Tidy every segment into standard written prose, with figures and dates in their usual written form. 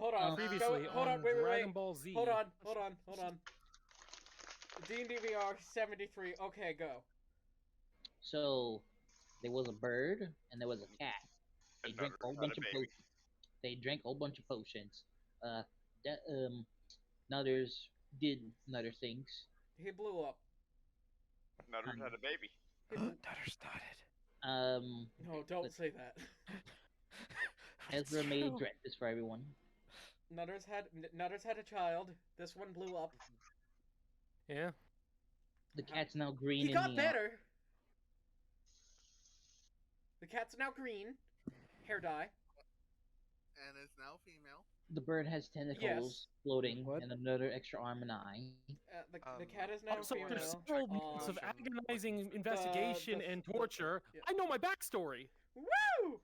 hold on. Previously hold on, on wait. Dragon Ball Z. Hold on. D&D VR 73. Okay, go. So there was a bird and there was a cat. They And drank a whole Nutter's bunch had of a baby. potions. They drank a whole bunch of potions. Nutters did Nutter things. He blew up. Nutter's had a baby. Nutter started. No, don't say that. Ezra made dresses for everyone. Nutter's had a child. This one blew up. Yeah. The cat's now green. He in got the better. The cat's now green. Hair dye. And is now female. The bird has tentacles Yes. floating What? and another extra arm and eye. The cat is now So female. there's several months of agonizing investigation and torture. yeah. I know my backstory. Woo!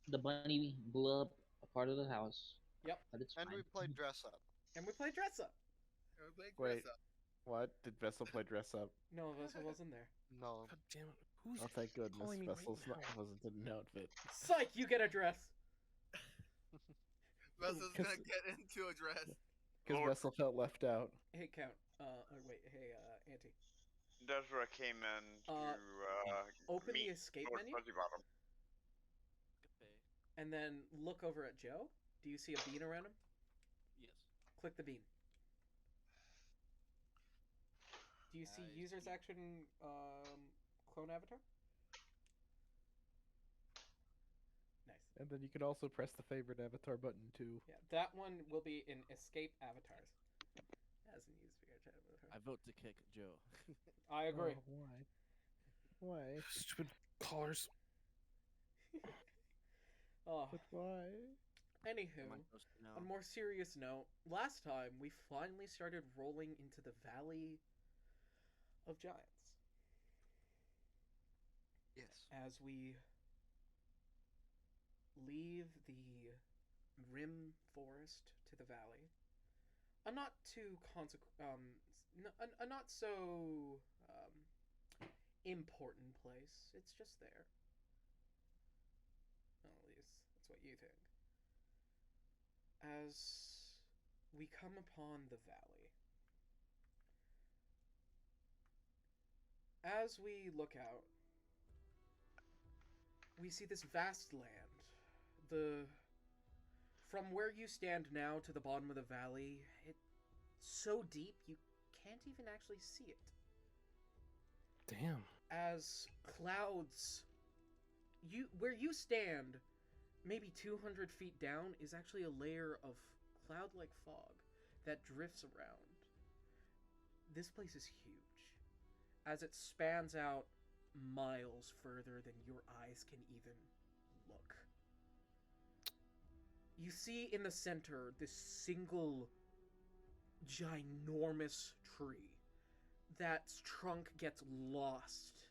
The bunny blew up a part of the house. Yep. But it's And fine. we played dress up. And we played dress up. And we played Wait. dress up. What? Did Vessel play dress up? No, Vessel wasn't there. No. God damn it. Who's Oh, thank goodness calling me Vessel's right now? wasn't in an outfit. Psych, you get a dress. Vessel's Cause- gonna get into a dress. Because Lord. Vessel felt left out. Hey, Count. Hey, Auntie. Desra came in to Open meet the escape Lord menu, Fuzzy Bottom. and then look over at Joe. Do you see a bean around him? Yes. Click the bean. Do you see Nice. user's action clone avatar? Nice. And then you can also press the favorite avatar button too. Yeah, that one will be in escape avatars. As in use VR chat avatar. I vote to kick Joe. I agree. Oh, why? Why? Stupid callers. Oh, But why? Am I anywho, supposed to know? on a more serious note, last time we finally started rolling into the Valley of Giants. Yes. As we leave the Rim Forest to the valley, a not too a not so important place. It's just there. Well, at least that's what you think. As we come upon the valley, as we look out, we see this vast land. From where you stand now to the bottom of the valley, it's so deep you can't even actually see it. Damn. As clouds, where you stand, maybe 200 feet down, is actually a layer of cloud-like fog that drifts around. This place is huge, as it spans out miles further than your eyes can even look. You see in the center this single ginormous tree that's trunk gets lost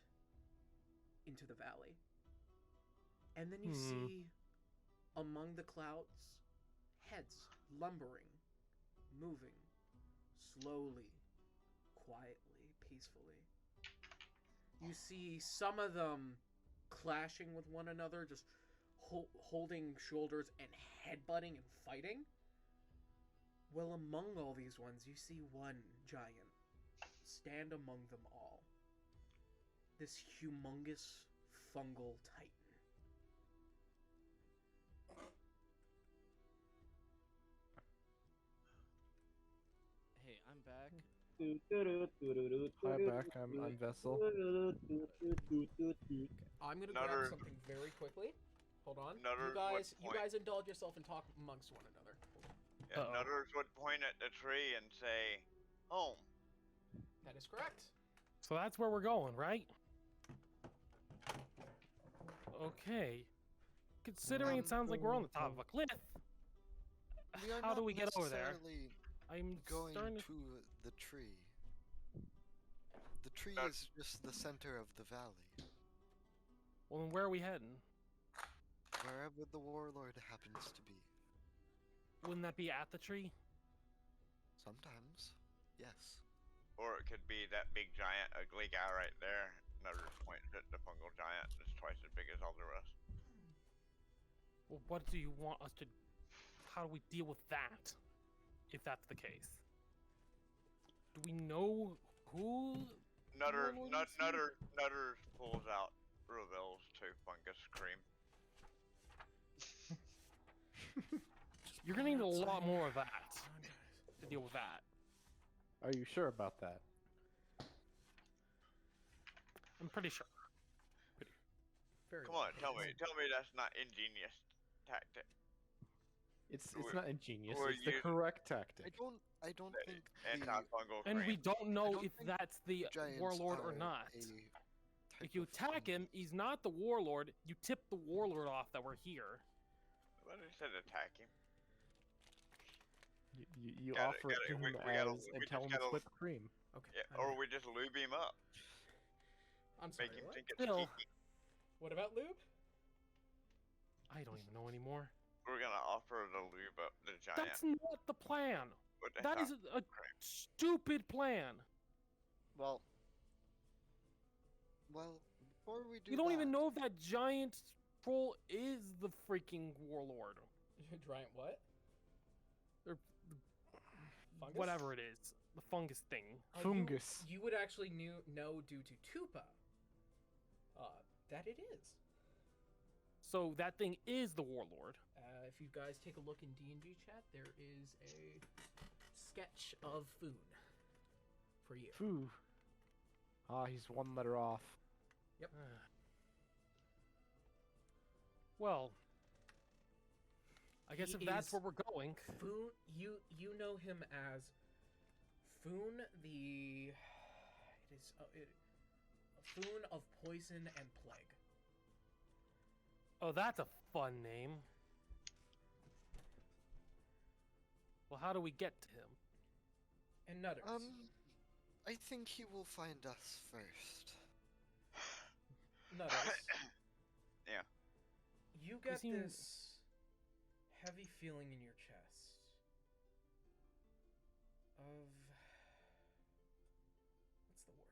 into the valley. And then you see among the clouds heads lumbering, moving slowly, quietly, peacefully. You see some of them clashing with one another, just holding shoulders and headbutting and fighting. Well, among all these ones, you see one giant stand among them all. This humongous fungal titan. Hey, I'm back. Hi back, I'm Vessel. I'm gonna Nutter. grab something very quickly. Hold on. Nutter, you guys, what point? indulge yourself and talk amongst one another. Yeah, Uh-oh. Nutters would point at the tree and say, home. That is correct. So that's where we're going, right? Okay. Considering it sounds like we're on the top of a cliff, We are how not do we get over there? necessarily I'm going starting to... to the tree. The tree That- is just the center of the valley. Well, then where are we heading? Wherever the warlord happens to be. Wouldn't that be at the tree? Sometimes. Yes. Or it could be that big giant ugly guy right there. Nutters points at the fungal giant that's twice as big as all the rest. Well, what do you want us to how do we deal with that? If that's the case, do we know who? Nutter Warlord is here? Nutter pulls out Ravel's two fungus cream. You're gonna need a lot more of that to deal with that. Are you sure about that? I'm pretty sure. Very Come on, well. tell me that's not ingenious tactic. It's Or- not ingenious. or It's the you- correct tactic. I don't think the Antifungal And we cream. don't know don't if think that's the giants warlord or are not. a type If you of attack him, he's not the warlord. You tip the warlord off that we're here. But I said attack him. You Gotta- offer it gotta- to we- him we gotta- as we and just tell him gotta- to whip cream. Okay. Yeah, I'm- or we just lube him up, I'm sorry. make him what? think it's Still. Kiki. What about lube? I don't even know anymore. We're gonna offer to lube up the giant. That's not the plan. with the That is top a cream. stupid plan. Well, before we do You don't even that, know if that giant troll is the freaking warlord. Giant what? Or Fungus? whatever it is. The fungus thing. Fungus. You would actually know due to Tupa that it is. So that thing is the warlord. If you guys take a look in D&D chat, there is a sketch of Foon for you. Foo. Ah, he's one letter off. Well, I guess He if that's is- where we're going, Foon, you know him as Foon the Foon of Poison and Plague. oh, that's a fun name. Well, how do we get to him? And Nutters. I think he will find us first. Nutters. Yeah. You get he- this heavy feeling in your chest of what's the word?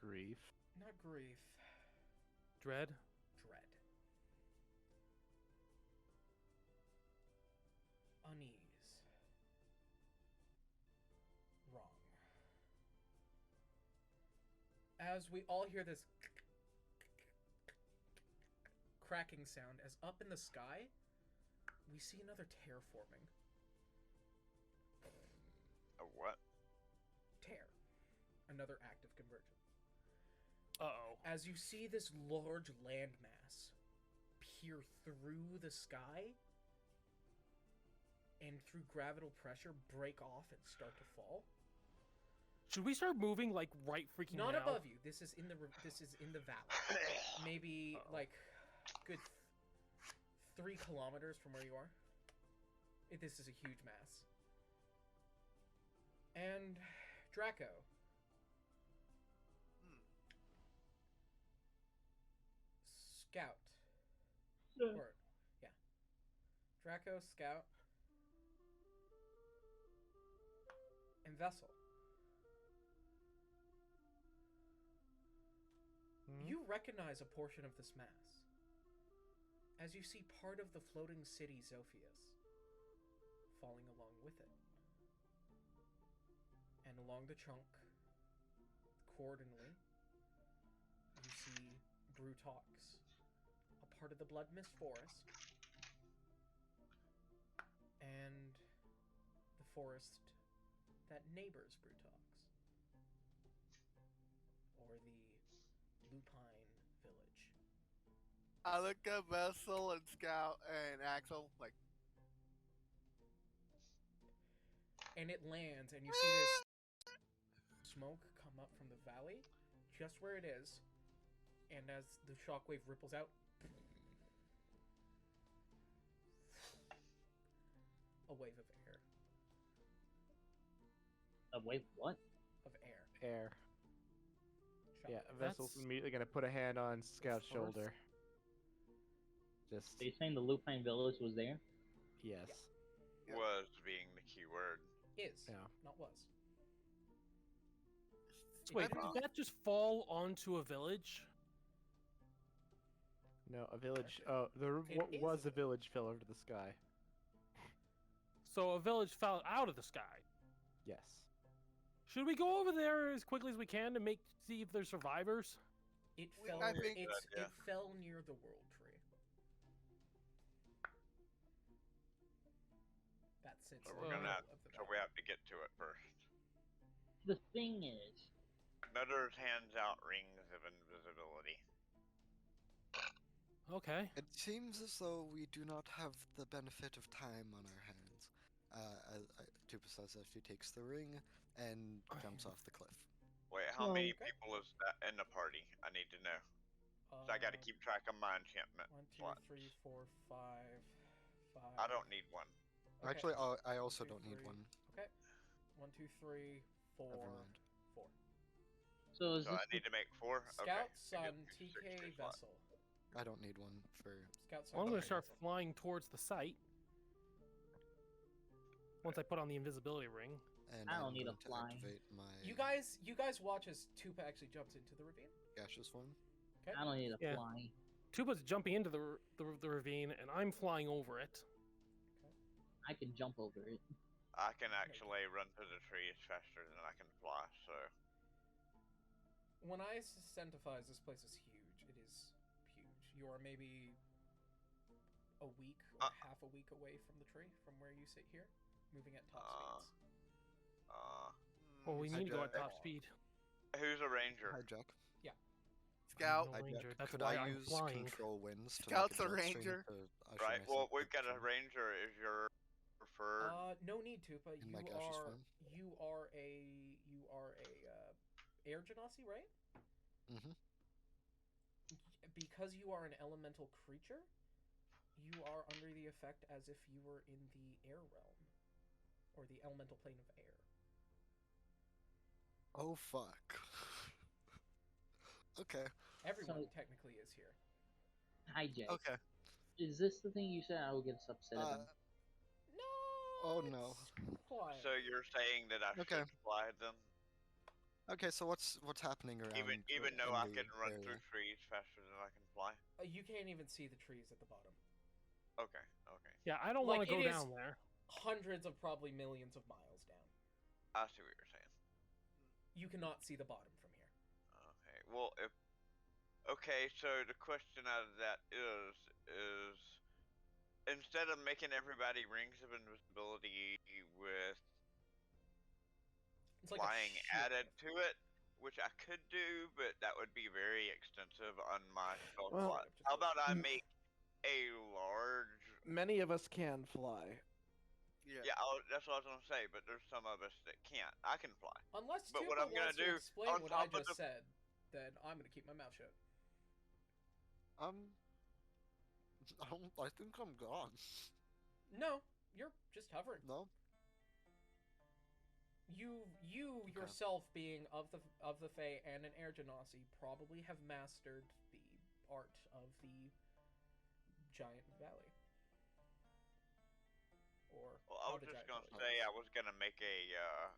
Grief. Not grief. Dread? Dread. Unease. Wrong. As we all hear this cracking sound, as up in the sky, we see another tear forming. A what? Tear. Another act of convergence. Uh-oh. As you see this large landmass peer through the sky and through gravital pressure break off and start to fall. Should we start moving, like, right freaking Not now? above you. This is in the valley. Maybe like good 3 kilometers from where you are. This is a huge mass. And Draco. Scout. Or, yeah. Draco, Scout, and Vessel. You recognize a portion of this mass as you see part of the floating city Zophius falling along with it. And along the trunk, coordinately, you see Brutox, a part of the Blood Mist Forest, and the forest that neighbors Brutox, or the Lupine Village. I look at Vessel and Scout and Axel like, And it lands, and you see this smoke come up from the valley, just where it is, and as the shockwave ripples out, a wave of air. Wait, what? Of air. Air. Yeah, Shockwave. Vessel's That's- immediately gonna put a hand on Scout's first. shoulder. Just So you're saying the Lupine Village was there? yes. Yeah. Was being the key word. Is, Yeah. not was. Wait, I did that just fall onto a village? No, a village. Okay. There It what is was a a village fell over to the sky. So a village fell out of the sky. Yes. Should we go over there as quickly as we can to see if there's survivors? It We- fell. I think- Yeah. It fell near the world tree. That sits So in we're the gonna middle have, of the so we have to get to it first. The thing is, Nutters hands out rings of invisibility. Okay. It seems as though we do not have the benefit of time on our hands. Tupa says if he takes the ring and jumps off the cliff. Wait, how many Okay. people is that in the party? I need to know. So I got to keep track of my enchantment 1, 2, slots. 3, 4, 5, 5. I don't need one. Okay. Actually, I also 2, don't need 3. one. Okay. 1, 2, 3, 4, Never mind. 4. so is So this I need to make 4? Scout okay. Sun, I get 2 TK 60 slots. Vessel. I don't need one for. Scout Sun. Well, I'm gonna TK start Vessel. flying towards the site. Once I put on the invisibility ring. And I don't I'm need a going to fly. activate my You guys watch as Tupa actually jumps into the ravine. gaseous form. Okay. I don't need a Yeah. fly. Tuba's jumping into the ravine, and I'm flying over it. I can jump over it. I can actually run through the trees faster than I can fly, so. When I synthesize, this place is huge. It is huge. You are maybe a week or half a week away from the tree, from where you sit here, moving at top speeds. Well, we need to go at Hijack. top speed. Who's a ranger? Hijack. Scout. No ranger. That's Could why I I'm use flying. control winds to Scout's make a a jet stream ranger. to usher Right, well, myself we've back got a to- ranger. Is your preferred? No need, Tupa. In my gaseous form? You are a air genasi, right? Mhm. Because you are an elemental creature, you are under the effect as if you were in the air realm, or the elemental plane of air. Oh fuck. Okay. Everyone So- technically is here. Hijack. Okay. Is this the thing you said I will get upset Uh, about? No. Oh, no. it's Quiet. So you're saying that I Okay. should fly them, Okay. So what's happening around? even though in I the can run area? through trees faster than I can fly? You can't even see the trees at the bottom. Okay, okay. Yeah, I don't Like, want to go it is- down there. Hundreds of probably millions of miles down. I see what you're saying. You cannot see the bottom from here. Okay. Well, if okay, so the question out of that is instead of making everybody rings of invisibility with It's like flying a shield. added to it, which I could do, but that would be very extensive on my spell Well, slot. How about I make a large? Many of us can fly. Yeah, that's what I was gonna say. But there's some of us that can't. I can fly. Unless But what Tupa I'm gonna wants to do explain on what I top of just the- said, then I'm gonna keep my mouth shut. I think I'm gone. No, you're just hovering. No. You Okay. yourself, being of the Fae and an air genasi, probably have mastered the art of the giant valley. Or Well, I how was the just giant gonna valley say is. I was gonna make a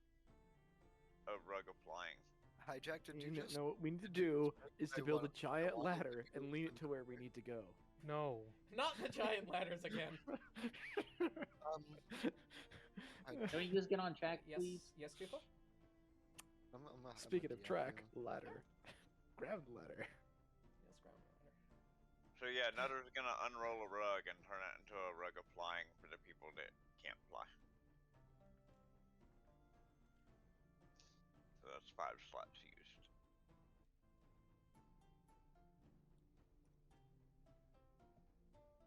rug of flying. Hijack, did you You just? know what we need to do is to I build a wanna- giant I wanna- ladder and lead it to where we need to go. No. Not the giant ladders again. Don't you just get on track, Yes, please? yes, Tupa? I'm a Speaking of DM, track, yeah. ladder, ground ladder. Yes, ground ladder. So yeah, Nutter's gonna unroll a rug and turn it into a rug of flying for the people that can't fly. So that's 5 slots used.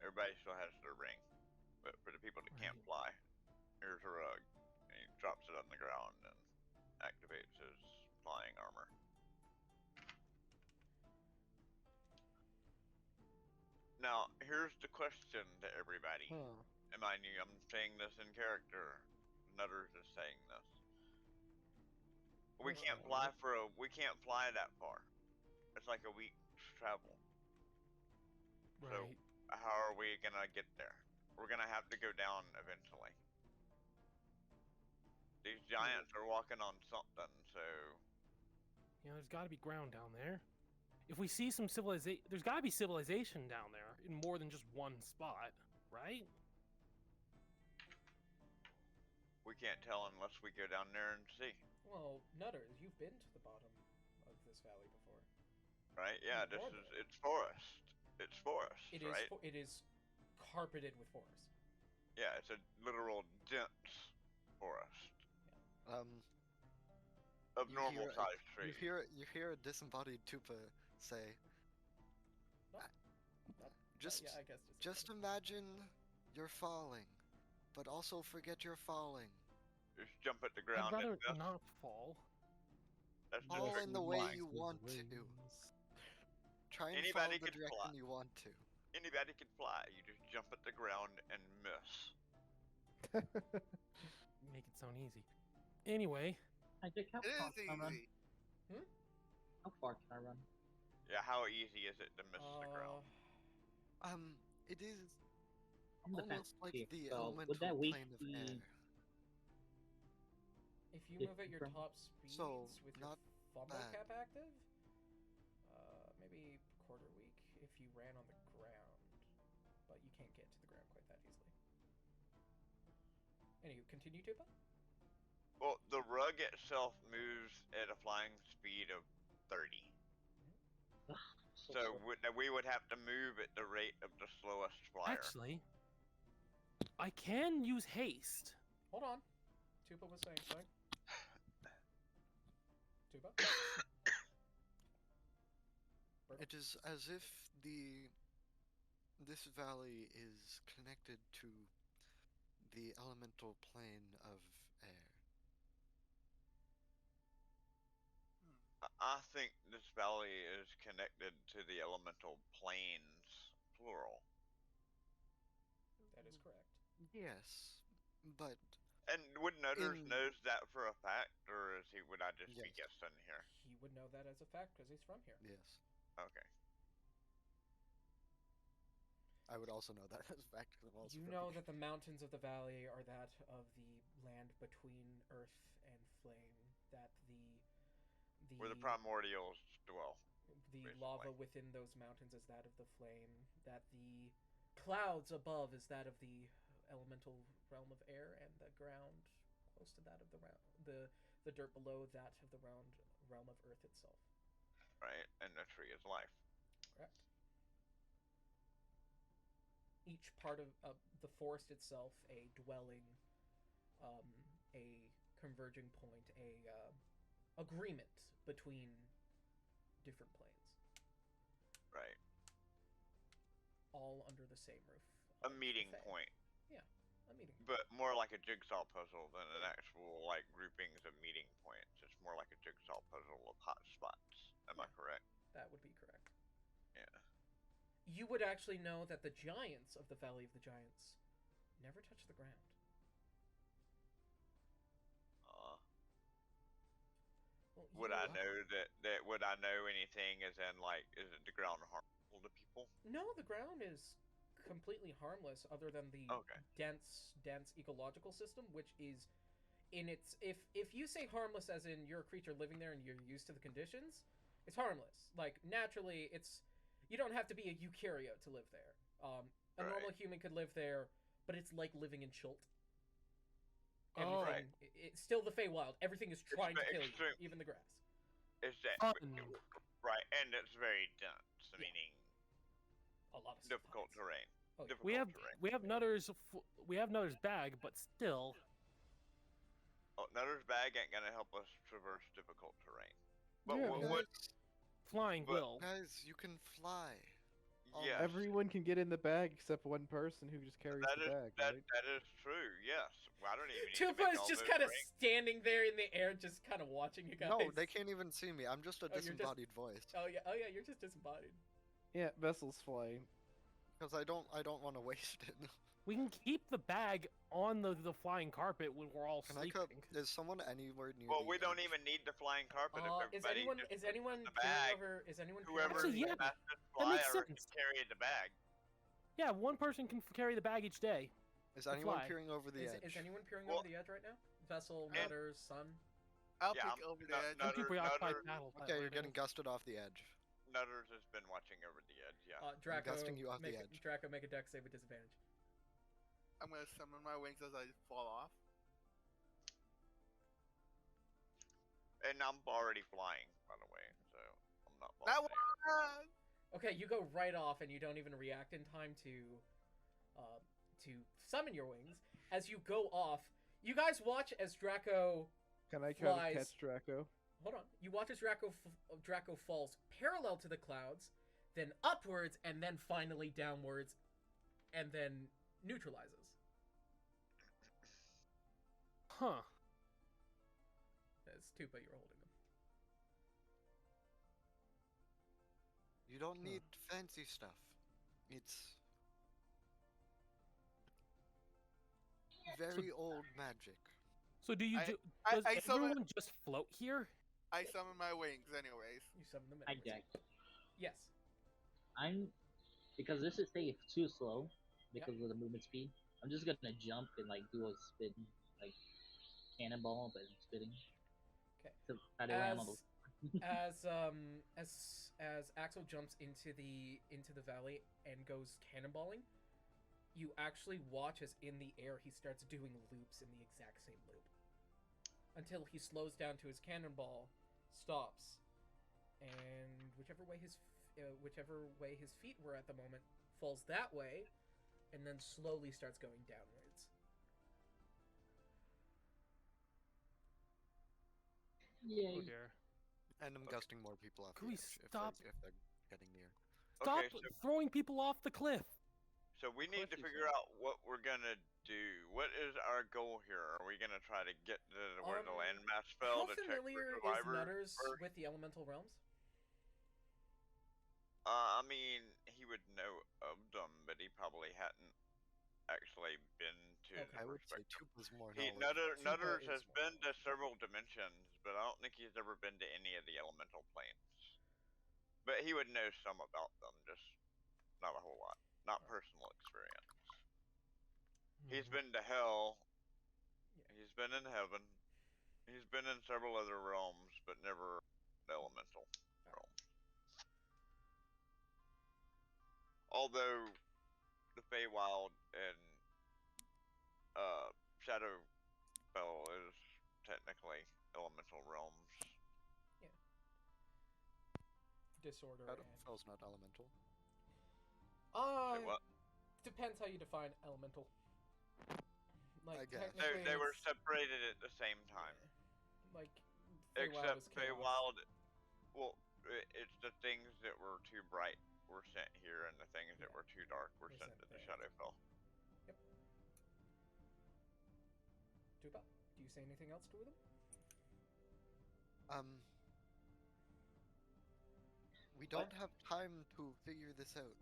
Everybody still has their ring, but for the people that can't fly, here's a rug, and he drops it on the ground and activates his flying armor. Now, here's the question to everybody. Huh. And mind you, I'm saying this in character. Nutters is saying this. We can't fly we can't fly that far. It's like a week's travel. Right. How are we gonna get there? We're gonna have to go down eventually. These giants are walking on something, so Yeah, there's got to be ground down there. if we see some civilization, there's got to be civilization down there in more than just one spot, right? We can't tell unless we go down there and see. Well, Nutter, you've been to the bottom of this valley before. Right? Yeah, You've this been is there. it's forest. It's forest, It is. right? It is carpeted with forest. Yeah, it's a literal dense forest of You normal hear a- sized trees. You hear a disembodied Tupa say, Not- Just yeah, I guess. Just imagine you're falling, but also forget you're falling. Just jump at the I'd ground rather and miss. not fall. That's just Fall very- in the way Flies you with want to. wings. Try and Anybody follow the can direction fly. you want to. anybody can fly. You just jump at the ground and miss. Make it sound easy. Anyway, I think how It far is can I run? easy. How far can I run? Yeah, how easy is it to miss the ground? It is I'm the almost fastest like here, the so elemental would that weak plane of be- air. If you If move at your from- top speeds So, with not your fumble bad. cap active, maybe quarter week if you ran on the ground, but you can't get to the ground quite that easily. Anyway, continue, Tupa? Well, the rug itself moves at a flying speed of 30. So slow. we would have to move at the rate of the slowest flyer. actually, I can use haste. Hold on. Tupa was saying something. Tupa? It is as if this valley is connected to the elemental plane of air. I think this valley is connected to the elemental planes, plural. That is correct. Yes, but And would Nutters In- knows that for a fact, or is he? Would I just be Yes. guessing here? He would know that as a fact because he's from here. yes, Okay. I would also know that as a fact. 'Cause I'm also You from know here. that the mountains of the valley are that of the land between earth and flame. That Where the primordials dwell. the basically. lava within those mountains is that of the flame. That the clouds above is that of the elemental realm of air, and the ground close to that of the dirt below that of the realm of earth itself. Right, and the tree is life. Correct. Each part of the forest itself, a dwelling, a converging point, a agreement between different planes, Right. all under the same roof. A of the meeting Fae. point, A meeting. but more like a jigsaw puzzle than an actual like groupings of meeting points. It's more like a jigsaw puzzle of hot spots. Am I correct? That would be correct. Yeah. You would actually know that the giants of the Valley of the Giants never touch the ground. Well, Would you I know that? Would I know anything? As in, like, is it the ground harmful to people? No, the ground is completely harmless, other than the Okay. dense ecological system, which is in its. If you say harmless, as in you're a creature living there and you're used to the conditions, it's harmless. Like naturally, it's you don't have to be a eukaryote to live there. A normal Right. human could live there, but it's like living in Chult. Oh. Everything, it's still the Feywild. Everything is trying to kill you, extreme. even the grass. Is that Fun. right? And it's very dense, Yeah. meaning A lot of stuff difficult hides. terrain. Oh, yeah. Difficult We have terrain. we have Nutter's bag, but still, Oh, Nutter's bag ain't gonna help us traverse difficult terrain. But Yeah, what? flying But- will. Guys, you can fly. Yes, Everyone can get in the bag except one person who just carries that the is bag, that right? that is true. Yes. Well, I don't even. Need to Tupa make is all just those kind of rings. standing there in the air, just kind of watching you guys. No, they can't even see me. I'm just a Oh, you're just- disembodied voice. Oh yeah, you're just disembodied. Yeah, Vessel's flying. Because I don't want to waste it. We can keep the bag on the flying carpet when we're all Can I cut? sleeping. Is someone anywhere near? Well, the we don't edge? even need the flying carpet if Is everybody anyone just is puts anyone the peering bag. over? Is anyone Whoever Actually, is yeah, the fastest that makes flyer can sense. carry the bag. Yeah, one person can carry the bag each day. Is anyone fly. peering over the Is, edge? is anyone peering Well- over the edge right now? Vessel, And- Nutters, Sun. I'll Yeah, peek over the no- edge. no- I'm too preoccupied Nutter- battle. Okay, you're getting gusted off the edge. Nutters has been watching over the edge. Yeah. Draco, gusting you off the make edge. Draco, make a dex save with disadvantage. I'm gonna summon my wings as I fall off. And I'm already flying, by the way, so I'm not That falling. one! Okay, you go right off, and you don't even react in time to summon your wings. As you go off, you guys watch as Draco. Can I try Flies. to catch Draco? Hold on. You watch as Draco falls parallel to the clouds, then upwards, and then finally downwards, and then neutralizes. Huh. As Tupa, you're holding them. You don't need fancy stuff. It's very old magic. So do you I- do? I- Does I summon- everyone just float here? I summon my wings anyways. You summon them. I anyways. deck. Yes. Because this is say too slow because of the movement speed. I'm just gonna jump and like do a spin, like cannonball, but spitting. Okay. So try to ram on the As Axel jumps into the valley and goes cannonballing, you actually watch as in the air he starts doing loops in the exact same loop until he slows down to his cannonball, stops, and whichever way his feet were at the moment falls that way, and then slowly starts going downwards. Yay. Oh dear. And I'm gusting more people off Can the we edge stop- if they're getting near. Stop Okay, so- throwing people off the cliff. So we need to Cliff, you figure said. out what we're gonna do. What is our goal here? Are we gonna try to get to where the landmass fell How to check familiar for is survivors? Nutters first? with the elemental realms? I mean, he would know of them, but he probably hadn't actually been to Okay. the I would say respective. Tupa's more He, knowledgeable. Nutters is has more been to several dimensions, but I don't think he's ever been to any of the elemental planes. But he would know some about them, just not a whole lot. Not personal experience. He's been to hell. Yeah. He's been in heaven. He's been in several other realms, but never the elemental realm. Although the Feywild and Shadowfell is technically elemental realms. Disorder Shadowfell's not elemental. and Say what? depends how you define elemental. Like I guess. technically They were it's- separated at the same time. like Except is chaos. Feywild, well, it's the things that were too bright were sent here, and the things that Yeah. were too dark were Were sent sent to the there. Shadowfell. Tupa, do you say anything else to them? We don't have time to figure this out.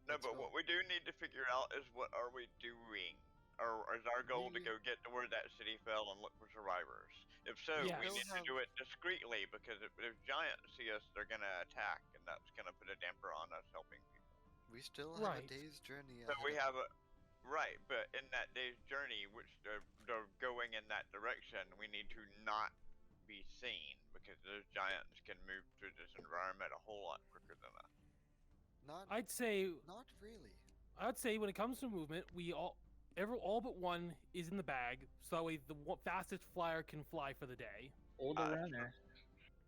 No, Let's but go. what we do need to figure out is what are we doing? Or is our goal to We- go get to where that city fell and look for survivors? If so, Yes. we We'll need to have- do it discreetly, because if giants see us, they're gonna attack, and that's gonna put a damper on us helping people. We still have Right. a day's journey So ahead we of have a right, but in that day's journey, which they're going in that direction, we need to not be seen, because those giants can move through this environment a whole lot quicker than us. Not I'd say really. when it comes to movement, we all but one is in the bag, so that way the fastest flyer can fly for the day Or the Uh, runner.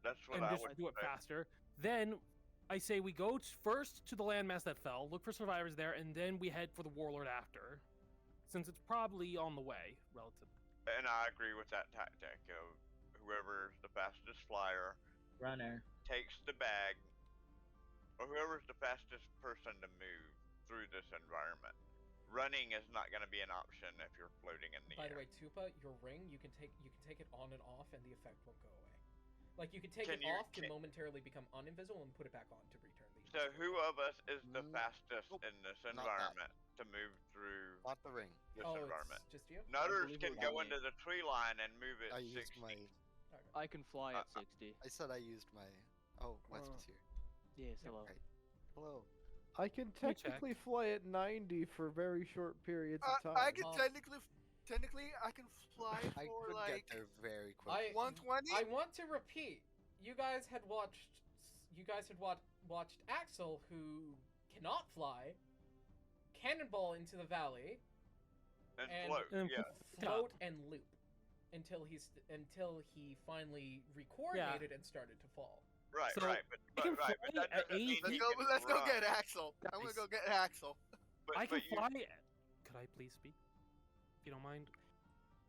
That's what and I just would do it say. faster. Then I say we go first to the landmass that fell, look for survivors there, and then we head for the warlord after, since it's probably on the way, relative. And I agree with that tactic of whoever's the fastest flyer Runner. takes the bag, or whoever's the fastest person to move through this environment. Running is not going to be an option if you're floating in the By air. the way, Tupa, your ring you can take it on and off, and the effect won't go away. Like you can take Can it you- off to can- momentarily become uninvisible and put it back on to return the. So who of us is the Mm, fastest nope, in this not that. environment to move through Not the ring. this Oh, environment? it's just you. Nutters believe can it go was into the tree line and move it I 60. used my. Okay. I can fly at 60. I said I used my. Oh, Wes was here. Yes, hello. Right. Hello. I can check. technically fly at 90 for very short periods of time. I can Um, technically I can fly I for could like get there very quickly. 120. I want to repeat. You guys had watched you guys had watched Axel, who cannot fly, cannonball into the valley, And and- float. And Yeah. float and loop until he finally recoordinated and started to fall. Right, So, right, but can right, but fly that at doesn't 80 mean Let's he go. can Let's go run. get Axel. I'm gonna Guys. go get Axel. But, I can but you, fly. Could I please speak? If you don't mind.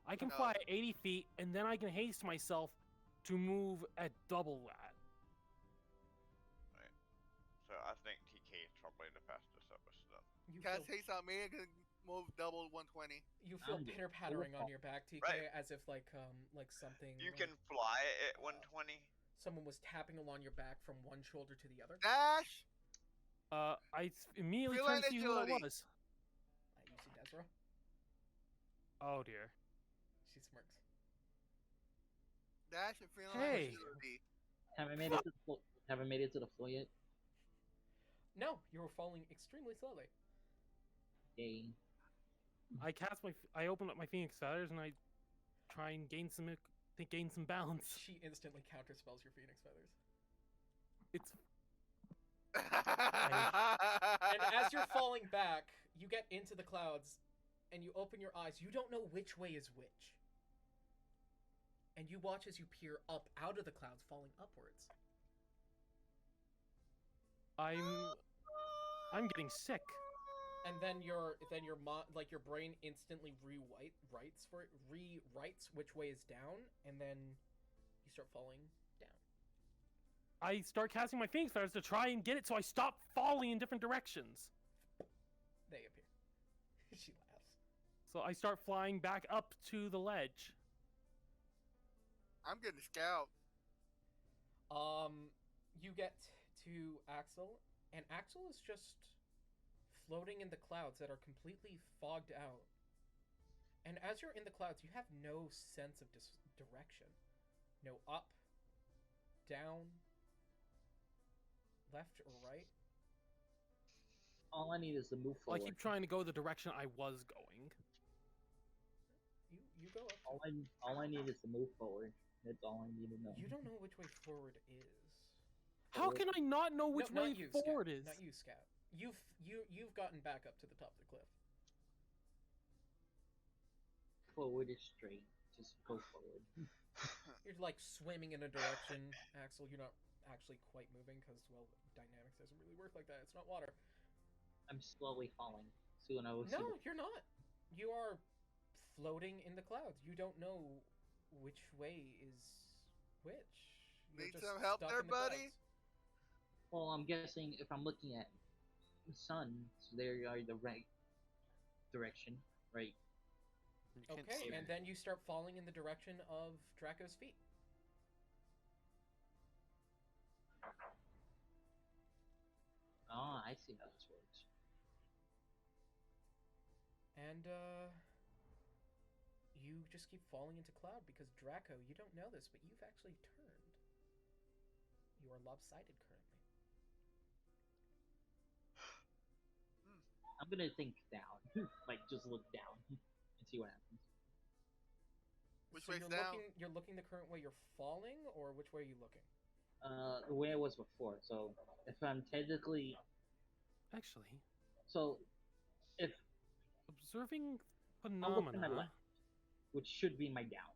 I can No. fly at 80 feet, and then I can haste myself to move at double that. So I think TK is probably the fastest of us then. You Cast feel, haste on me. I can move double 120. you feel I'm pitter pattering on your back, TK, Right. as if like something. You like can fly at 120. someone was tapping along your back from one shoulder to the other. Dash. Immediately Feline turned to see who that agility. was. You see Desra? Oh dear. She smirks. Dash and feeling Hey. agility. Have I made it to the floor? Have I made it to the floor yet? No, you're falling extremely slowly. Yay. I open up my Phoenix feathers and I try and gain some balance. She instantly counterspells your Phoenix feathers. It's And as you're falling back, you get into the clouds, and you open your eyes. You don't know which way is which. And you watch as you peer up out of the clouds, falling upwards. I'm getting sick. And then your brain instantly rewrites which way is down, and then you start falling down. I start casting my Phoenix feathers to try and get it so I stop falling in different directions. They appear. She laughs. So I start flying back up to the ledge. I'm getting scout. You get to Axel, and Axel is just floating in the clouds that are completely fogged out. And as you're in the clouds, you have no sense of direction. No up, down, left or right. All I need is to move Well, I forward. keep trying to go the direction I was going. You go up. All I need is to move forward. That's all I need to know. You don't know which way forward is. How can I not know which No, way not you, forward Scout. is? Not you, Scout. You've gotten back up to the top of the cliff. Forward is straight. Just go forward. You're like swimming in a direction, Axel. You're not actually quite moving because, well, dynamics doesn't really work like that. It's not water. I'm slowly falling. Soon I will see. No, you're not. You are floating in the clouds. You don't know which way is which. You're Need just some help stuck there, in the buddy? clouds. Well, I'm guessing if I'm looking at the sun, so there are the right direction, right? You can't Okay, see and it. then you start falling in the direction of Draco's feet. Ah, I see how this works. And, you just keep falling into cloud because Draco, you don't know this, but you've actually turned. You are lopsided currently. I'm gonna think down, like just look down and see what happens. Which So way's you're down? you're looking the current way you're falling, or which way are you looking? The way I was before. So if I'm technically, Actually, if observing I'm looking at my phenomena. left, which should be my down.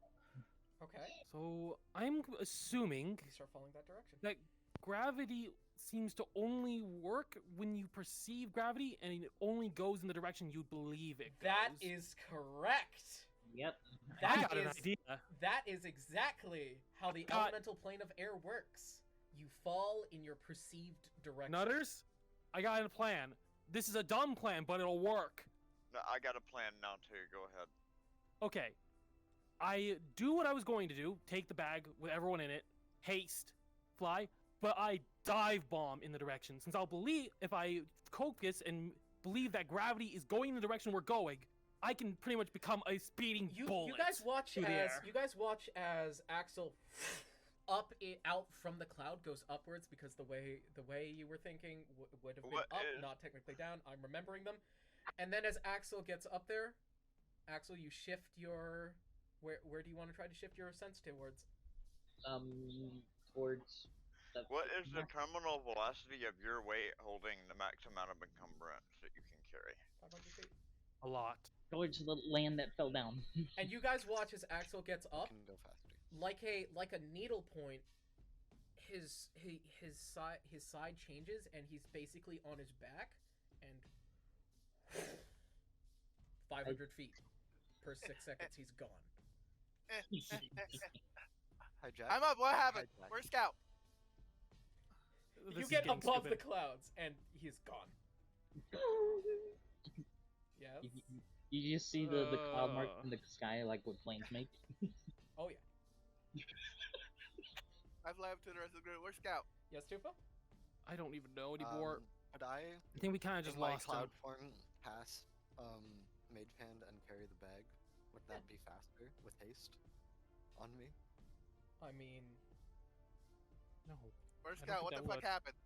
Okay. So I'm assuming You start falling that direction. that gravity seems to only work when you perceive gravity, and it only goes in the direction you believe it goes. That is correct. Yep. I That got an is idea. that is exactly how the got- elemental plane of air works. You fall in your perceived direction. Nutters, I got a plan. This is a dumb plan, but it'll work. No, I got a plan now too. Go ahead. Okay. I do what I was going to do, take the bag with everyone in it, haste, fly, but I dive bomb in the direction. Since I'll believe, if I focus and believe that gravity is going in the direction we're going, I can pretty much become a speeding bullet. You guys watch through the air. as Axel out from the cloud goes upwards because the way you were thinking would have been What up, is- not technically down. I'm remembering them. And then as Axel gets up there, Axel, you shift your where do you want to try to shift your sense towards? Towards What is the terminal velocity of your weight holding the max amount of encumbrance that you can carry? 500 feet. A lot. Towards the land that fell down. And you guys watch as Axel gets You up, can go faster. like a needle point. His side changes, and he's basically on his back, and 500 feet per 6 seconds, he's gone. Hi, Jack. I'm up. What happened? Hi, Jack. Where's Scout? This You is get getting above the stupid. clouds, and he's gone. Yes. You just see the cloud mark in the sky like what planes make. Oh yeah. I've left to the rest of the group. Where's Scout? Yes, Tufa? I don't even know anymore. Could I, I think we kind of just in my lost him. cloud form, pass Mage Hand and carry the bag? Would that be faster with haste on me? I mean, No. Where's I don't Scout? What think the that fuck would. happened?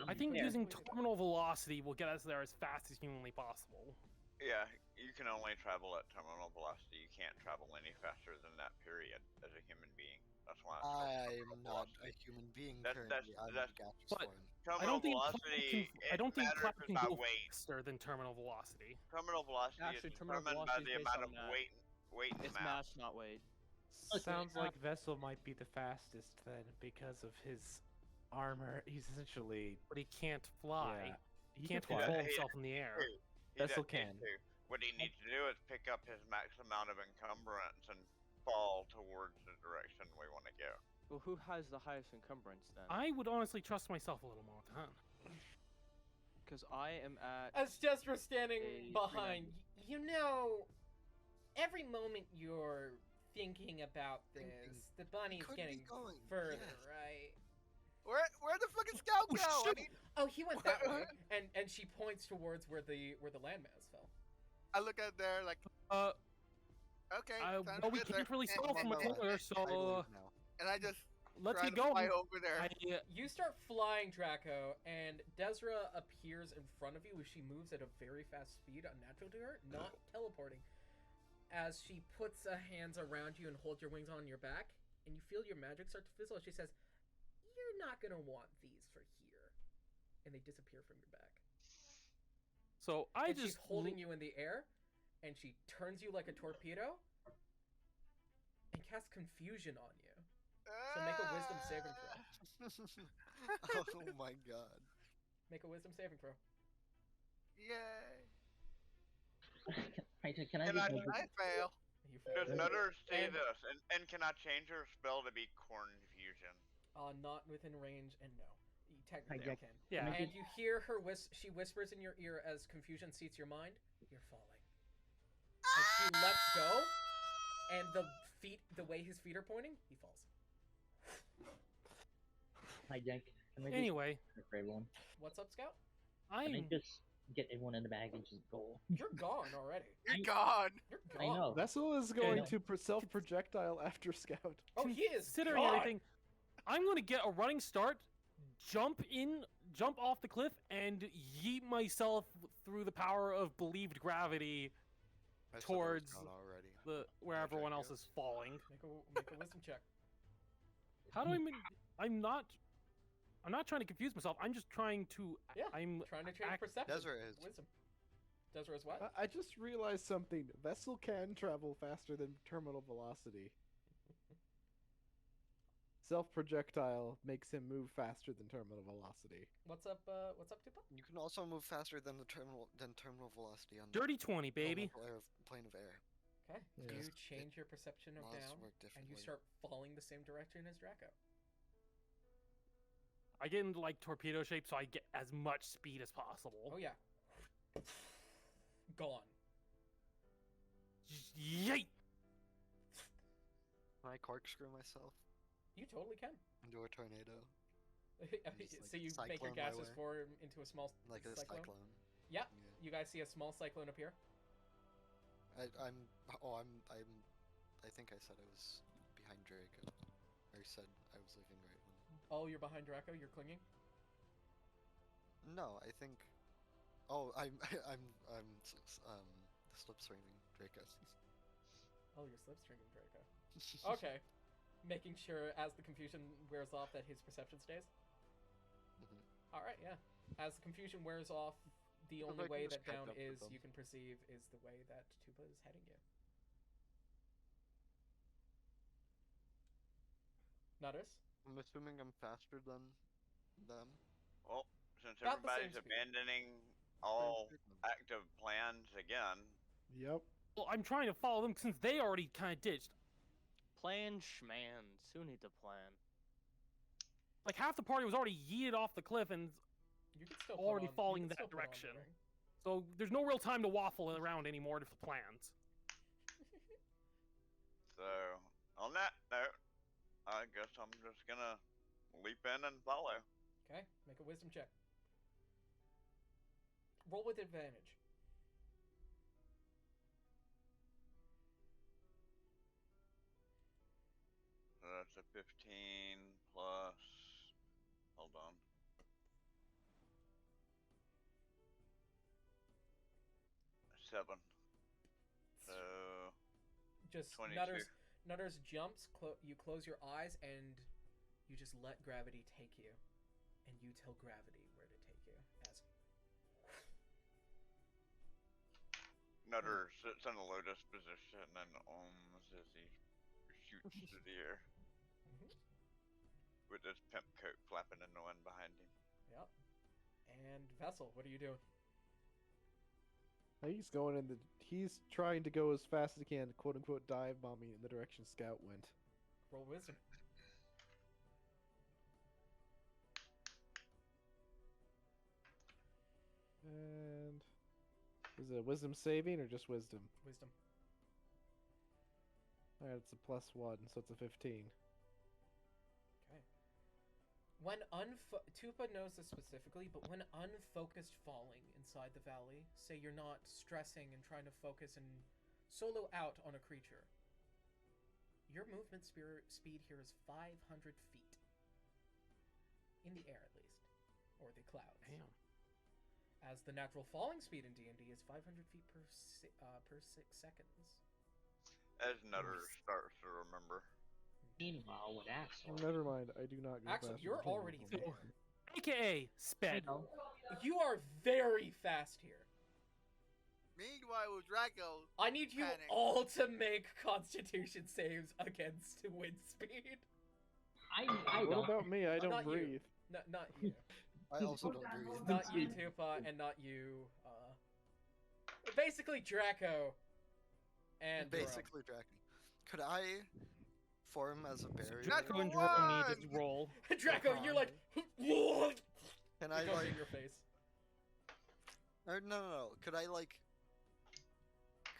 I think Yeah. using terminal velocity will get us there as fast as humanly possible. Yeah, you can only travel at terminal velocity. You can't travel any faster than that period as a human being. That's why. it's called I'm terminal not a velocity. human being That's- currently. I'm that's- gaseous But- form. I Terminal don't think cloud velocity. can, I don't think matters cloud is can by go weight. faster than terminal velocity. Terminal velocity Actually, is terminal determined by velocity the is based amount of on that. weight and It's mass. mass, not weight. Okay. Sounds like Vessel might be the fastest then because of his armor. He's essentially But he can't fly. Yeah. He can't fly. control Yeah, himself in the air. He Vessel doesn't need can. to. What he needs to do is pick up his max amount of encumbrance and fall towards the direction we want to go. Well, who has the highest encumbrance then? I would honestly trust myself a little more with that. Because I am at. as Destra standing A behind, you know, every moment you're thinking about Thinking. this, the bunny's Could be getting going, further, yes. right? Where the fucking Scout go? I shit. need, Oh, he went that way, and she points towards where the landmass fell. I look out there like, Uh, okay. well, sounds we good can't there. really And- tell from no, a corner, I so believe now. And I just let's try get to fly going. over there. You start flying, Draco, and Desra appears in front of you as she moves at a very fast speed, unnatural to her, not teleporting. As she puts her hands around you and holds your wings on your back, and you feel your magic start to fizzle, she says, "You're not gonna want these for here," and they disappear from your back. So I And just she's holding you in the air, and she turns you like a torpedo, and casts confusion on you. So make a wisdom saving throw. Oh my god. Make a wisdom saving throw. Yay. Right, can I Can just I- make I fail. You Does failed. Nutter say And- this? And can I change her spell to be Corn Fusion? Not within range, and no. You technically Hijack. can. yeah. Make And you hear her she whispers in your ear as confusion seats your mind, "You're falling." And she lets go, and the way his feet are pointing, he falls. hijack? Can I just Anyway, for everyone? What's up, Scout? Can I I'm just get everyone in the bag and just go? You're gone already. You're gone. You're I gone. know. Vessel is going no. to self-projectile after Scout. Oh, he is considering gone. everything. I'm going to get a running start, jump off the cliff, and yeet myself through the power of believed gravity I said I was towards gone already. where Hijack everyone else you. is falling. Make a wisdom check. How do I mean? I'm not trying to confuse myself. I'm just trying to. Yeah, I'm Trying to change act- perception. Desra is. Wisdom. Desra is what? I just realized something. Vessel can travel faster than terminal velocity. Self-projectile makes him move faster than terminal velocity. What's up, Tupa? You can also move faster than terminal velocity on dirty 20, baby. the plane of air. Okay. Yeah. You change your perception of Laws down, work and you differently. start falling the same direction as Draco. I get into like torpedo shape, so I get as much speed as possible. Oh yeah. Gone. Yay! Can I corkscrew myself You totally can. into a tornado Just, So you make your cyclone my gases way. form into a small like a cyclone. cyclone? Yeah. Yeah. You guys see a small cyclone appear? I think I said I was behind Draco. Or said I was leaving right when. Oh, you're behind Draco. You're clinging. No, I think. Oh, I'm slipstreaming Draco. Oh, you're slipstreaming Draco. Okay. making sure as the confusion wears off that his perception stays. Mhm. All right, yeah. As the confusion wears off, the If only I can way just that catch down up with is them. you can perceive is the way that Tupa is heading you. Nutters? I'm assuming I'm faster than them. Well, since About the same everybody's speed. abandoning all active plans again, Yep. Well, I'm trying to follow them since they already kind of ditched. Plan schmans. Who need to plan? Like half the party was already yeeted off the cliff, and You can still Already put on, falling you in can that still put on the direction. ring. so there's no real time to waffle around anymore to plans. so on that note, I guess I'm just gonna leap in and follow. Okay, make a wisdom check. Roll with advantage. So that's a 15 plus. Hold on. Seven. So Just 22. Nutters jumps. You close your eyes and you just let gravity take you, and you tell gravity where to take you. As Nutter sits in a lotus position and owns as he shoots through the air Mhm. with his pimp coat flapping in the wind behind him. Yep. And Vessel, what are you doing? He's going in the. He's trying to go as fast as he can, quote unquote, dive bombing in the direction Scout went. Roll wisdom. And is it a wisdom saving or just wisdom? Wisdom. Alright, it's a +1, so it's a 15. Okay. When Tupa knows this specifically, but when unfocused falling inside the valley, say you're not stressing and trying to focus and solo out on a creature, your movement speed here is 500 feet. In the air, at least. Or the clouds. Damn. As the natural falling speed in D&D is 500 feet per 6 seconds. As Nutter starts to remember. Meanwhile, with Axel, Never mind, I do not go Axel, faster you're than already Tunnel. there. AKA sped. You are very fast here. Meanwhile, with Draco, I need you Panic. all to make Constitution saves against wind speed. I What don't. about me? I don't Not you. breathe. Not you. I also don't breathe. Not you, Tupa, and not you. Basically Draco. And Jerome. Basically, Draken. Could I form as a barrier? Draco and Natural Jerome need one! to roll. Draco, you're like. It Can I goes like? in your face. Or no. Could I like?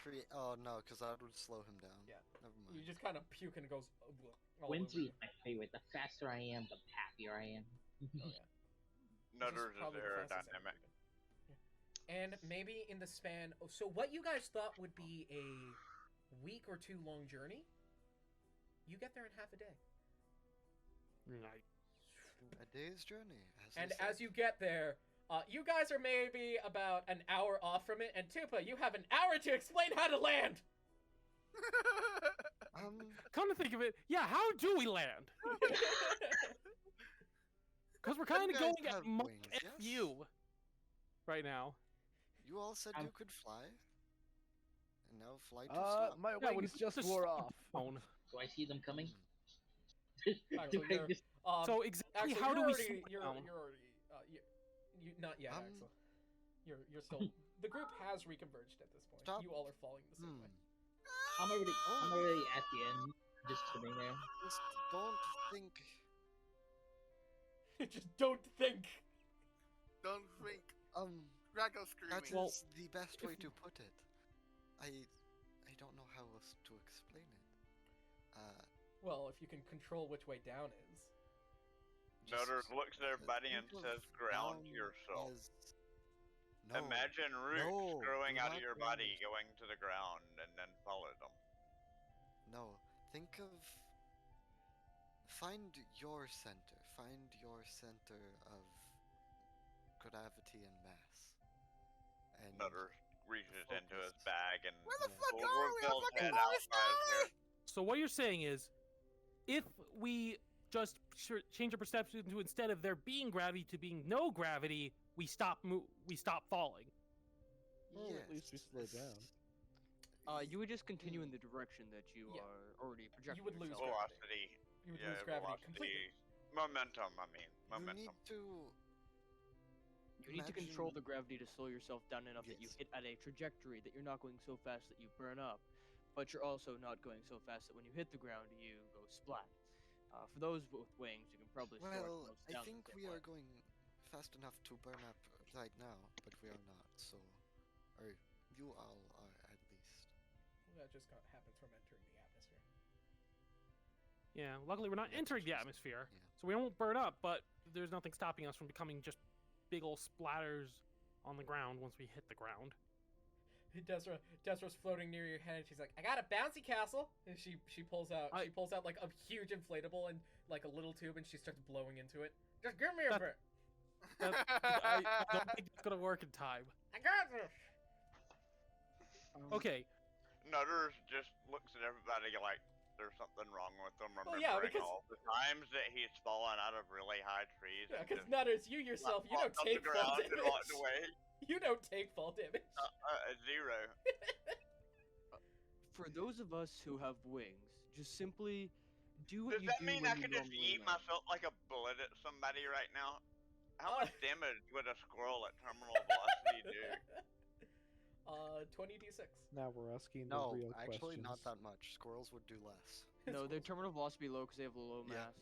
Create? Oh no, because that would slow him down. Yeah. Never You mind. just kind of puke and it goes. All Wind over speed you. is my favorite. The faster I am, the happier I am. Oh, yeah. Nutter's is probably the fastest aerodynamic. ever. Yeah. And maybe in the span. Oh, so what you guys thought would be a week or two long journey, you get there in half a day. A day's journey. And I as you get there, you guys are maybe about an hour off from it. And Tupa, you have an hour to explain how to land. Come to think of it, yeah, how do we land? Because we're kind of guys going have at Mach wings, yes? FU right now. You all said I'm- you could fly, and now fly too slow. My Yeah, when wings you just just wore stop off. phone. Do I see them coming? Axel, Do I you're- just- So exactly Axel, how you're do we already, slow you're, down? you're already, you not yet, Um, Axel. You're still. The group has reconverged at this point. Stop. You all are falling the same way. I'm already at the end, just sitting there. Just don't think. Just don't think. Don't think. Draco screaming. That Well, is the best way if- to put it. I don't know how else to explain it. Well, if you can control which way down is. Nutter just looks at everybody and think says, of ground down yourself. as- No, Imagine roots no, growing do out not of your ground body, yourself. going to the ground, and then follow them. No, think of. Find your center. Find your center of gravity and mass. And Nutter reaches into his focus. bag and Where the Yeah. fuck pulls are we? I'm Bill's fucking head out lost by his hair. So what you're saying is, if we just change our perception to instead of there being gravity to being no gravity, we stop falling. Or at least we slow down. You would just continue in the direction that you Yeah. are already projecting. would lose yourself. gravity. Velocity. You would Yeah, lose gravity velocity. completely. Momentum, I mean. You Momentum. need to. You need to control imagine- the gravity to slow yourself down enough that you Yes. hit at a trajectory that you're not going so fast that you burn up, but you're also not going so fast that when you hit the ground you go splat. For those with wings, you can probably store Well, those I down the think same we way. are going fast enough to burn up right now, but we are not. So, or you all are at least. That just happens from entering the atmosphere. Yeah, luckily we're not Yeah, entering the just- atmosphere, yeah. so we won't burn up, but there's nothing stopping us from becoming just big ol' splatters on the ground once we hit the ground. Desra's floating near your head, and she's like, "I got a bouncy castle," and she pulls out like a huge inflatable and like a little tube, and she starts blowing into it. Just give me a That- bit. I don't think it's gonna work in time. I got this. Okay, Nutters just looks at everybody like there's something wrong with them, Well, remembering yeah, because- all the times that he's fallen out of really high trees. Yeah, and because just Nutters, you yourself, you don't flopped on the take fall ground and walked damage. away. You don't take fall damage. Zero. For those of us who have wings, just simply do what Does you that do mean when I you could just normally eat land. myself like a bullet at somebody right now? How Uh, much damage would a squirrel at terminal velocity do? 20d6. Now we're asking the No, real actually, not questions. that much. Squirrels would do less. No, their terminal velocity low because they have low Yeah. mass.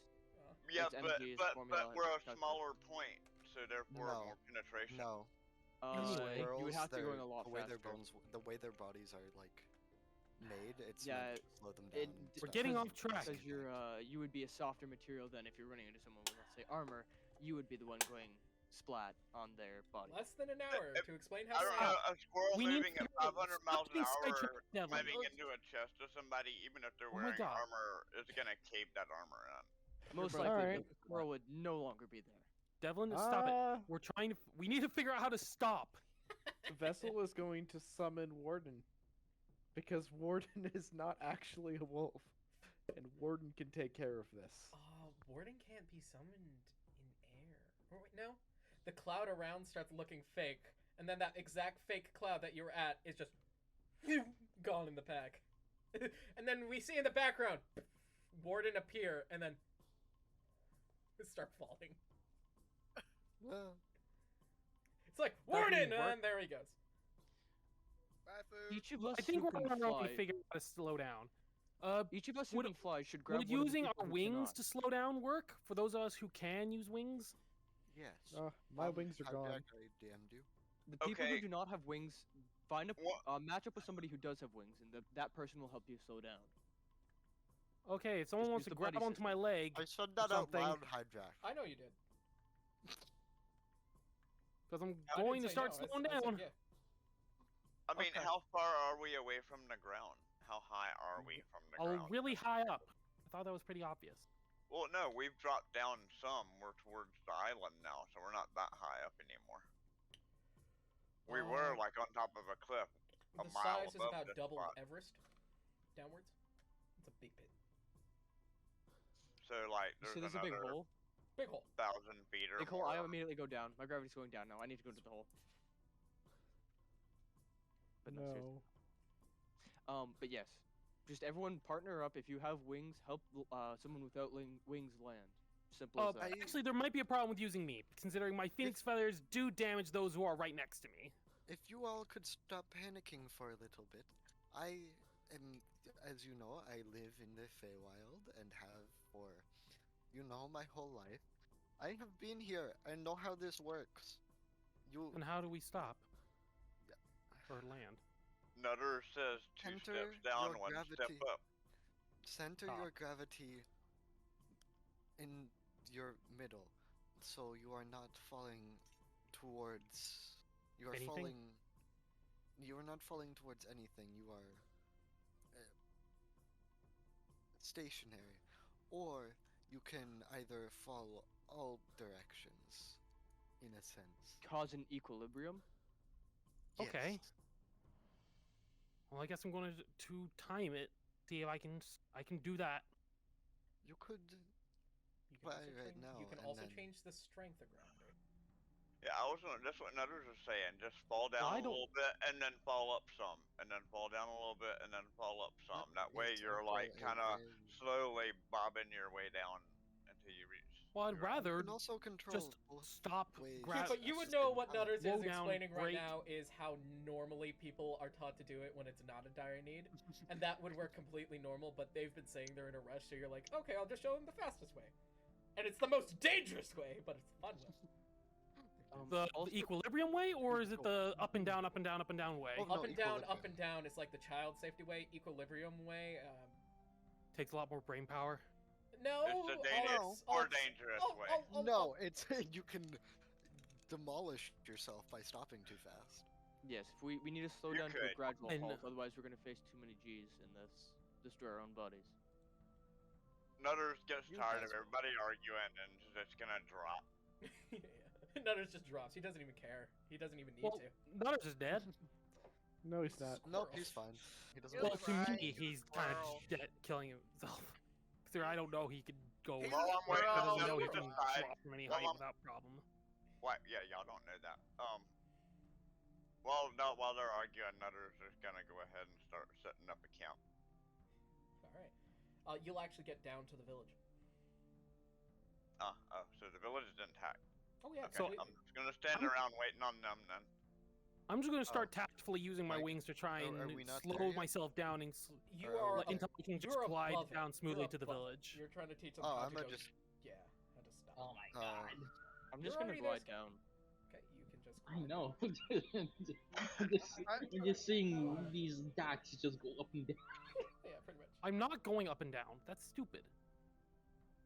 Yeah, Its energy is but formula we're a calculated. smaller point, so therefore No. more penetration. No. Anyway, you would Squirrels, have to go they're- in a lot the way faster. the way their bodies are like made, it's Yeah, meant to slow them down. it- and we're stuff. getting off track. Because you would be a softer material than if you're running into someone with, let's say, armor. You would be the one going splat on their body. Less than an hour to explain how I don't to know, a squirrel We need moving to at figure out 500 miles an something sidetracked, hour, Devlin. climbing into a chest of somebody, even if they're Oh my wearing God. armor, is gonna cave that armor in. Most brother- likely, Alright. the squirrel would no longer be there. Devlin, stop it. Ah, We're trying to. We need to figure out how to stop. the vessel is going to summon Warden. Because Warden is not actually a wolf. And Warden can take care of this. Warden can't be summoned in air. Or wait, no. The cloud around starts looking fake, and then that exact fake cloud that you were at is just gone in the pack. And then we see in the background Warden appear, and then start falling. Well, It's like That didn't Warden, work. and there he goes. Bye, food. Each of us I think who we're can gonna already fly, figure out how to slow down. each of us who would- can fly should grab Would one of the using people our who wings cannot. to slow down work for those of us who can use wings? yes. My wings are gone. Hijack, I DM'd you. The people Okay. who do not have wings, find a What- match up with somebody who does have wings, and that person will help you slow down. Okay, if someone Just wants use to the grab buddy onto my system. leg, I said that out something. loud, Hijack. I know you did. because I'm I didn't going to say start no, I slowing said down. yeah. I mean, Okay. how far are we away from the ground? How high are we from the Oh, ground? really high up. I thought that was pretty obvious. Well, no, we've dropped down some. We're towards the island now, so we're not that high up anymore. We were like on top of a cliff. A The mile size is above about this double spot. Everest downwards. It's a big pit. So like, You there's see, there's a big another hole. Big hole. 1,000 feet or Big hole. more. I immediately go down. My gravity's going down now. I need to go into the hole. But no. seriously. No. But yes, just everyone partner up. If you have wings, help someone without wings land. Simple as that. Actually, there might be a problem with using me, considering my phoenix feathers do damage those who are right next to me. If you all could stop panicking for a little bit, I am, as you know, I live in the Feywild and have for, my whole life. I have been here. I know how this works. You And how do we stop? Yeah. Or land? Nutter says two Enter steps down, your 1 step gravity. up. center Stop. your gravity in your middle, so you are not falling towards. You are Anything? falling. You are not falling towards anything. You are stationary, or you can either fall all directions, in a sense. Cause an equilibrium. Okay. Yes. Well, I guess I'm going to time it. See if I can do that. You could. You can Right, also right change, now, you can and also then- change the strength of gravity. Yeah, I was gonna. That's what Nutters was saying. Just fall down I a don't- little bit and then fall up some, and then fall down a little bit and then fall up some. That way is you're also like a kind of very- slowly bobbing your way down until you reach. Well, I'd the ground. You rather can also control just both stop ways Yeah, grab. but you at would the know same what time. Nutters Slow is down, explaining right break. now is how normally people are taught to do it when it's not a dire need. And that would work completely normal, but they've been saying they're in a rush, so you're like, okay, I'll just show them the fastest way. And it's the most dangerous way, but it's the fun way. The Also- equilibrium way, or is it the up and down, up and down, up and down way? Oh, no, Up and down equilibrium. is like the child safety way. Equilibrium way, Takes a lot more brain power. no. It's the dangerous- more dangerous way. No, it's you can demolish yourself by stopping too fast. Yes, if we need to slow You down to a could. gradual And- halt, otherwise we're gonna face too many G's and thus destroy our own bodies. Nutters gets You tired guys of are- everybody arguing and is just gonna drop. Yeah. Nutters just drops. He doesn't even care. He doesn't even need Well, to. Nutters is dead. No, he's not. Nope, Squirrel. he's fine. He doesn't. You're Well, matter. to right, me, you he's kind squirrel. of shit killing himself. Because I don't know he could go. He's Well, a I'm waiting I squirrel. don't know he to can decide. drop from any Well, height I'm- without problem. What? Yeah, y'all don't know that. Well, no, while they're arguing, Nutters is gonna go ahead and start setting up a camp. All right. You'll actually get down to the village. Oh, so the village is intact. Oh yeah. Okay, So- we- I'm just gonna stand I'm- around waiting on them then. I'm just gonna start tactfully using my Like, wings to try are and we not slow there yet? myself down and you Or are like, until I can just you're glide above it. down smoothly You're to the above it. village. You're trying to teach them Oh, how I'm to gonna go. just. Yeah, how to stop. Oh my Uh, god. I'm You're just gonna already glide there. down. Okay, you can just. I know. I'm just seeing these dots just go up and down. Yeah, pretty much. I'm not going up and down. That's stupid.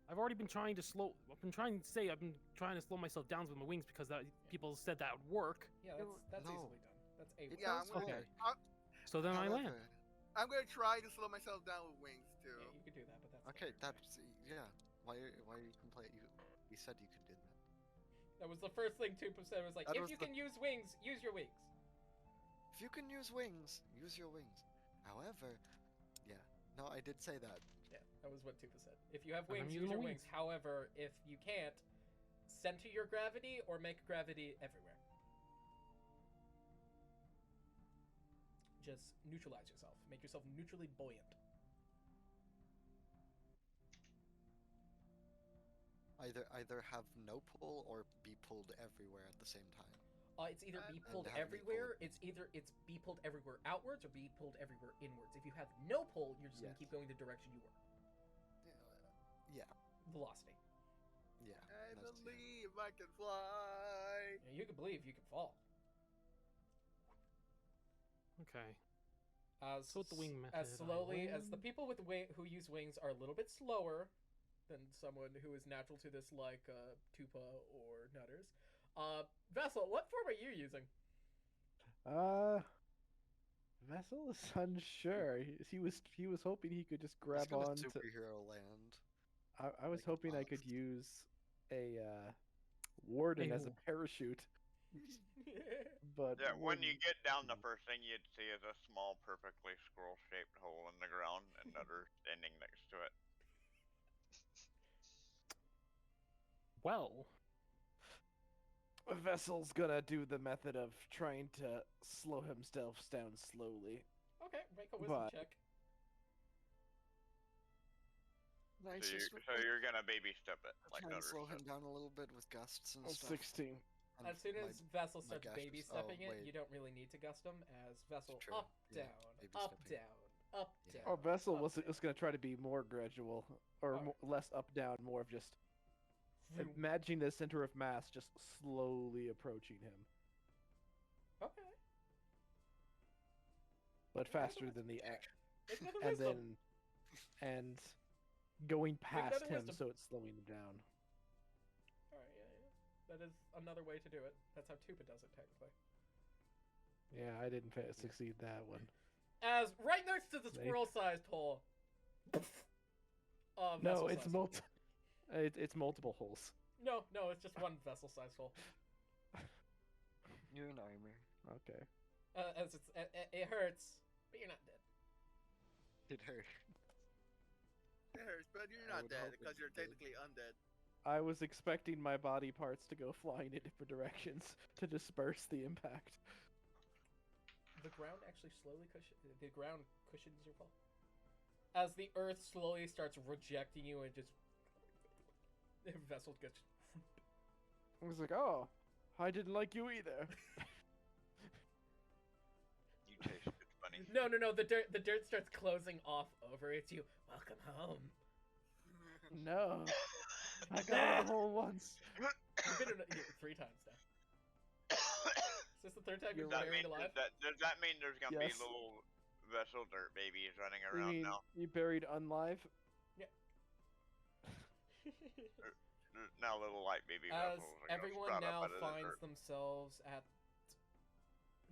I've already been trying to slow. I've been trying to slow myself down with my wings because people said that would work. Yeah, that's No. easily done. That's a. It Yeah, does I'm gonna, Okay. I'm, So then I land. However- I'm gonna try to slow myself down with wings too. Yeah, you could do that, but that's. Okay, not very that's yeah. Why are you complaining? You said you could do that. fair. That was the first thing Tupa said. Was like, That if was you the- can use wings, use your wings. If you can use wings, use your wings. However, yeah. No, I did say that. Yeah, that was what Tupa said. If you have And I'm wings, using use your my wings. However, if you can't, center your gravity or make gravity everywhere. Just neutralize yourself. Make yourself neutrally buoyant. Either have no pull or be pulled everywhere at the same time. It's either be And pulled have me everywhere. It's be pulled everywhere outwards or be pulled everywhere inwards. If you have no pull, you're just gonna Yes. keep going the direction you were. Yeah. Velocity. Yeah. I that's- believe I can fly. Yeah, you can believe you can fall. Okay. As So with the wing method, as I slowly as the land. people with who use wings are a little bit slower than someone who is natural to this, like Tupa or Nutters. Vessel, what form are you using? Vessel is unsure. He was hoping he could just He's grab gonna on to. superhero land. I was like hoping I could Lost. use a warden as a Ew. parachute, but Yeah, when you warden- get down, the first thing you'd see is a small, perfectly scroll-shaped hole in the ground, and Nutters standing next to it. Well, Vessel's gonna do the method of trying to slow himself down slowly. Okay, make a wisdom But- check. Nice. So you're gonna baby step it, like Try and Nutters slow him said. down a little bit with gusts and stuff. 16. And As soon my- as Vessel starts gash baby is- oh, stepping it, wait. you don't really need to gust him. As Vessel true, up, yeah, down, baby up, stepping. down, up, Yeah. down. Oh, Vessel up, was gonna try to be more gradual, or Alright. less up down, more of just down. imagine the center of mass just slowly approaching him, Okay. but faster than the Make another and wisdom. and going past another him, wisdom. so it's slowing him down. Alright, yeah. That is another way to do it. That's how Tupa does it, technically. Yeah, I didn't succeed that one. As right next to the Snake. squirrel-sized hole. No, vessel it's size. it's multiple holes. No, it's just one vessel-sized hole. You're an armor. Okay. As it hurts, but you're not dead. It hurt. It hurts, but you're I not would dead hope because it's you're good. technically undead. I was expecting my body parts to go flying in different directions to disperse the impact. The ground actually slowly cushions your fall. As the earth slowly starts rejecting you and just vessel gets. I was like, oh, I didn't like you either. You taste good funny. No. The dirt starts closing off over it. You welcome home. No. I got in the hole once. You've been in it 3 times now. Is this the 3rd time you've You're been right. buried alive? Does that mean there's gonna Yes. be little vessel dirt babies running You around mean now? you buried unlive? Now little light baby As vessels are gonna everyone sprout now up out of the finds dirt. themselves at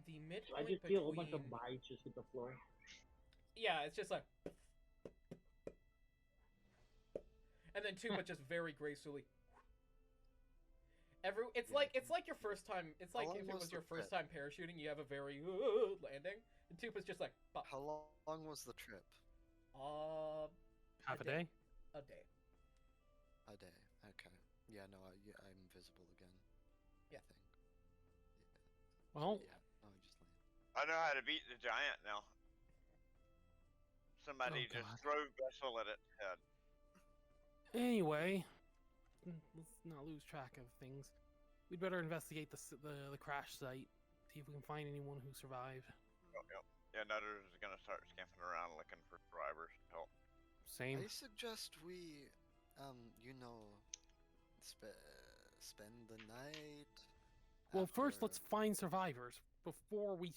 the I midpoint just feel a bunch of between. bodies just hit the floor. Yeah, it's just like. And then Tuba just very gracefully. It's like your first time. It's like long if it was was the your first trip? time parachuting, you have a very landing, and Tuba's just like pop. How long was the trip? Half a day. A day. A day. Okay. Yeah, no, I'm visible again. Yeah. I think. Well, Yeah. No, I just landed. I know how to beat the giant now. Somebody Oh, just God. throw vessel at its head. anyway, let's not lose track of things. We'd better investigate the crash site, see if we can find anyone who survived. Yep. Yeah, Nutters is gonna start scamping around looking for survivors to help. Same. I suggest we, spend the night. Well, first after- let's find survivors before we,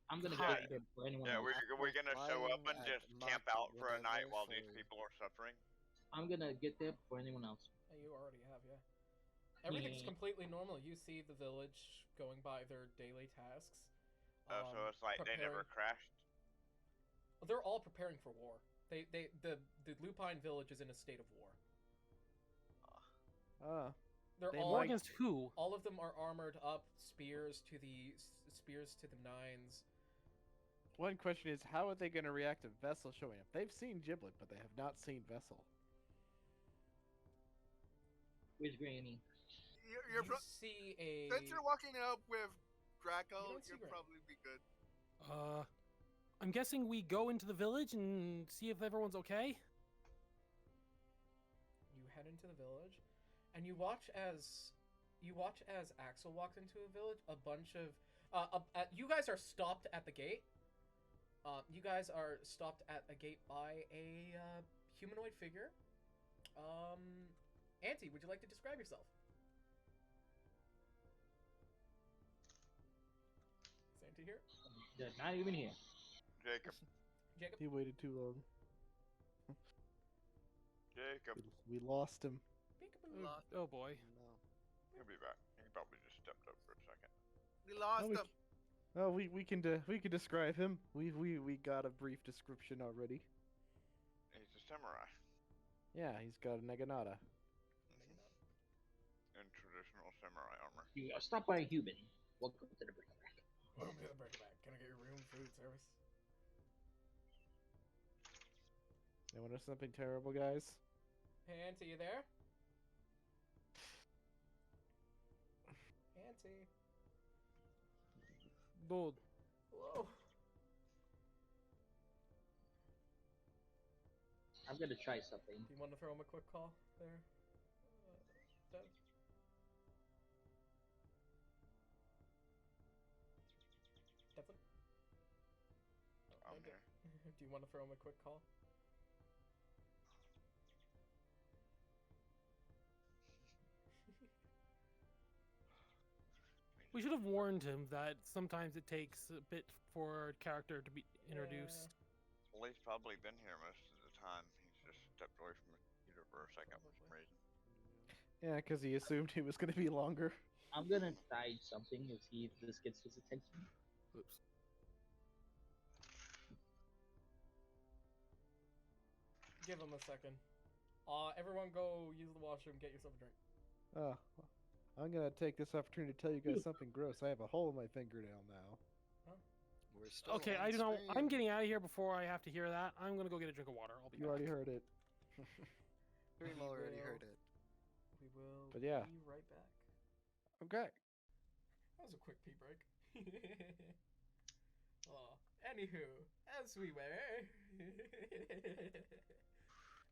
I'm gonna hide. get for anyone Yeah, else. we're gonna show up flying and at just camp Mach out for a night whatever while these for- people are suffering. I'm gonna get there before anyone else. You already have, yeah. Everything's Yeah. completely normal. You see the village going by their daily tasks. So it's like they never crashed. They're all preparing for war. The Lupine village is in a state of war. Ah. They're They all War might- against who? all of them are armored up, spears to the nines. One question is, how are they going to react to Vessel showing up? They've seen Giblet, but they have not seen Vessel. Where's Granny? You're You see a. since you're walking up with Draco, don't see you'll Granny. probably be good. I'm guessing we go into the village and see if everyone's okay. You head into the village, and you watch as Axel walks into a village. A bunch of you guys are stopped at the gate. You guys are stopped at a gate by a humanoid figure. Auntie, would you like to describe yourself? Is Auntie here? They're not even here. Jacob. Jacob? He waited too long. Jacob. We lost him. Peekaboo. Lost. Oh boy. No. He'll be back. He probably just stepped up for a second. We lost we him. Oh, we can describe him. We got a brief description already. He's a samurai Yeah, he's got a Naginata. in traditional samurai armor. You stop by a human. Welcome to the Breakback. Welcome to the Breakback. Can I get your room, food, service? You want to know something terrible, guys? Hey, Auntie, you there? Auntie. Dude, Hello. I'm gonna try something. Do you want to throw him a quick call there? Dev? Devin? I'm Okay. here. Do you want to throw him a quick call? we should have warned him that sometimes it takes a bit for a character to be introduced. Well, he's probably been here most of the time. He's just stepped away from the computer for a second for some reason. Yeah, because he assumed he was going to be longer. I'm gonna try something to see if this gets his attention. Oops. Give him a second. Everyone go use the washroom, get yourself a drink. Oh, I'm going to take this opportunity to tell you guys something gross. I have a hole in my fingernail now. We're still Okay, on I don't know. I'm stream. getting out of here before I have to hear that. I'm gonna go get a drink of water. I'll be You back. already heard it. Dream We already will- heard it. We will But yeah. be right back. Okay. That was a quick pee break. Oh, anywho, as we were,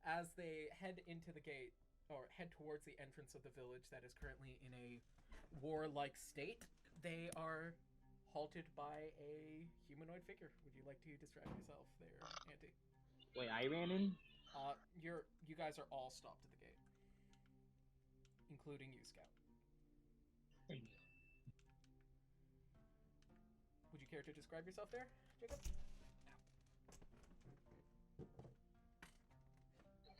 as they head into the gate or head towards the entrance of the village that is currently in a warlike state, they are halted by a humanoid figure. Would you like to describe yourself there, Auntie? Wait, I ran in? You guys are all stopped at the gate, including you, Scout. Would you care to describe yourself there, Jacob?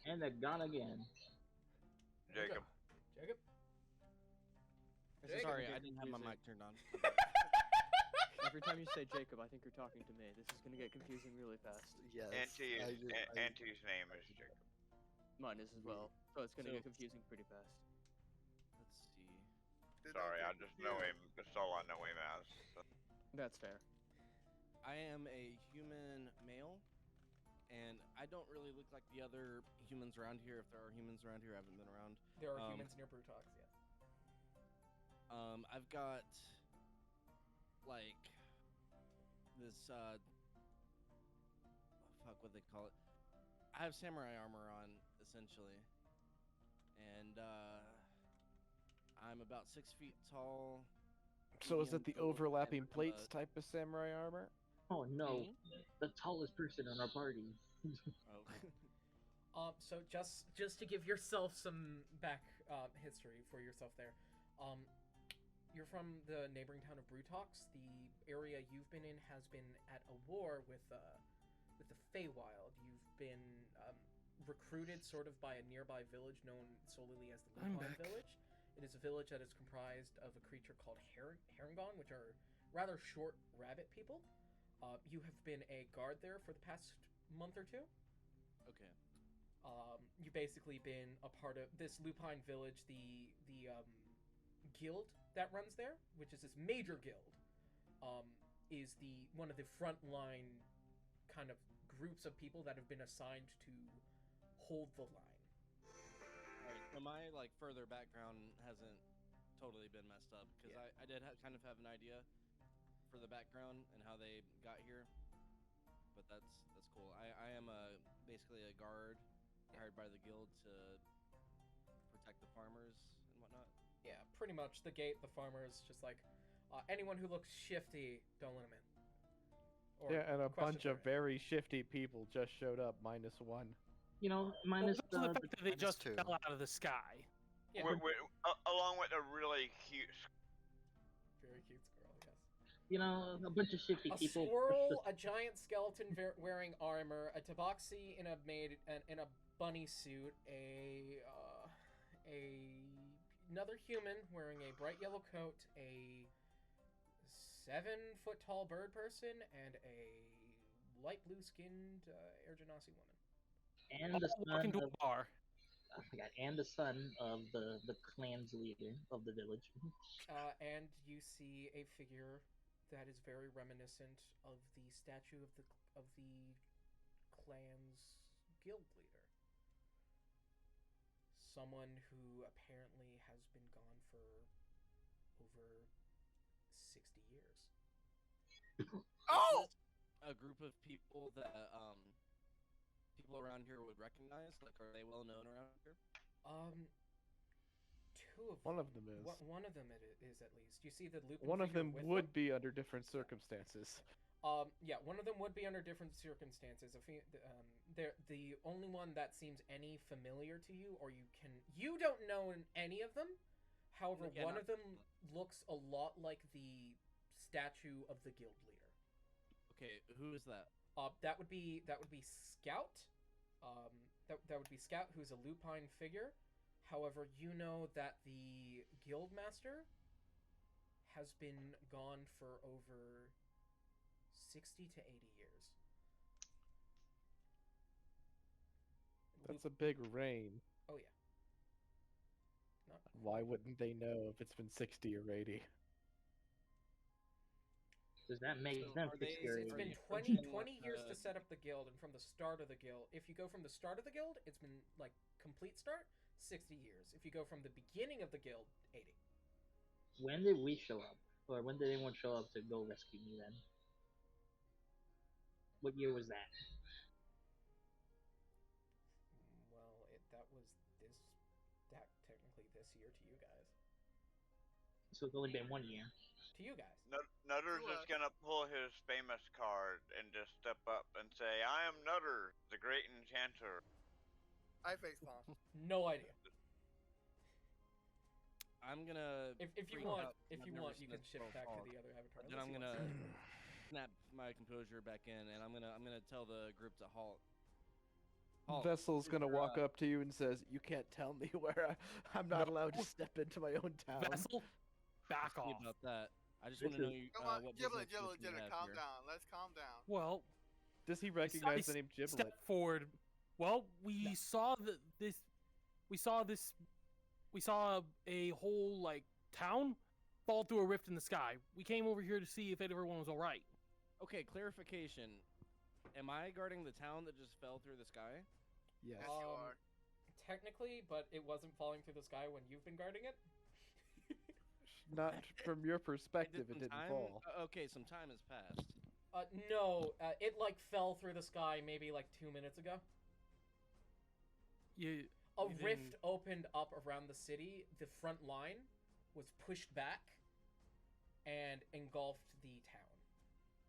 And they're gone again. Jacob. Jacob? Jacob. Sorry, Get I didn't have my confusing. mic turned on. Every time you say Jacob, I think you're talking to me. This is gonna get confusing really fast. Yes. Auntie's name is Jacob. Mine is as well, so it's gonna So- get confusing pretty fast. Let's see. Sorry, I just know him. That's all I know him as. So. That's fair. I am a human male, and I don't really look like the other humans around here. If there are humans around here, I haven't been around. There are humans near Brutox, yes. I've got like this fuck what they call it. I have samurai armor on essentially, and I'm about 6 feet tall. So is medium it the build, and overlapping I'm plates a- type of samurai armor? Oh no, the tallest person in our party. Oh. So just to give yourself some back history for yourself there, you're from the neighboring town of Brutox. The area you've been in has been at a war with the Feywild. You've been recruited sort of by a nearby village known solely as the I'm Lupine back. Village. It is a village that is comprised of a creature called Herringon, which are rather short rabbit people. You have been a guard there for the past month or two. Okay. You've basically been a part of this Lupine Village, the guild that runs there, which is this major guild, is one of the frontline kind of groups of people that have been assigned to hold the line. Alright, so my like further background hasn't totally been messed up because Yeah. I did kind of have an idea for the background and how they got here, but that's cool. I am basically a guard hired by the guild to protect the farmers and whatnot. Yeah, pretty much the gate, the farmers, just like anyone who looks shifty, don't let them in. Or Yeah, and a question bunch of their very shifty people just showed up, -1. You know, Well, minus also the fact that they minus just 2. fell out of the sky. Yeah. Along with a really cute. Very cute squirrel, yes. you know, a bunch of shifty A people. squirrel, a giant skeleton wearing armor, a tabaxi in a bunny suit, another human wearing a bright yellow coat, a 7-foot tall bird person, and a light blue skinned Air Genasi woman. And All the son walk into of, a bar. I forgot, and the son of the clan's leader of the village. And you see a figure that is very reminiscent of the statue of the clan's guild leader. Someone who apparently has been gone for over 60 years. Oh! A group of people that people around here would recognize. Like, are they well known around here? Two of One of them is. One of them is at least. You see the Lupin One of figure them with would be under different circumstances. Yeah, one of them would be under different circumstances. The only one that seems any familiar to you, or you don't know any of them. However, Yeah, one not- of them looks a lot like the statue of the guild leader. Okay, who is that? That would be Scout. That would be Scout, who's a lupine figure. However, you know that the guild master has been gone for over 60 to 80 years. That's a big reign. Oh yeah. Not Why wouldn't they know if it's been 60 or 80? Does that make So them are they- security? It's been Are 20, you 20 years to uh, set up the guild, and from the start of the guild, if you go from the start of the guild, it's been like complete start, 60 years. If you go from the beginning of the guild, 80. When did we show up? Or when did anyone show up to go rescue me then? What year was that? Well, that technically this year to you guys. So it's only been 1 year. To you guys. Nutter's To just gonna pull his famous card and just step up and say, "I am Nutter, the great enchanter." I face palm. No idea. I'm gonna. If you freak want, out. if I've you never want, you seen can this shift pro back to fog. the other avatar. Then Let's I'm see gonna what's snap my composure back in, and I'm gonna tell the group to halt. Halt. Vessel's gonna You're, walk up to you and says, "You can't tell me where I'm not allowed to step into my own town." Vessel, back See off. about that. I just This want to know is- you, Come on, what Giblet, business Giblet, you Giblet, have calm here. down. Let's calm down. Well, Does he I recognize the name Giblet? Step forward. Well, we saw this. We saw a whole like town fall through a rift in the sky. We came over here to see if everyone was all right. Okay, clarification. Am I guarding the town that just fell through the sky? Yes. Yes, you are. Technically, but it wasn't falling through the sky when you've been guarding it. Not from your I perspective, did it some didn't time? fall. Okay, some time has passed. No, it like fell through the sky maybe like 2 minutes ago. You A You rift didn't- opened up around the city. The front line was pushed back and engulfed the town.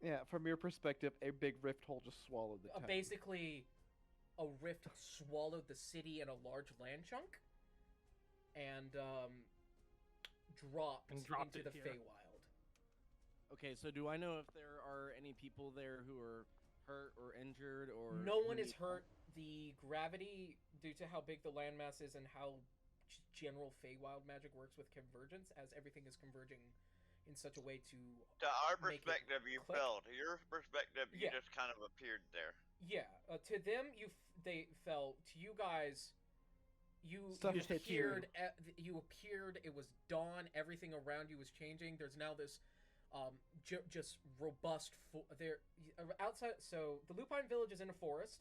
Yeah, from your perspective, a big rift hole just swallowed the town. Basically, a rift swallowed the city and a large land chunk, and dropped dropped into it the here. Feywild. Okay, so do I know if there are any people there who are hurt or injured or? No who one is need- hurt. The gravity, due to how big the landmass is and how general Feywild magic works with convergence, as everything is converging in such a way to To our make it perspective, you click. fell. To your perspective, you Yeah. just kind of appeared there. Yeah, to them they fell. To you guys, you Stuff hit you. you appeared. It was dawn. Everything around you was changing. There's now this, just robust there outside. So the Lupine Village is in a forest.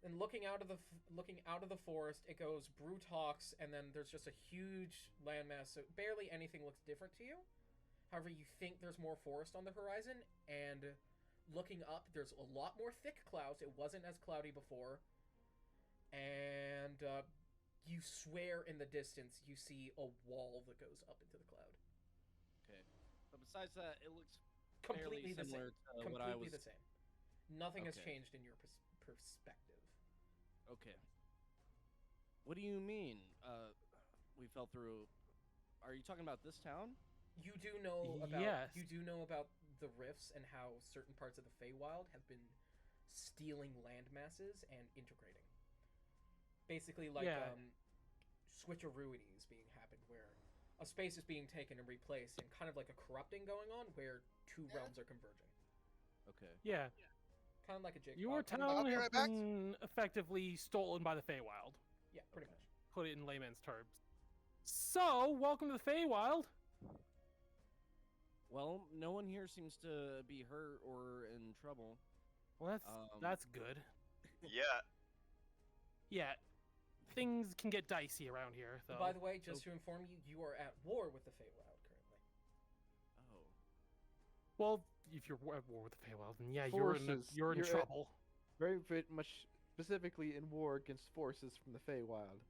And looking out of the forest, it goes Brutox, and then there's just a huge landmass. So barely anything looks different to you. However, you think there's more forest on the horizon, and looking up, there's a lot more thick clouds. It wasn't as cloudy before. And you swear in the distance you see a wall that goes up into the cloud. Okay, but besides that, it looks Completely fairly the similar same. to what I Completely was. the same. Nothing has Okay. changed in your perspective. Okay. What do you mean? We fell through. Are you talking about this town? You do know about Yes. you do know about the rifts and how certain parts of the Feywild have been stealing land masses and integrating. Basically, like Yeah. switcherooities being happened, where a space is being taken and replaced, and kind of like a corrupting going on, where two realms are converging. Okay. yeah. Kind of like a jig. Your kind of I'll town be has right back. been effectively stolen by the Feywild. yeah, pretty much. Put it in layman's terms. So, welcome to the Feywild. Well, no one here seems to be hurt or in trouble. Well, that's Um, good. Yeah. Yeah, things can get dicey around here, though. By the way, just to inform you, you are at war with the Feywild currently. Oh. Well, if you're at war with the Feywild, then yeah, you're in Forces, you're in you're at- trouble. Very much specifically in war against forces from the Feywild.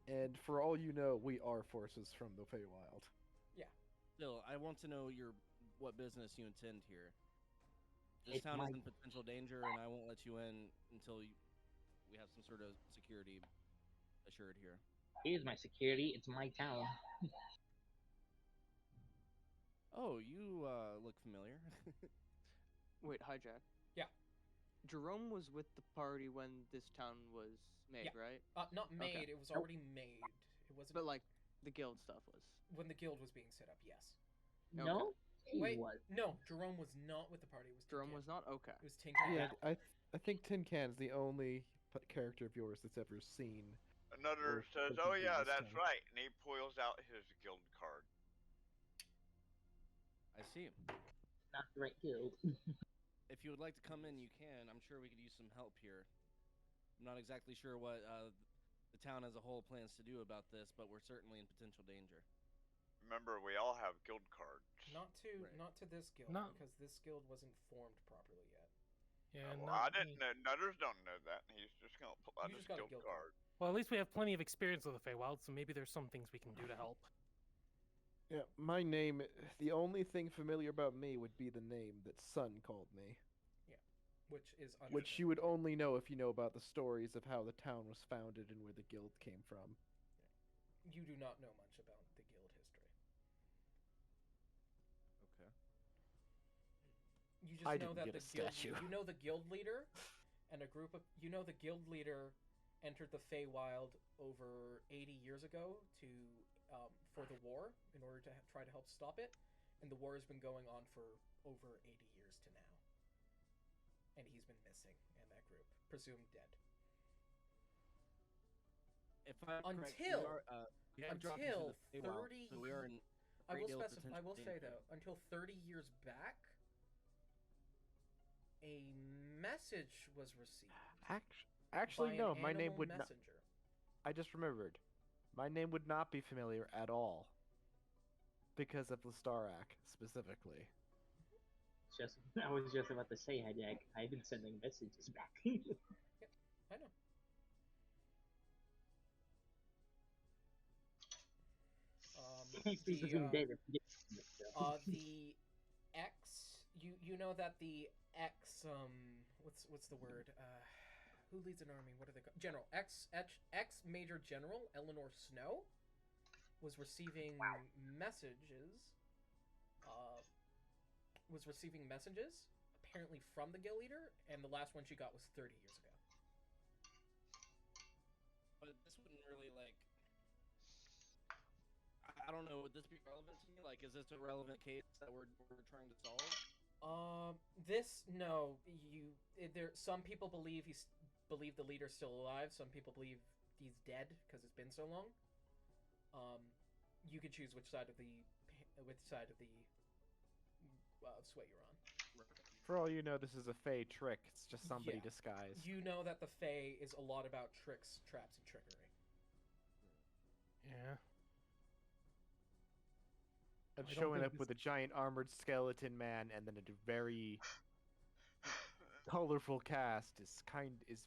And for all you know, we are forces from the Feywild. Still, I want to know what business you intend here. This It's town my- is in potential danger, and I won't let you in until we have some sort of security assured here. Here's my security. It's my town. Oh, you look familiar. Wait, hijack. Yeah. Jerome was with the party when this town was made, Yeah. right? Not made. It was already made. It wasn't. But like the guild stuff was. when the guild was being set up, yes. No? He Wait, was. no, Jerome was not with the party. It was Tin Jerome Can. was not okay. It was Tin Can. Yeah, I think Tin Can's the only character of yours that's ever seen. Another Or says, something "Oh to yeah, this that's town. right," and he pulls out his guild card. I see. not the right guild. If you would like to come in, you can. I'm sure we could use some help here. I'm not exactly sure what the town as a whole plans to do about this, but we're certainly in potential danger. Remember, we all have guild cards. Not to Right. not to this guild Not- because this guild wasn't formed properly yet. Yeah, Well, not I didn't me. know. Nutters don't know that. He's just gonna pull out You his just got a guild guild card. Well, at least we have plenty of experience with the Feywild, so maybe there's some things we can do to help. Yeah, my name. The only thing familiar about me would be the name that Sun called me, Which is which you would only know if you know about the stories of how the town was founded and where the guild came from. You do not know much about the guild history. Okay. You just I know didn't that get the a guild statue. you know the guild leader and a group of the guild leader entered the Feywild over 80 years ago to for the war in order to try to help stop it, and the war has been going on for over 80 years to now. And he's been missing in that group, presumed dead. If I'm correct, Until- we have dropped into until the Feywild, 30 so we are in I great will deal of specify. I potential will say danger. though, until 30 years back, a message was received. Actually, by no. an My name animal would not. messenger. I just remembered. My name would not be familiar at all. Because of Lestarak, specifically. Just, I was just about to say, I've been sending messages back. I know. He's presumed dead if you get The X, you know that the X, what's the word? Who leads an army? What are they called? General X Major General Eleanor Snow was receiving messages. Apparently from the guild leader, and the last one she got was 30 years ago. But this wouldn't really like. I don't know. Would this be relevant to me? Like, is this a relevant case that we're trying to solve? Some people believe believe the leader's still alive. Some people believe he's dead because it's been so long. You can choose which side of the sway you're on. For all you know, this is a Fey trick. It's just somebody Yeah. disguised. You know that the Fae is a lot about tricks, traps, and trickery. Yeah. And I don't showing think up with a giant armored skeleton man and then a very colorful cast is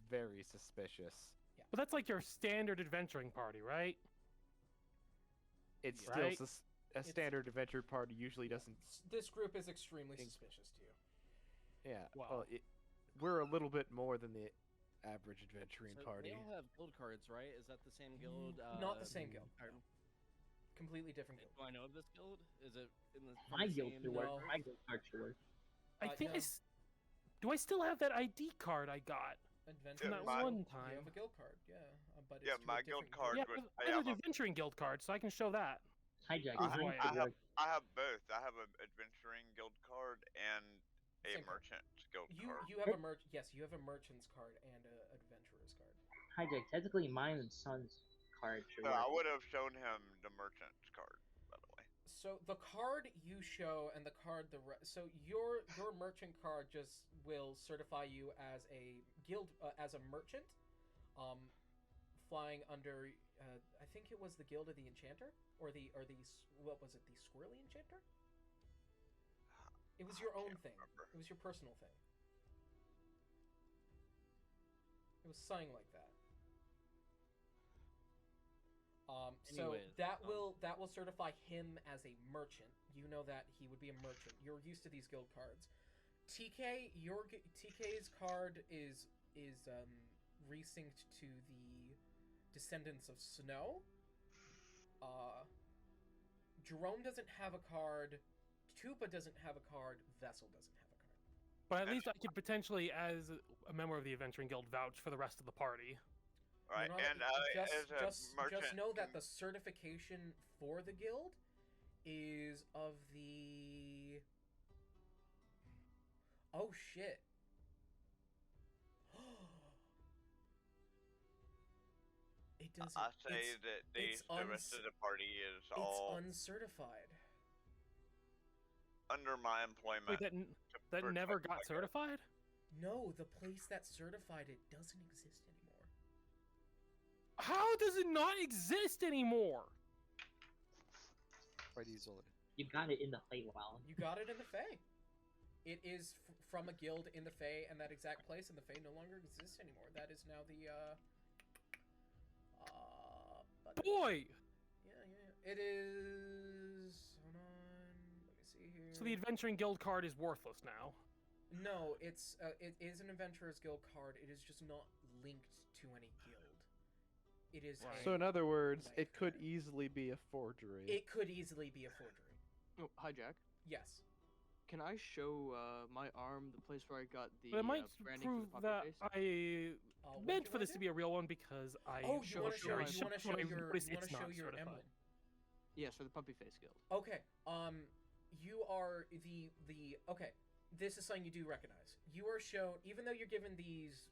very suspicious. But that's like your standard adventuring party, right? It's Right? still a standard adventure party usually doesn't. This group is extremely suspicious to you. Yeah. Wow. Well, we're a little bit more than the average adventuring So party. They all have guild cards, right? Is that the same guild? Not the same guild. Or- Completely different guild. Do I know of this guild? Is it in the My the guild same- should work. No. My guild card should work. I think no. do I still have that ID card I got Adventure from Yeah, that my- one You time? have a guild card, yeah, but Yeah, it's to my a guild different card Yeah, would. I have an adventuring guild card, so I can show that. Hijack. I mine have- should work. I have both. I have an adventuring guild card and a Same card. merchant guild You card. you have a yes, you have a merchant's card and a adventurer's card. Hijack. Technically, mine and Son's card should So work. I would have shown him the merchant's card, by the way. So the card you show and the card so your merchant card just will certify you as a guild as a merchant, flying under I think it was the Guild of the Enchanter what was it, the Squirrely Enchanter? It was your I own can't thing. remember. It was your personal thing. It was something like that. So Anyways, that will certify him as a merchant. You know that he would be a merchant. You're used to these guild cards. TK's card is resynced to the Descendants of Snow. Jerome doesn't have a card. Tupa doesn't have a card. Vessel doesn't have a card. But at least I could potentially, as a member of the adventuring guild, vouch for the rest of the party. Right, You're not- and as a merchant, just know that the certification for the guild is of the. Oh shit! It doesn't. I say it's, that it's the rest of the party is it's all. uncertified. under my employment. Wait, that to never protect got my certified? No, the place that certified it doesn't exist anymore. How does it not exist anymore? Quite easily. You got it in the Feywild. You got it in the Fae. It is from a guild in the Fae, and that exact place in the Fae no longer exists anymore. That is now the Boy! Yeah. It is. Hold on. Let me see here. So the Adventuring Guild card is worthless now. No, it is an Adventurer's Guild card. It is just not linked to any guild. It is. Right. So in other words, Right. it could easily be a forgery. It could easily be a forgery. Oh, hi, Jack. Yes. Can I show my arm the place where I got the But it might branding prove for the that puppy face? I What meant do for I this do? to be a real one because I Oh, you want to show? I You want to show when I your? noticed You want it's to show not your certified. emblem? Yes, for the puppy face guild. Okay. You are the. Okay. This is something you do recognize. You are shown, even though you're given these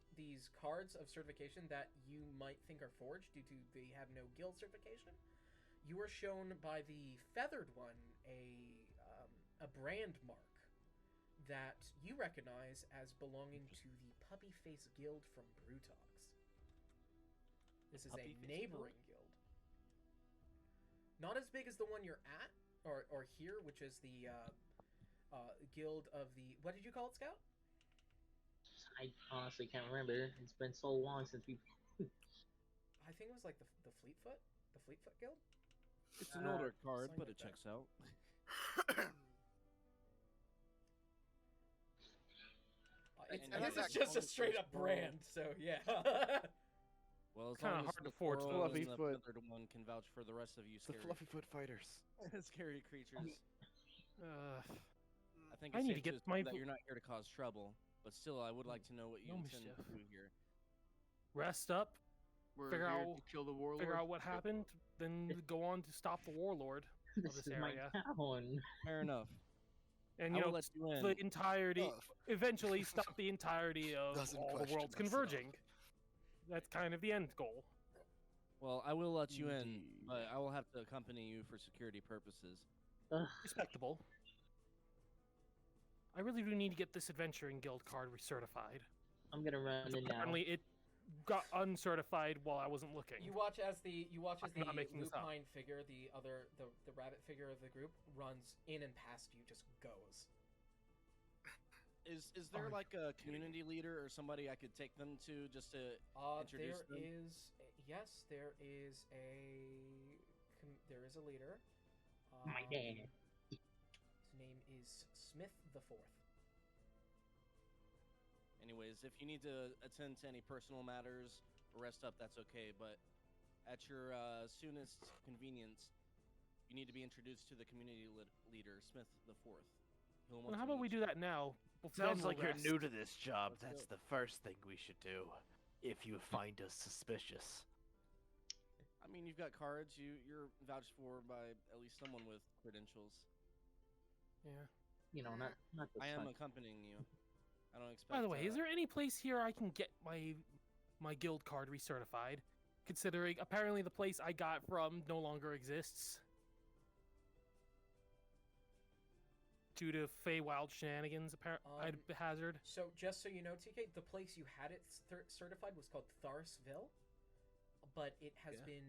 cards of certification that you might think are forged due to they have no guild certification. You are shown by the feathered one a brand mark that you recognize as belonging to the Puppy Face Guild from Brutox. This is Puppy a Face neighboring guild. Not as big as the one you're at, or here, which is the guild of the. What did you call it, Scout? I honestly can't remember. It's been so long since we. I think it was like the Fleetfoot, Guild. It's an older card, something but like it that. checks out. It's, And this that is just a comes straight from up brand, so yeah. Well, as Kinda long as hard the to forge Furrow Fluffy and the foot. feathered one can vouch for the rest of you It's the scary, Fluffyfoot Fighters. scary creatures. I think I it's need safe to get assume my that you're not here to cause trouble, but still, I would like to know what you No intend mischief. to do here. Rest up, We're Figure here out- to kill the warlord. figure out what happened, then go on to stop the warlord of This this is my area. town. Fair enough. And I you will know, let you in. the entirety, Oh. eventually stop the entirety of Doesn't all the question worlds us at all. converging. That's kind of the end goal. Well, I will let you in, Indeed. but I will have to accompany you for security purposes. Ugh, Respectable. I really do need to get this Adventuring Guild card recertified. I'm gonna run in now. Apparently, it got uncertified while I wasn't looking. You watch as the I'm not making this up. lupine figure, the rabbit figure of the group, runs in and past you, just goes. Is there Are like a community leader or somebody I could take them to just to introduce There them? is yes, there is a leader. My dad. His name is Smith the Fourth. Anyways, if you need to attend to any personal matters or rest up, that's okay. But at your soonest convenience, you need to be introduced to the community leader, Smith the Fourth. Well, how about we do that now? Sounds then like we'll you're rest. new to this job. Let's That's go. the first thing we should do. If you find us suspicious. I mean, you've got cards. You're vouched for by at least someone with credentials. Yeah. You know, not the I am fun- accompanying you. I don't expect. By the way, is there any place here I can get my guild card recertified? Considering apparently the place I got from no longer exists due to Feywild shenanigans. I'd hazard. So just so you know, TK, the place you had it certified was called Tharsville, but it has been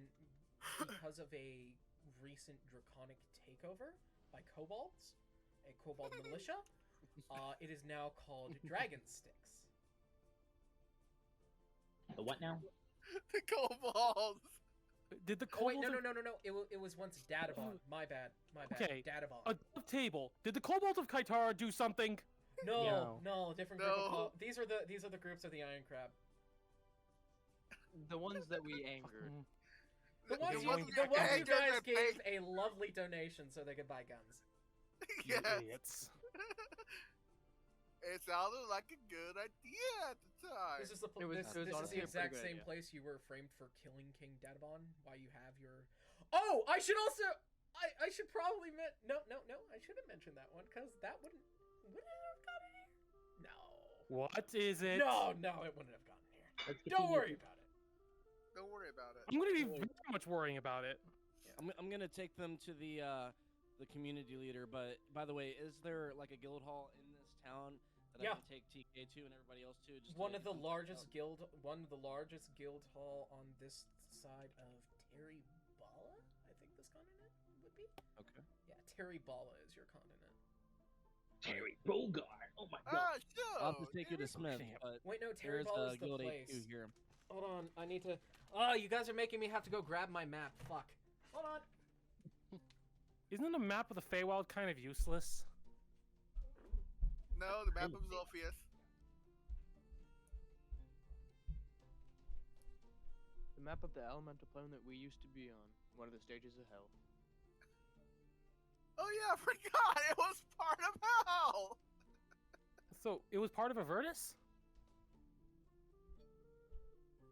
because of a recent draconic takeover by kobolds, a kobold militia. It is now called Dragon Sticks. The what now? The kobolds. Did the Oh wait, kobold? no. It was once Dadabon. My bad. Okay, Dadabon. a table. Did the kobold of Kaitara do something? No, different group. No. These are the groups of the Iron Crab. The ones that we angered. The ones you ones guys that gave a lovely donation so they could buy guns. Yes. Idiots. It sounded like a good idea at the time. This is the It was- this it was is honestly the a pretty exact good same idea. place you were framed for killing King Dadabon. Why you have your? Oh, I should also I should probably no I should have mentioned that one because that wouldn't have gotten here. No. What is it? No, it wouldn't have gotten here. Let's Don't continue worry to- about it. Don't worry about it. I'm gonna be very much worrying about it. I'm gonna take them to the the community leader. But by the way, is there like a guild hall in this town that Yeah. I can take TK to and everybody else to? Just One to of the come check largest out? guild hall on this side of Terry Bala, I think this continent would be. Okay. Yeah, Terry Bala is your continent. Terry Bogard. Oh my god. Ah, sure. I'll have to take you to Terry Smith, Damn. but Wait, no, there Terry is Bala a is the guild place. HQ here. Hold on, I need to. Oh, you guys are making me have to go grab my map. Fuck. Hold on. Isn't a map of the Feywild kind of useless? No, the map of Zolphius. The map of the elemental plane that we used to be on. One of the stages of hell. Oh yeah, I forgot. It was part of hell. So it was part of Avernus?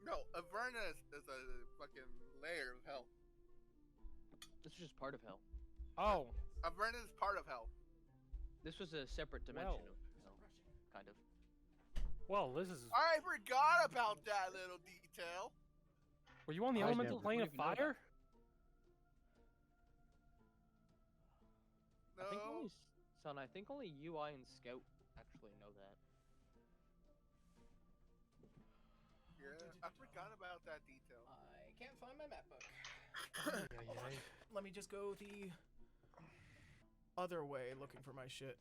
No, Avernus is a fucking layer of hell. This was just part of hell. Oh, Avernus is part of hell. This was a separate dimension Well. of hell. Kind of. well, this is. I forgot about that little detail. Were you on the I elemental never- plane of wouldn't even know fire? No. I think only son. I think only you, I, and Scout actually know that. Yeah, I forgot about that detail. I can't find my map book. Hold on. Let me just go the other way looking for my shit.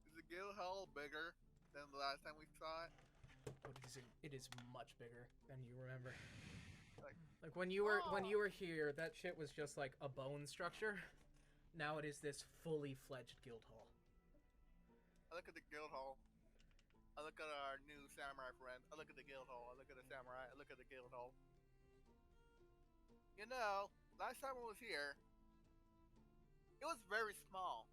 Is the guild hall bigger than the last time we saw it? Oh, it is much bigger than you remember. Like- Like when you were here, that shit was just like a bone structure. Now it is this fully fledged guild hall. I look at the guild hall. I look at our new samurai friend. I look at the guild hall. I look at the samurai. I look at the guild hall. You know, last time I was here, it was very small.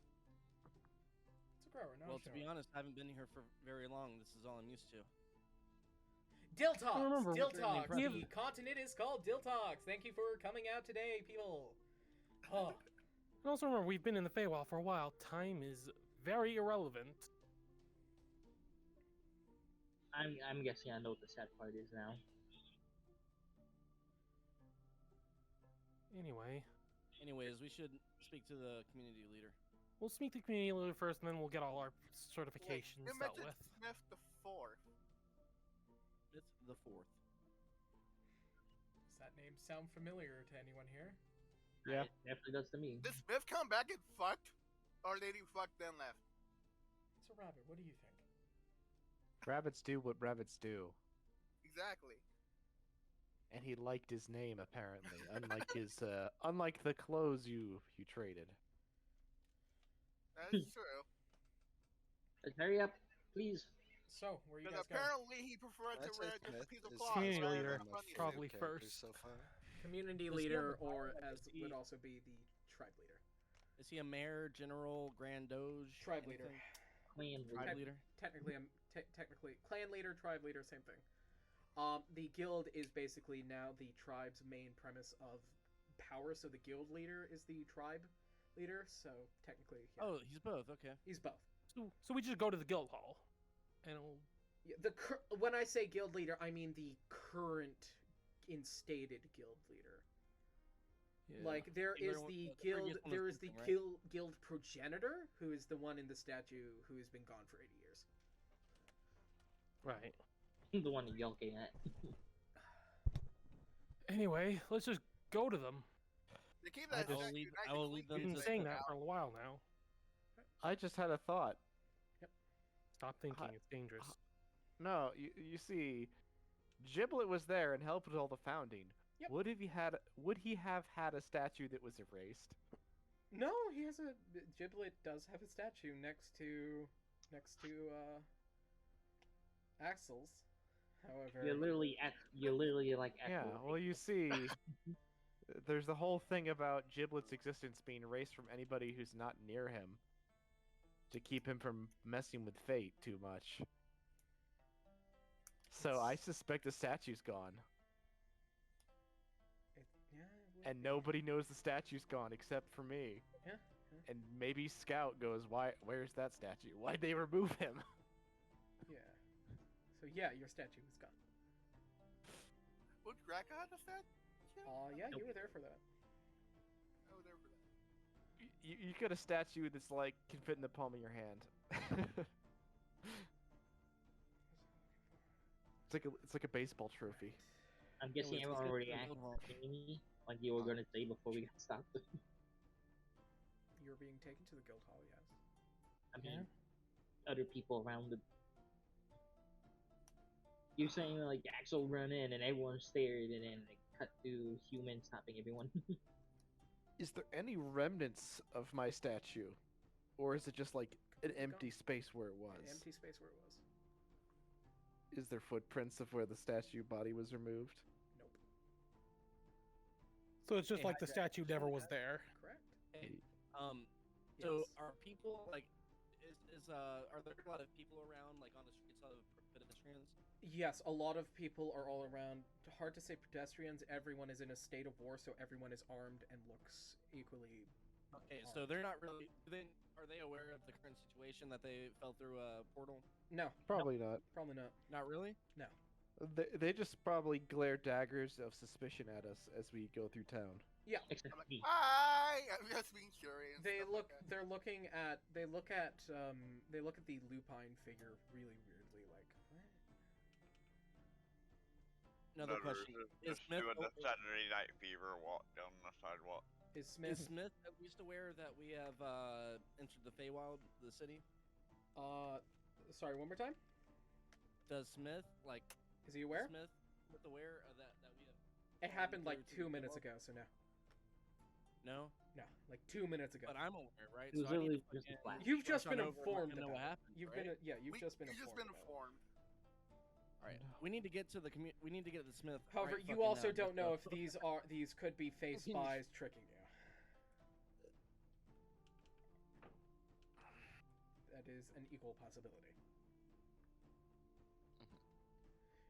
It's a grower, no Well, to be honest, I haven't been here for very long. This is all I'm used to. Dill Talks! remember, Dill we're Talks! currently The continent is called Dill Talks! Thank you for coming out today, people! Oh, And also remember, we've been in the Feywild for a while. Time is very irrelevant. I'm guessing I know what the sad part is now. Anyway, Anyways, we should speak to the community leader. we'll speak to the community leader first, and then we'll get all our certifications You dealt mentioned with. Smith the Fourth. It's the 4th. does that name sound familiar to anyone here? Yeah. It definitely does to me. Did Smith come back and fucked? Or did he fuck then left? So, Robert, what do you think? Rabbits do what rabbits do. Exactly. And he liked his name apparently, unlike the clothes you traded. That is true. Let's hurry up, please. So, where you Because guys going? apparently he preferred to I'd say wear just a Smith piece of is cloth. Community rather leader, than a bunny suit. probably characters first. so far. Community Does he have leader, a or title? as Is he- would also be the tribe leader. Is he a mayor, general, grand doge? Tribe leader. anything? Clan Tribe leader. leader? Technically, clan leader, tribe leader, same thing. The guild is basically now the tribe's main premise of power. So the guild leader is the tribe leader. So technically, yeah, Oh, he's both. Okay. he's both. So we just go to the guild hall, and it'll Yeah, when I say guild leader, I mean the current instated guild leader. yeah. Like there Yeah, is the the previous guild, one was there is the missing, right? guild progenitor, who is the one in the statue who has been gone for 80 years. right. The one you're yelling at. Anyway, let's just go to them. They keep I that just- statue I will nice lead and them We've been to saying the that for a while now. I just had a thought. Stop thinking; Hi- it's dangerous. No, you see, Giblet was there and helped with all the founding. Yep. Would he have had a statue that was erased? No, he has a Giblet does have a statue next to Axel's. However, You're literally like Yeah, echoing. well, you see, there's the whole thing about Giblet's existence being erased from anybody who's not near him to keep him from messing with fate too much. So I suspect the statue's gone, yeah, it would and be. nobody knows the statue's gone except for me. Yeah, And maybe Scout goes, where's that statue? Why'd they remove him? yeah. So yeah, your statue is gone. Would Draka have a statue? Yeah, you were there for that. I was there for that. You get a statue that's like can fit in the palm of your hand. It's like a baseball trophy. I'm guessing let's everyone get already to the asked Guildhall. me like you were gonna say before we got stopped. You're being taken to the guild hall, yes. I mean, other people around the. You're saying like Axel run in and everyone stared, and then they cut to humans stopping everyone. Is there any remnants of my statue, or is it just like an Keep empty going. space where it An was? empty space where it was. Is there footprints of where the statue body was removed? Nope. So it's just Hey, like the Hydra, statue never was there. Correct. Hey, so Yes. are people like, are there a lot of people around, like on the streets, a lot of pedestrians? Yes, a lot of people are all around. Hard to say pedestrians. Everyone is in a state of war, so everyone is armed and looks equally. Okay, so they're not really. Are they aware of the current situation that they fell through a portal? No, Probably not. probably not. Not really. No. They just probably glare daggers of suspicion at us as we go through town. Yeah, Except I'm like, me. hi! I'm just being curious. they stuff look. like that. They're looking at. They look at. They look at the lupine figure really weirdly, like. What? Another question: Is Just Smith doing the o- Saturday Night Fever walk down the sidewalk. Is Smith? is Smith at least aware that we have entered the Feywild, the city? Sorry, one more time. Does Smith like? Is he aware? Smith aware of that we have? It happened like through 2 to the minutes Feywild? ago, so no. No, No, like 2 minutes ago. but I'm aware, right? It was I need literally to just a fucking flash. You've brush just been on over and let informed them know about what it. happened. You've right? been. Yeah, you've just been You've informed. just been about it. informed. All right, we need to get to the we need to get to the Smith. However, right you fucking also now. don't know if these could be face spies tricking you. That is an equal possibility.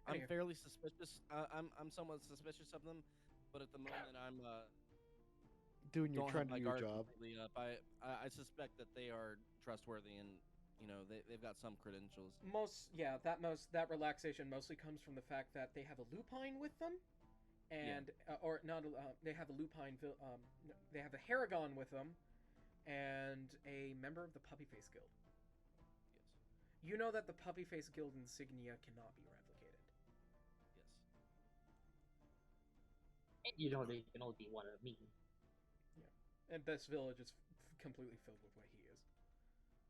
I'm Anywho. fairly suspicious. I'm somewhat suspicious of them, but at the moment I'm Doing your don't trying have to my do your guard job. completely up. I suspect that they are trustworthy and they've got some credentials. That relaxation mostly comes from the fact that they have a lupine with them, and or not. They have a lupine. They have a Haragon with them, and a member of the Puppy Face Guild. Yes. You know that the Puppy Face Guild insignia cannot be replicated. Yes. You know they can only be one of me. And this village is completely filled with what he is.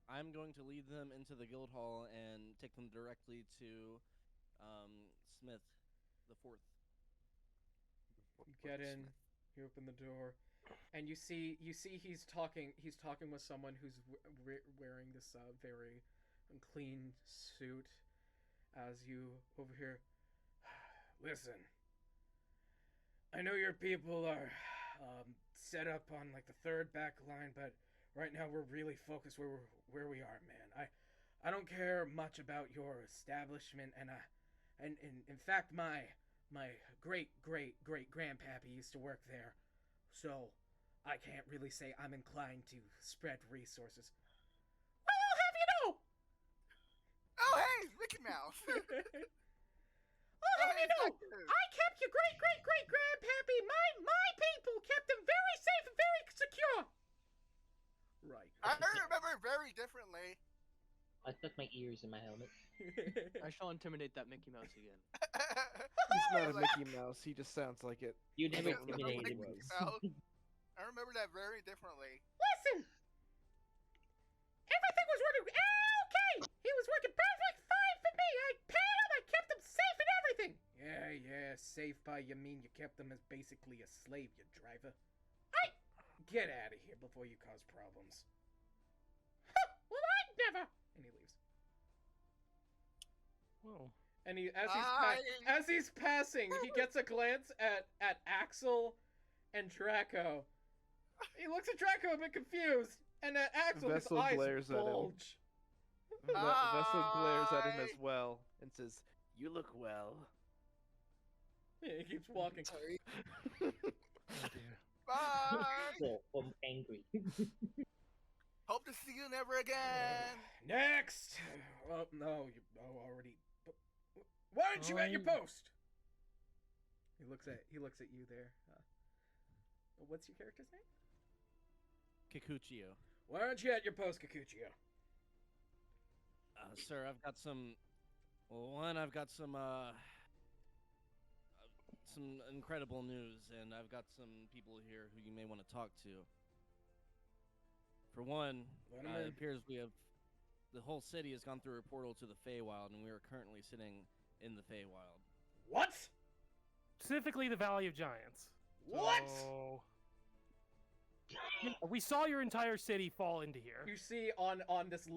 I'm going to lead them into the guild hall and take them directly to Smith the Fourth. You get in, you open the door, and you see he's talking with someone who's wearing this very unclean suit. As you over here, listen. I know your people are set up on like the third back line, but right now we're really focused where we are, man. I don't care much about your establishment, and in fact my great grandpappy used to work there, so I can't really say I'm inclined to spread resources. Well, I'll have you know. Oh, hey, Mickey Mouse. I'll have you know. I kept your great grandpappy. My people kept him very safe and very secure. Right. I remember very differently. I stuck my ears in my helmet. I shall intimidate that Mickey Mouse again. He's not a Like, Mickey Mouse. He just sounds like it. You never Yeah, intimidated Mickey me. Mouse. I remember that very differently. Listen. Everything was working okay. He was working perfect fine for me. I paid him. I kept him safe and everything. Yeah. Safe by you mean you kept him as basically a slave, you driver. Get out of here before you cause problems. Well, I'd never. And he leaves. Whoa. And Bye. as he's passing, he gets a glance at Axel and Draco. He looks at Draco a bit confused, and at Axel, Vessel his eyes glares at him. bulge. Vessel glares at him as Hi. well and says, "You look well." Yeah, he keeps walking. Sorry. Oh dear. Bye. So I'm angry. Hope to see you never again. Next. Oh no, you already. Why aren't you at your post? He looks at you there. What's your character's name? Kikuchio. Why aren't you at your post, Kikuchio? Sir, I've got some. Well, one, I've got some incredible news, and I've got some people here who you may want to talk to. For one, Let 'em it in. appears the whole city has gone through a portal to the Feywild, and we are currently sitting in the Feywild. What? Specifically, the Valley of Giants. What? So... we saw your entire city fall into here. You see on this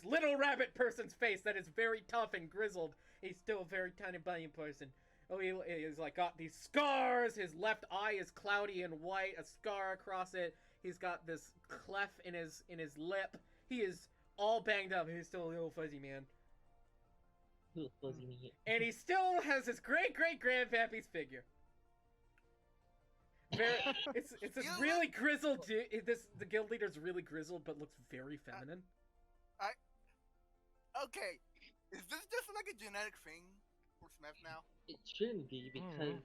little rabbit person's face that is very tough and grizzled. He's still a very tiny bunny person. Oh, he's like got these scars. His left eye is cloudy and white, a scar across it. He's got this cleft in his lip. He is all banged up. He's still a little fuzzy man. Little fuzzy meat. And he still has his great grandpappy's figure. It's this really grizzled dude. The guild leader's really grizzled but looks very feminine. Okay, is this just like a genetic thing for Smith now? It shouldn't be because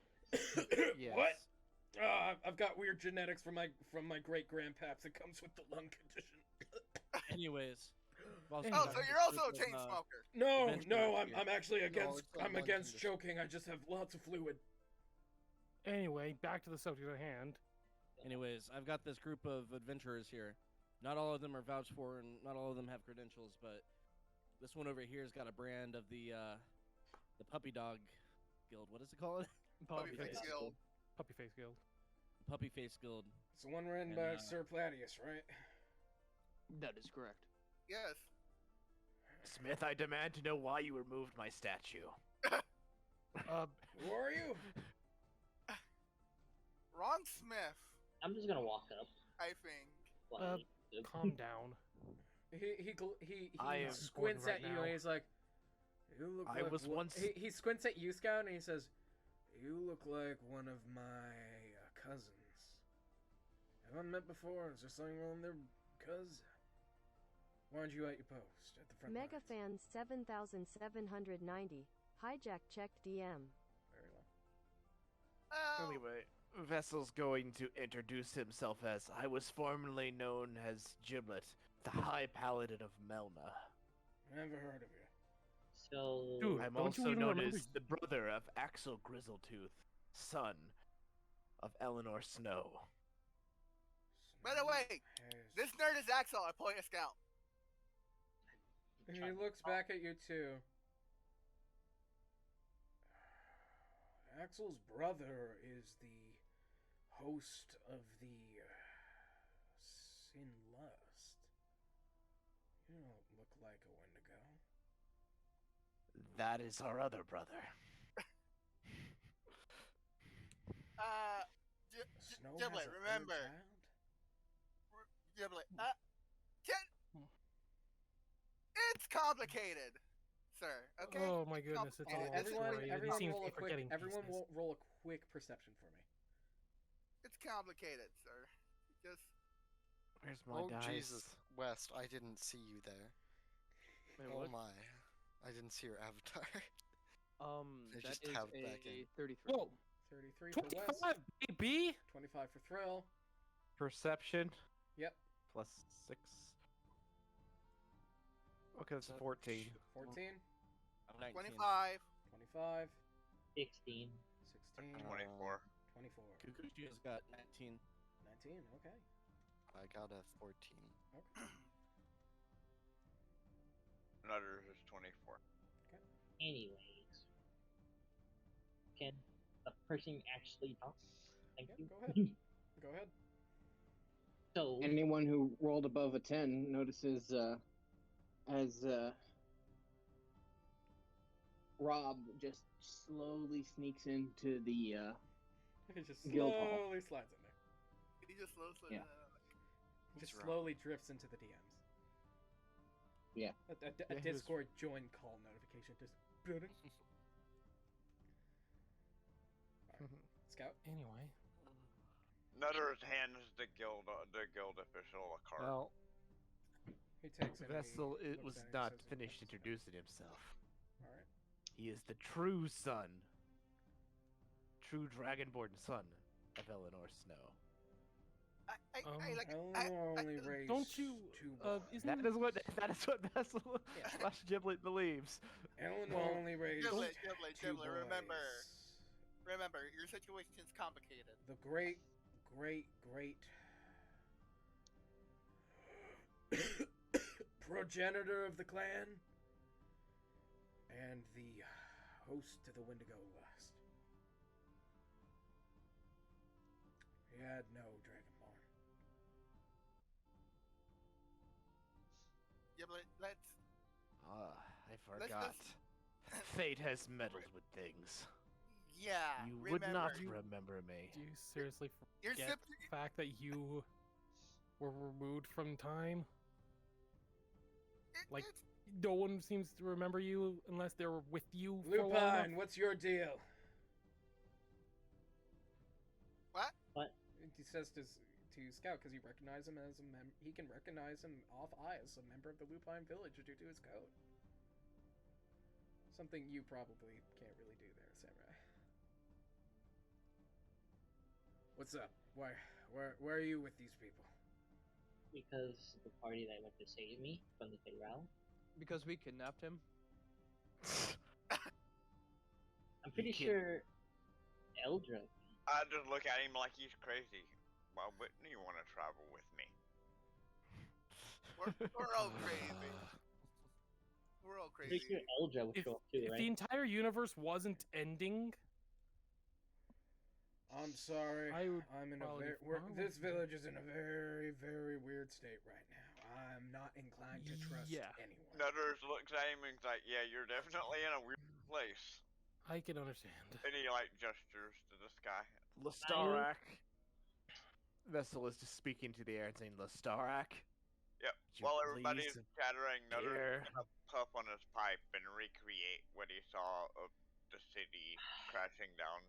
Yes. What? I've got weird genetics from my great grandpaps. It comes with the lung condition. Anyways. Oh, so you're also a chain smoker. No, Adventure I'm actually against. it's not I'm lung against condition. choking. I just have lots of fluid. Anyway, back to the subject at hand. Anyways, I've got this group of adventurers here. Not all of them are vouched for, and not all of them have credentials, but this one over here has got a brand of the Puppy Dog Guild. What is it called? Puppy Face Guild. Puppy Face Guild. Puppy Face Guild. It's the one ran And, by Sir Platius, right? That is correct. Yes. Smith, I demand to know why you removed my statue. Who are you? Ron Smith, I'm just gonna walk up. I think. Like, Calm down. He I am squints right at you now. and he's like, "You look I like was one-" once- He squints at you, Scout, and he says, "You look like one of my cousins. Have I met before? Is there something wrong there, cuz? Why aren't you at your post at the front Mega lines?" fans 7,790. Hijack check DM. Very well. Oh, Anyway, Vessel's going to introduce himself as I was formerly known as Giblet, the High Paladin of Melna. Never heard of you. so Dude. I'm Don't you also even known remember- as the brother of Axel Grizzletooth, son of Eleanor Snow. by the way, this nerd is Axel. I point a scout. And he looks back at you too. Axel's brother is the host of the Sin Lust. You don't look like a Wendigo. That is our other brother. Snow Giblet, has a third remember. child? Giblet. It's complicated, sir. Okay. Oh my goodness, it's a long story. and he seems to be forgetting Everyone pieces. will roll a quick perception for me. It's complicated, sir. Just Where's my Oh dice? Jesus, West, I didn't see you there. Wait, Oh what? my, I didn't see your avatar. They That just is tabbed back a in. 33. Whoa, 33 for Wes. 25, baby! 25 for Thrill. Perception Yep. plus 6. Okay, that's a 14. 14. I'm 19. 25. 25. 16. 16. 24. 24. Kukuchi's got 19. 19. Okay. I got a 14. Okay. Nutters is 24. Anyways, can the person actually talk? Thank Yeah, you. go ahead. Go ahead. So Anyone who rolled above a 10 notices as Rob just slowly sneaks into the He just Guild hall. slowly slides in there. He just slows. Yeah. Just What's wrong? slowly drifts into the DMs. Yeah. A Yeah, he was- Discord join call notification just booting. Scout. Anyway, Nutters hands the guild official a card. Well, He takes it. and he Vessel it looks was at it and not says he finished wants to. introducing himself. All right. He is the true son. true dragonborn son of Eleanor Snow. I like. Eleanor only raised Don't you? two boys. Isn't That is what Vessel Yeah. slash Giblet believes. Eleanor only raised Giblet, two Giblet, boys. remember, your situation's complicated. The great progenitor of the clan and the host to the Wendigo West. He had no dragonborn. Giblet, let's. I Let's- forgot. Fate has meddled with things. Yeah. You would not remember. remember me. Do you seriously You're forget the fact that you were removed from time? Like, no one seems to remember you unless they're with you for a long enough. Lupine, what's your deal? What? He says to Scout because you recognize him as he can recognize him off eye as a member of the Lupine village due to his code. Something you probably can't really do there, Samurai. What's up? Where are you with these people? Because the party that went to save me from the Feyral. Because we kidnapped him. I'm pretty sure Eldra. I just look at him like he's crazy. Why wouldn't you want to travel with me? We're all crazy. We're all Pretty crazy. sure Eldra would If, show up too, if right? the entire universe wasn't ending, I'm sorry. I would I'm in a probably this village is in a very, very weird state right now. I'm not inclined to trust Yeah. anyone. Nutters looks at him and he's like, yeah, you're definitely in a weird place. I can understand. And he like gestures to the sky. Lestarak. Vessel is just speaking to the air and saying, Lestarak. Yep. Would you While everybody's please chattering, Nutters appear? is gonna puff on his pipe and recreate what he saw of the city crashing down.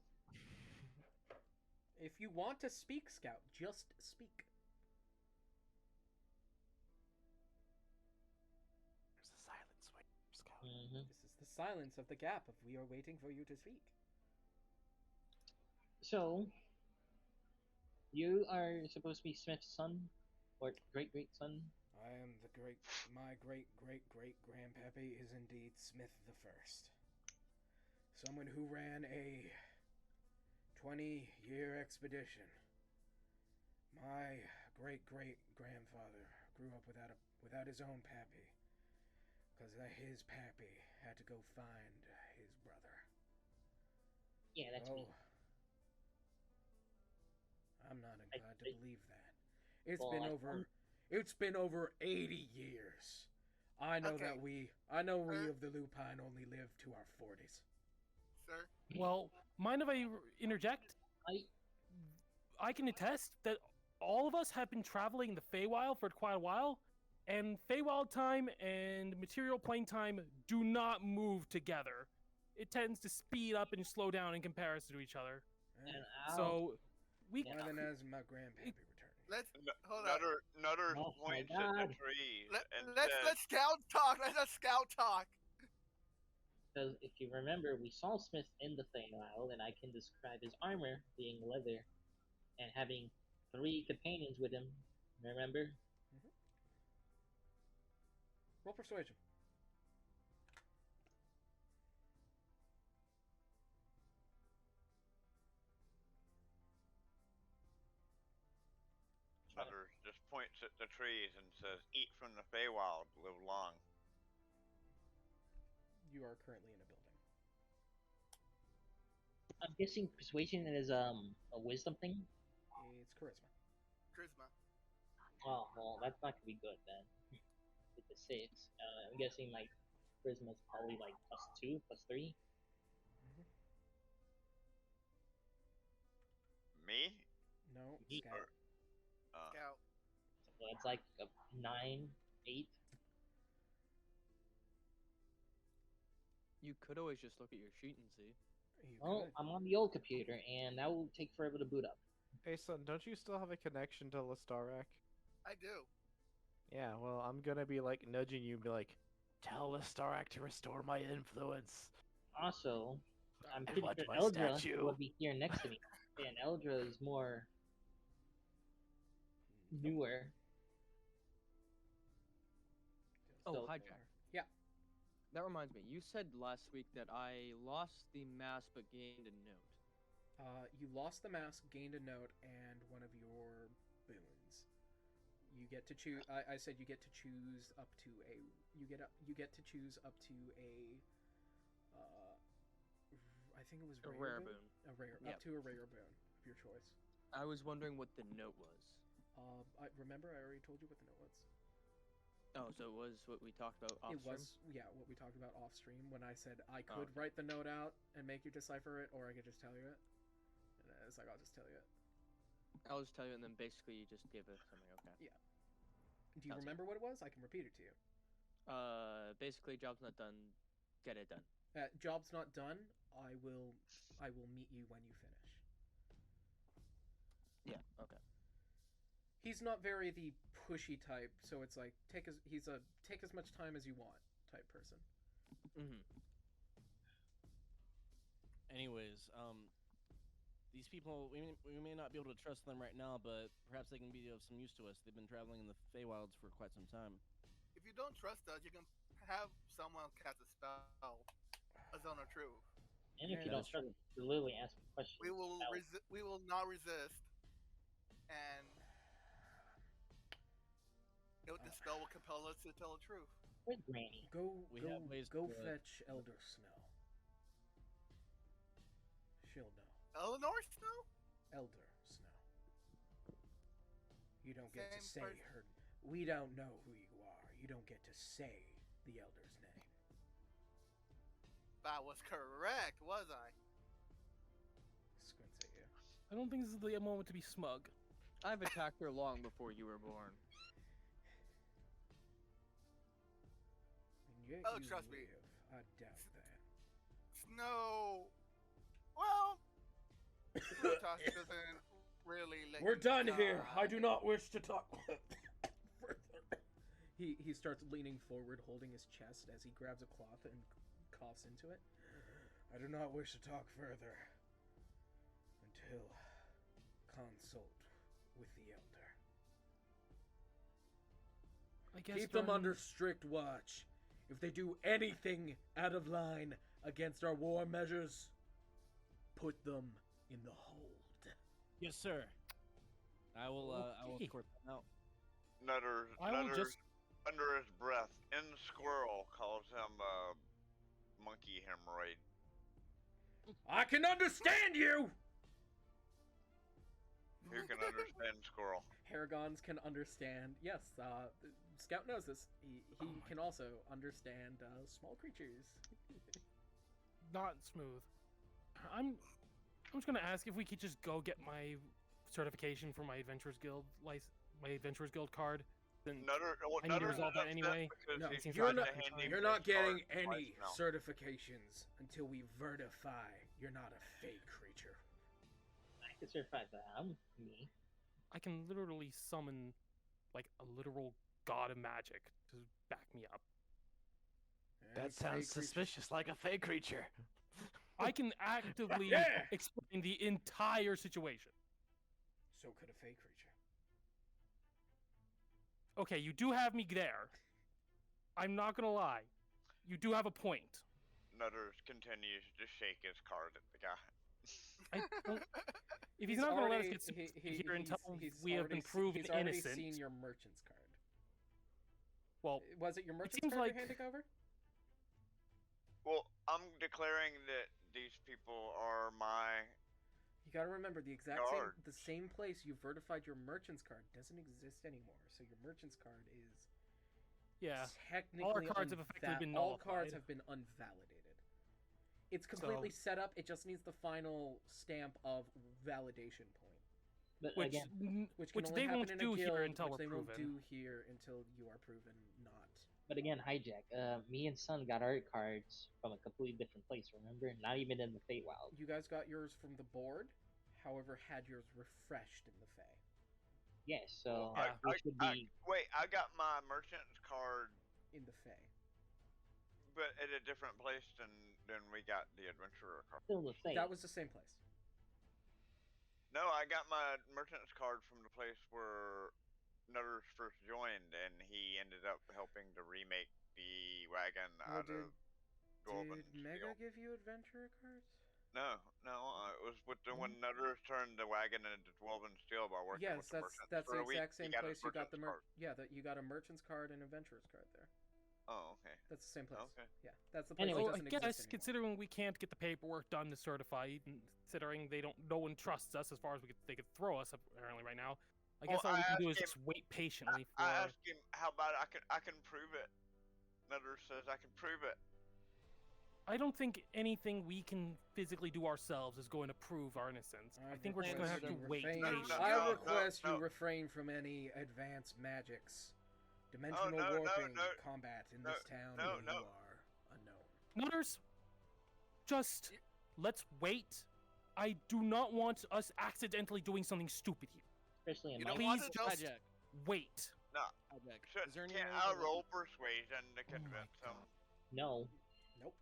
If you want to speak, Scout, just speak. There's a silence waiting for Scout. Mm-hmm. This is the silence of the gap if we are waiting for you to speak. So, you are supposed to be Smith's son? Or great son? I am my great grandpappy is indeed Smith the First. Someone who ran a 20-year expedition. My great grandfather grew up without his own pappy, because his pappy had to go find his brother. Yeah, that's me. I'm not inclined to believe that. It's Well, been over 80 years. I know Okay. we of the Lupine only live to our 40s. Sir? Well, mind if I interject? I can attest that all of us have been traveling the Feywild for quite a while, and Feywild time and material plane time do not move together. It tends to speed up and slow down in comparison to each other. So we Why then has my grandpappy returning? Let's hold on. Nutters Oh my points at the God. trees and Let's says, Scout talk. Let's Scout talk. Because if you remember, we saw Smith in the Feywild, and I can describe his armor being leather and having 3 companions with him. Remember? Roll persuasion. Nutters just points at the trees and says, eat from the Feywild, live long. You are currently in a building. I'm guessing persuasion is a wisdom thing. It's charisma. Charisma. Oh well, that's not gonna be good then. It's a 6. I'm guessing like charisma's probably like +2, +3. Me? No, Yeet. Scout. Scout. So that's like a 9, 8. You could always just look at your sheet and see. You Well, could. I'm on the old computer, and that will take forever to boot up. Hey son, don't you still have a connection to Lestarak? I do. Yeah, well, I'm gonna be like nudging you and be like, tell Lestarak to restore my influence. Also, I'm I pretty want sure my Eldra statue. would be here next to me, and Eldra is more newer. Oh, So- hijack. Yeah. That reminds me. You said last week that I lost the mask but gained a note. You lost the mask, gained a note, and one of your boons. You get to choose. I said you get to choose up to a. You get to choose up to a. I think it was A rare boon. boon. A rare, Yep. up to a rare boon of your choice. I was wondering what the note was. I remember I already told you what the note was. Oh, so it was what we talked about off It stream? was, yeah, what we talked about off stream when I said I Oh, could write the note out and make you decipher it, or I could just tell you it. And it's like, I'll just tell you it. I'll just tell you, and then basically you just give it something. Okay. Yeah. Do you Sounds remember what it was? I can repeat it to you. Basically, job's not done. Get it done. Job's not done. I will meet you when you finish. Yeah. Okay. He's not very the pushy type, so it's like he's a take as much time as you want type person. Mm-hmm. Anyways, these people, we may not be able to trust them right now, but perhaps they can be of some use to us. They've been traveling in the Feywilds for quite some time. If you don't trust us, you can have someone cast a spell, a zone of truth. And if Yeah, you don't that's trust me, you literally ask me questions. We will about- we will not resist, and the spell will compel us to tell the truth. Where's Granny? We have ways Go to- fetch Elder Snow. She'll know. Eleanor Snow? Elder Snow. You don't get to Same say person. her. We don't know who you are. You don't get to say the Elder's name. That was correct, was I? Squints at you. I don't think this is the moment to be smug. I've attacked her long before you were born. And yet Oh, you trust me. live. I doubt that. Snow. Well, Protoss doesn't really let We're you done here. I die. do not wish to talk further. He starts leaning forward, holding his chest as he grabs a cloth and coughs into it. I do not wish to talk further until consult with the Elder. I guess Keep them during- under strict watch. If they do anything out of line against our war measures, put them in the hold. Yes, sir. I will Okay. escort them out. Nutter, I will Nutter just- under his breath, in Squirrel calls him monkey hemorrhoid. I can understand you! Who can understand Squirrel? Paragons can understand. Yes, Scout knows this. He can also understand small creatures. Not smooth. I'm just gonna ask if we could just go get my certification for my Adventurers Guild my Adventurers Guild card. Then Nutter, well, I need to Nutter's resolve that upset anyway. because No, he seems you're tried not, to hand him you're his not getting card twice any now. certifications until we verify you're not a fake creature. I can certify that I'm me. I can literally summon like a literal god of magic to back me up. And That sounds fake creatures- suspicious, like a fake creature. I can actively Yeah! explain the entire situation. So could a fake creature. Okay, you do have me there. I'm not gonna lie. You do have a point. Nutter continues to shake his card at the guy. I don't, if he's, not gonna let us get he- situated here until he's we have already been se- proven he's already innocent. seen your merchant's card. Well, Was it your merchant's seems card like- you're handing over? Well, I'm declaring that these people are my. You gotta remember the Guards. same place you verified your merchant's card doesn't exist anymore. So your merchant's card is yeah. technically cards have effectively been all cards nullified. have been unvalidated. It's completely set up. It just needs the final stamp of validation point, But Which again, which can only they happen won't in a do guild, here until which we're they won't proven. do here until you are proven not. but again, hijack. Me and Sun got our cards from a completely different place. Remember, not even in the Feywild. You guys got yours from the board, however, had yours refreshed in the Fey. Yes, so Yeah. we should be. Wait, I got my merchant's card, In the Fey. but at a different place than then we got the adventurer card. Still the same. That was the same place. No, I got my merchant's card from the place where Nutters first joined, and he ended up helping to remake the wagon Well, out of Dwarven Did Mega steel. give you adventurer cards? No, it was with the when Nutters turned the wagon into Dwarven steel by working Yes, with the merchants that's for the a week. exact same he got place his you got the merchant's card. yeah, that you got a merchant's card and adventurer's card there. Oh, okay. That's the same place. Okay. Yeah, that's the place Anyway. that Well, I doesn't guess exist anymore. considering we can't get the paperwork done to certify, and considering no one trusts us as far as they could throw us apparently right now. I guess all we can do is just wait patiently for. I asked him how about I can prove it. Nutters says I can prove it. I don't think anything we can physically do ourselves is going to prove our innocence. I think we're just going to have to wait patiently. I request you refrain from any advanced magics. Dimensional warping combat in this town where you are unknown. Nutters, just let's wait. I do not want us accidentally doing something stupid here. Especially in You my don't want Please to know? just wait. No. Hijack. Should, Is there any can't way I that- roll persuasion to convince him? No. Nope.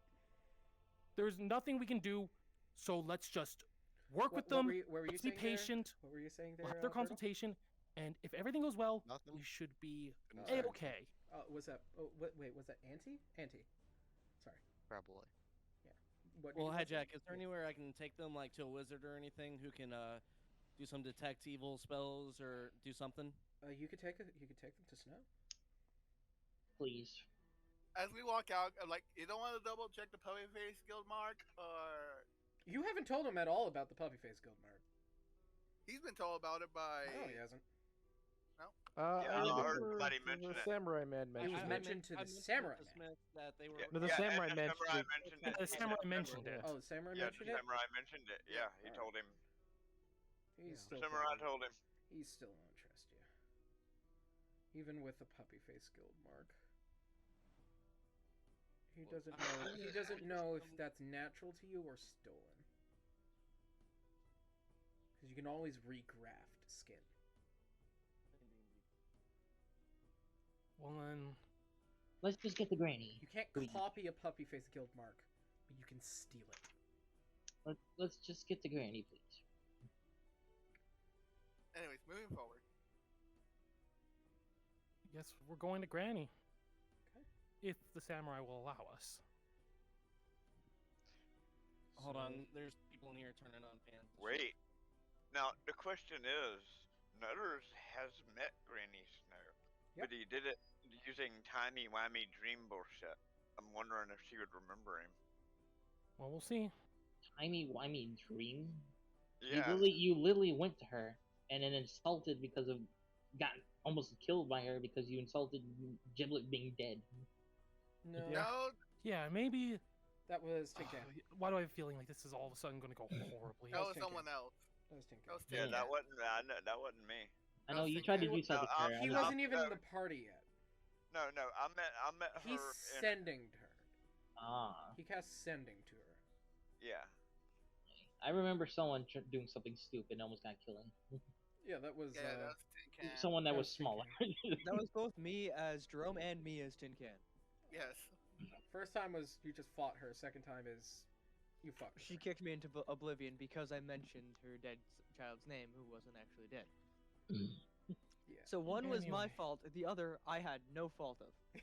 There's nothing we can do, so let's just work with What them. were you Let's be saying there? patient. What were you saying there? We'll have their Alfredo? consultation, and if everything goes well, Nothing. we should be Sorry. okay. Was that? Oh, wait, was that Auntie? Auntie. Sorry. Probably. What? Well, did you Hijack, is there anywhere I can take them, like, to a wizard or anything who can do some detect evil spells or do something? You could take them to Snow. Please. As we walk out, I'm like, you don't want to double check the puppy face guild mark, or You haven't told him at all about the Puppy Face Guild mark. he's been told about it by. No, he hasn't. Yeah, I heard remember somebody the mention it. samurai man It mentioned was it. mentioned to the samurai man. Smith that they were. Yeah, No, the yeah, samurai and the mentioned samurai it. mentioned Yeah, it. the samurai mentioned it. Oh, the samurai Yeah, mentioned the it. samurai mentioned it. Yeah, he Alright. told him. He's still. Samurai probably- told him. He still won't trust you, even with the Puppy Face Guild mark. He doesn't know. He doesn't know if that's natural to you or stolen. Because you can always regraft skin. Well then, Let's just get the granny. You can't Please. copy a Puppy Face Guild mark, but you can steal it. Let's just get the granny, please. Anyways, moving forward. yes, we're going to Granny. Okay. If the samurai will allow us. Hold on, there's people in here turning on fans. Wait. Now the question is, Nutters has met Granny Snow, Yep. but he did it using timey-wimey dream bullshit. I'm wondering if she would remember him. Well, we'll see. Timey-wimey dream? Yeah. You literally went to her and then insulted because of got almost killed by her because you insulted Giblet being dead. No, Yeah. No, Yeah, maybe. that was Tin Can. Why do I have a feeling like this is all of a sudden going to go horribly? that was Tin someone Can. else. That was Tin That Can. was Yeah, Tin that Can. wasn't. That wasn't me. I know was you tried to thinking- do something to No, her. I He know. wasn't even in no. the party yet. No, I met her. He's in, sending her. Ah, He casts sending to her. Yeah. I remember someone doing something stupid and almost got killed. Yeah, that was. Yeah, that was Tin Can. Someone that That was was Tin smaller. That was both me as Jerome and me as Tin Can. Yes. First time was you just fought her. Second time is you fucked her. She kicked me into oblivion because I mentioned her dead child's name, who wasn't actually dead. Yeah. So one was my Anyway. fault, the other I had no fault of.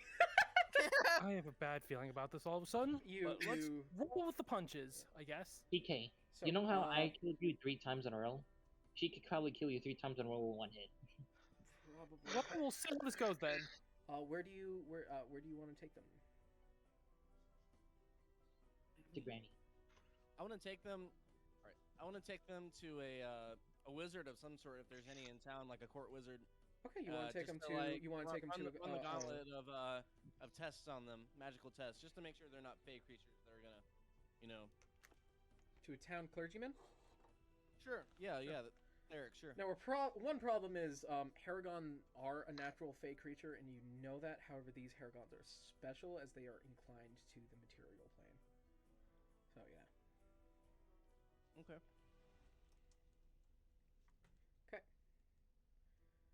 I have a bad feeling about this all of a sudden. You- but let's you- roll with the punches, I guess. PK, So, you know how I killed you 3 times in a row? She could probably kill you 3 times in a row with 1 hit. Probably. Well, we'll see how this goes then. Where do you want to take them? To Granny. I want to take them. All right. I want to take them to a wizard of some sort, if there's any in town, like a court wizard. Okay, you want to take them just to? like, You want to take them to? run the gauntlet of tests on them, magical tests, just to make sure they're not fey creatures that are gonna, you know. To a town clergyman. Sure. Yeah. Yeah. Eric. Sure. Now, one problem is Haragon are a natural fey creature, and you know that. However, these Haragons are special as they are inclined to the material plane. So yeah. Okay. Okay.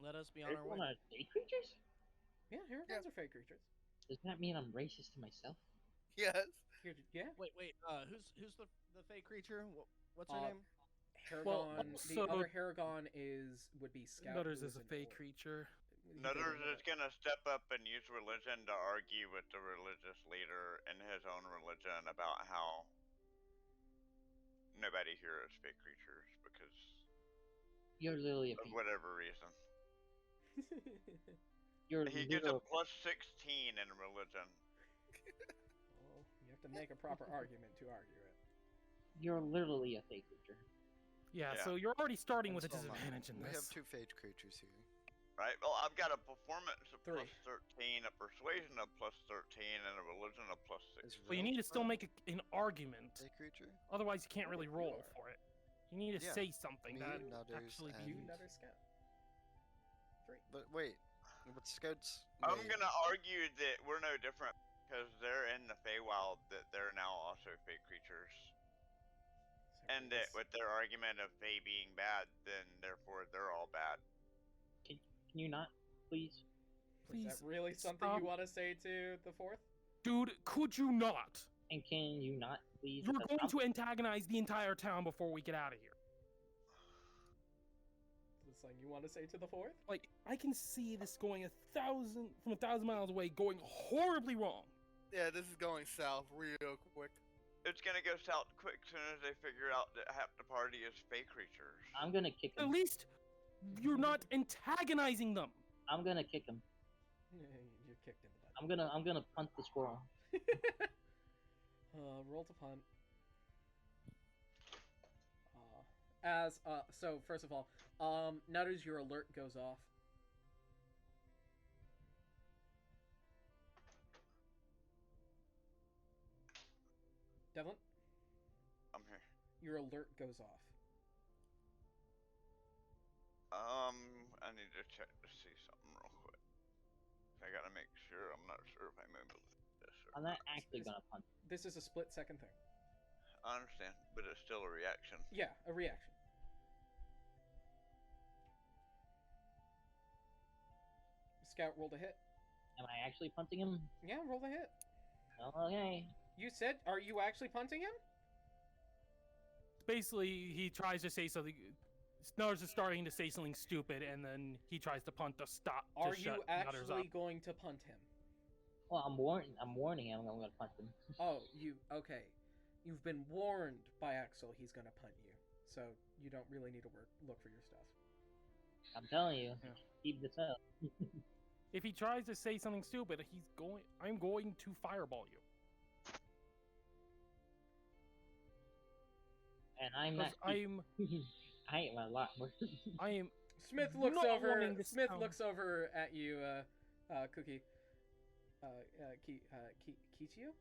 Let us be on our way. Everyone are fey creatures? Yeah, Haragons are fey creatures. Does that mean I'm racist to myself? Yes. Here, yeah. Wait. Who's the fake creature? What's her Uh, name? Haragon. the also- other Haragon would be Scout. Nutters who is a an fake orc. creature. He did Nutters another- is gonna step up and use religion to argue with the religious leader in his own religion about how nobody here is fake creatures because You're literally a of fake. whatever reason. You're He gets a literal- plus 16 in religion. Well, you have to make a proper argument to argue it. You're literally a fake creature. Yeah, Yeah. so you're already starting with a That's all mine. disadvantage in We have this. 2 phage creatures here. Right? Well, I've got a performance of 3. plus 13, a persuasion of plus 13, and a religion of plus 6. But you need to still make an argument. Phage creature? Otherwise, you can't really You roll are. for it. You need to Yeah. say something Me, that Nutters, actually and- You, be. Nutter Scout. 3. But wait, but Scouts. I'm wait, gonna argue that we're no different because they're in the Feywild, that they're now also fake creatures. And that with their argument of Fey being bad, then therefore they're all bad. Can you not, please? Is Please, that really something stop. you want to say to the 4th? Dude, could you not? And can you not, please? You're Because going I'm- to antagonize the entire town before we get out of here. Is this something you want to say to the 4th? Like, I can see this going 1,000 miles away, going horribly wrong. Yeah, this is going south real quick. It's gonna go south quick soon as they figure out that half the party is fey creatures. I'm gonna kick At him. least you're not antagonizing them. I'm gonna kick him. You're kicked in the butt. I'm gonna punt the squirrel. Roll to punt. So first of all, Nutters, your alert goes off. Devlin, I'm here. your alert goes off. I need to check to see something real quick. I gotta make sure. I'm not sure if I moved this or I'm not actually gonna punt. This is a split-second thing. I understand, but it's still a reaction. Yeah, a reaction. Scout rolled a hit. Am I actually punting him? Yeah, roll a hit. Okay. You said, are you actually punting him? Basically, he tries to say something. Nutters is starting to say something stupid, and then he tries to punt to stop. To Are you shut Nutters up. actually going to punt him? Well, I'm warning him. I'm gonna punt him. Oh, okay. You've been warned by Axel he's gonna punt you, so you don't really need to look for your stuff. I'm telling you, Yeah. keep this up. If he tries to say something stupid, I'm going to fireball you. And I'm not. 'Cause I ain't a lot more. I am. Smith looks not over. wanting this Smith town. looks over at you, Cookie. Kichio.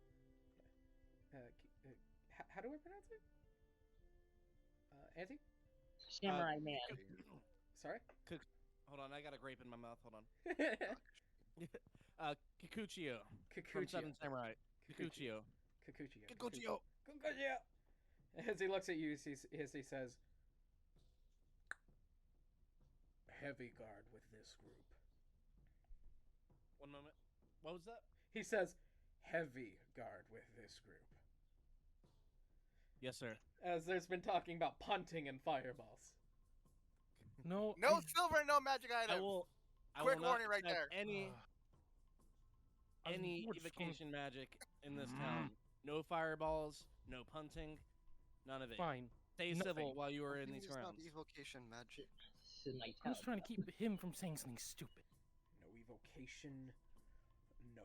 How do I pronounce it? Auntie. Samurai man. Sorry. Hold on, I got a grape in my mouth. Hold on. Kikuchio. From Seven Samurai. Kikuchio. Kikuchio. As he looks at you, as he says, "Heavy guard with this group." One moment. What was that? He says, "Heavy guard with this group." Yes, sir. As there's been talking about punting and fireballs. No. No silver, no magic I items. will Quick not warning right accept there. Any we're just gonna- evocation magic in this town. No fireballs, no punting, none of it. Fine. Stay Nothing. civil while you are in these It's not grounds. evocation magic. This is my I'm just trying to keep him from saying something stupid. No evocation. No.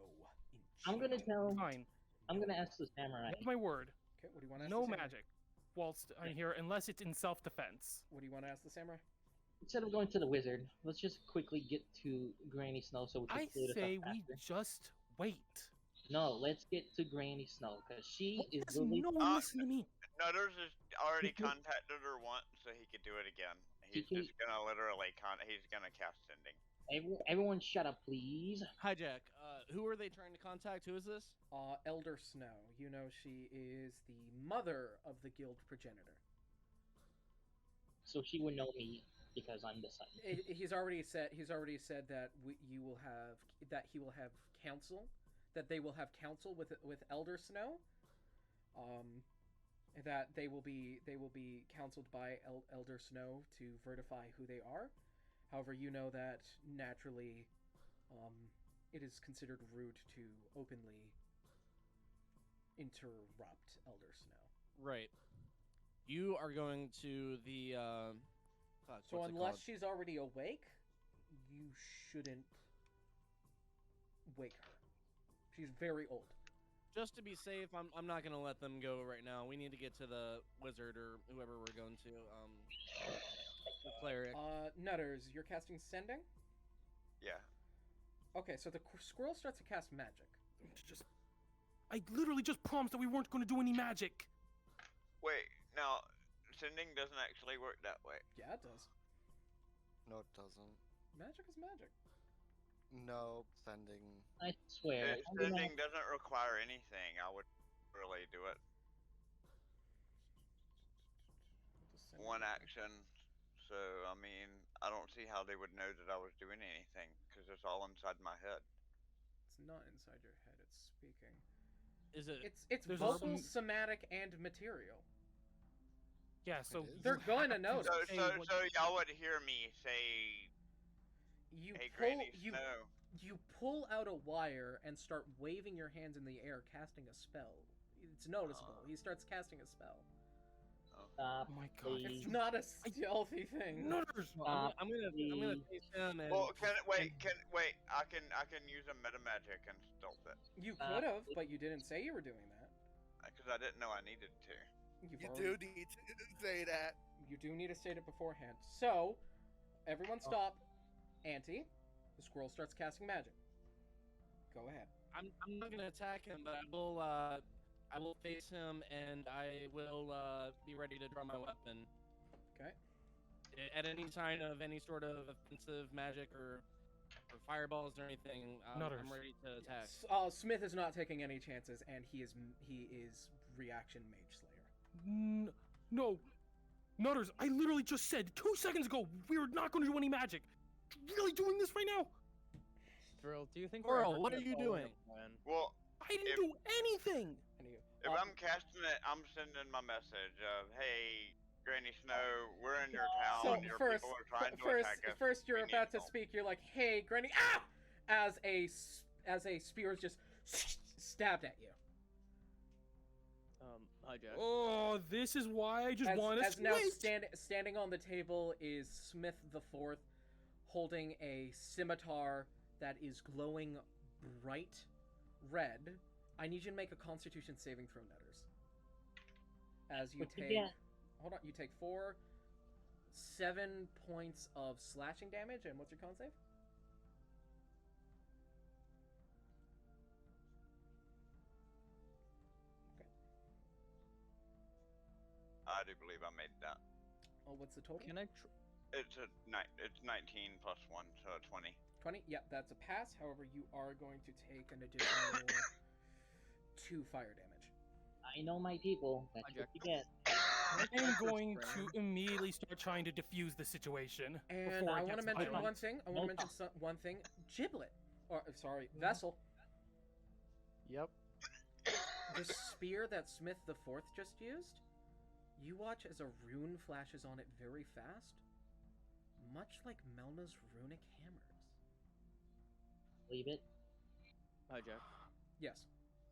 I'm gonna tell. Fine. I'm gonna ask the samurai. That's my word. Okay, what do you want to ask No the samurai? magic. Whilst I'm here, unless it's in self-defense. What do you want to ask the samurai? Instead of going to the wizard, let's just quickly get to Granny Snow so we can I clear this say up we faster. just wait. No, let's get to Granny Snow because she is Does literally. no one listen to me? Nutters has already contacted her once, so he could do it again. He's can- just gonna literally he's gonna cast sending. Everyone, shut up, please. Hijack. Who are they trying to contact? Who is this? Elder Snow. You know she is the mother of the guild progenitor. So she would know me because I'm the son. He's already said that he will have counsel, that they will have counsel with Elder Snow, that they will be counseled by Elder Snow to verify who they are. However, you know that naturally, it is considered rude to openly interrupt Elder Snow. Right. You are going to the. Fuck, So what's it unless called? she's already awake, you shouldn't wake her. She's very old. Just to be safe, I'm not gonna let them go right now. We need to get to the wizard or whoever we're going to. The cleric. Nutters, you're casting Sending? Yeah. Okay, so the squirrel starts to cast magic. I literally just promised that we weren't going to do any magic. Wait, now, sending doesn't actually work that way. Yeah, it does. No, it doesn't. Magic is magic. No, sending. I swear. Sending doesn't require anything. I would really do it. One action. So, I mean, I don't see how they would know that I was doing anything, because it's all inside my head. It's not inside your head, it's speaking. Is it? It's vocal, somatic, and material. Yeah, so they're going to notice. So y'all would hear me say, "Hey, Granny Snow." You pull out a wire and start waving your hands in the air, casting a spell. It's noticeable. He starts casting a spell. Stop, oh my god! It's not a stealthy thing. Nutters! I'm gonna face him and. Well, wait. I can use a meta magic and stealth it. You could have, but you didn't say you were doing that. Because I didn't know I needed to. You do need to say that. You do need to state it beforehand. So, everyone stop. Auntie, the squirrel starts casting magic. Go ahead. I'm not gonna attack him, but I will face him and I will be ready to draw my weapon. Okay. At any sign of any sort of offensive magic or fireballs or anything, I'm ready to attack. Smith is not taking any chances, and he is reaction mage slayer. No, Nutters! I literally just said 2 seconds ago we were not going to do any magic. Really doing this right now? Thrill, do you think? Earl, what are you doing? Well, I didn't do anything. If I'm casting it, I'm sending my message of, "Hey, Granny Snow, we're in your town. So Your first, people are trying to attack us. first you're We need about to help." speak. You're like, "Hey, Granny!" Ah! As a spear is just stabbed at you. Hijack. Oh, this is why I just want to As now standing on the table is Smith the Fourth, holding a scimitar that is glowing bright red. I need you to make a Constitution saving throw, Nutters. As you take, hold on, you take 7 points of slashing damage, and what's your con save? I do believe I made that. Oh, what's the total? Can I? It's 19 plus 1, so 20. 20? Yep, that's a pass. However, you are going to take an additional 2 fire damage. I know my people. That's what you get. I'm going to immediately start trying to defuse the situation. And before I it want to gets mention violent. one thing. I want to mention one thing. Giblet. Or, sorry, Vessel. Yep. The spear that Smith the Fourth just used, you watch as a rune flashes on it very fast, much like Melna's runic hammers. Leave it. Hijack. Yes.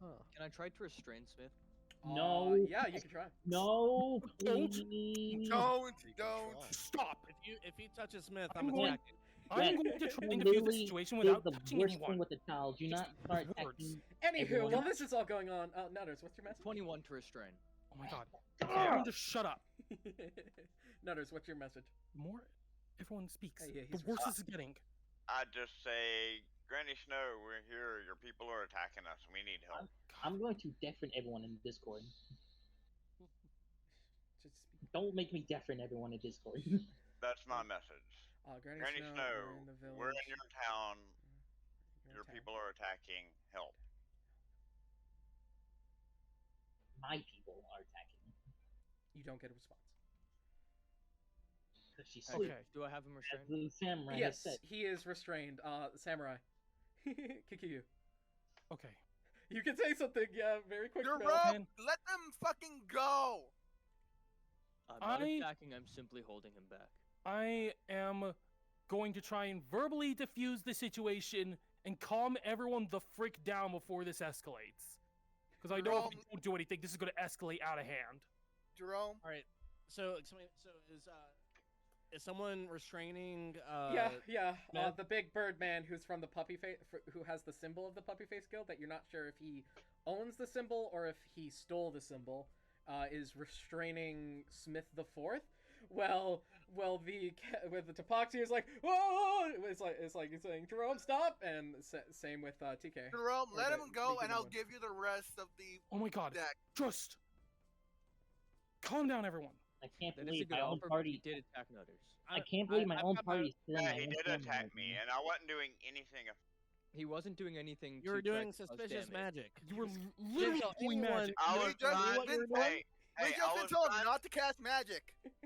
Can I try to restrain Smith? No. Yeah, you can try. No. Don't. Please. Don't. Stop. If he touches Smith, I'm I'm going- attacking. I'm going to try and defuse the Literally situation did without the touching worst anyone. thing with the child. Do not start with words. attacking. Anywho, everyone. while this is all going on, Nutters, what's your message? 21 to restrain. Oh my god. Everyone just shut up. Nutters, what's your message? The more everyone speaks, Yeah, the worse this is getting. I just say, "Granny Snow, we're here. Your people are attacking us. We need help." I'm going to deafen everyone in Discord. Just Don't make me deafen everyone in Discord. That's my message. Granny, Granny Snow, Snow, we're in the village. we're in your town. Your Your town. people are attacking. Help. My people are attacking. You don't get a response. Because she's Okay. asleep. Do I have him As restrained? the samurai Yes, has said. he is restrained. Samurai. Kikiyu. Okay. You can say something, yeah, very quick. Bill. Jerome, let them fucking go. I'm not attacking. I'm simply holding him back. I am going to try and verbally diffuse the situation and calm everyone the frick down before this escalates. Because I know if we don't do anything, this is going to escalate out of hand. Jerome. All right. So is someone restraining? Yeah. Smith? The big bird man who's from the puppy face, who has the symbol of the puppy face guild that you're not sure if he owns the symbol or if he stole the symbol, is restraining Smith the Fourth. Well, the Tapaxi is like, whoa! It's like he's saying, Jerome, stop! And same with TK. Jerome, let him go, and I'll give you the rest of the. Oh my god! deck. Just calm down, everyone. I can't That is a believe good my own offer, but party. he did attack others. I can't believe my own party. Yeah, he did attack me, and I wasn't doing anything. He wasn't doing anything. You were to try doing to cause suspicious damage. magic. You were literally doing magic. I was trying. We just been told not to cast magic.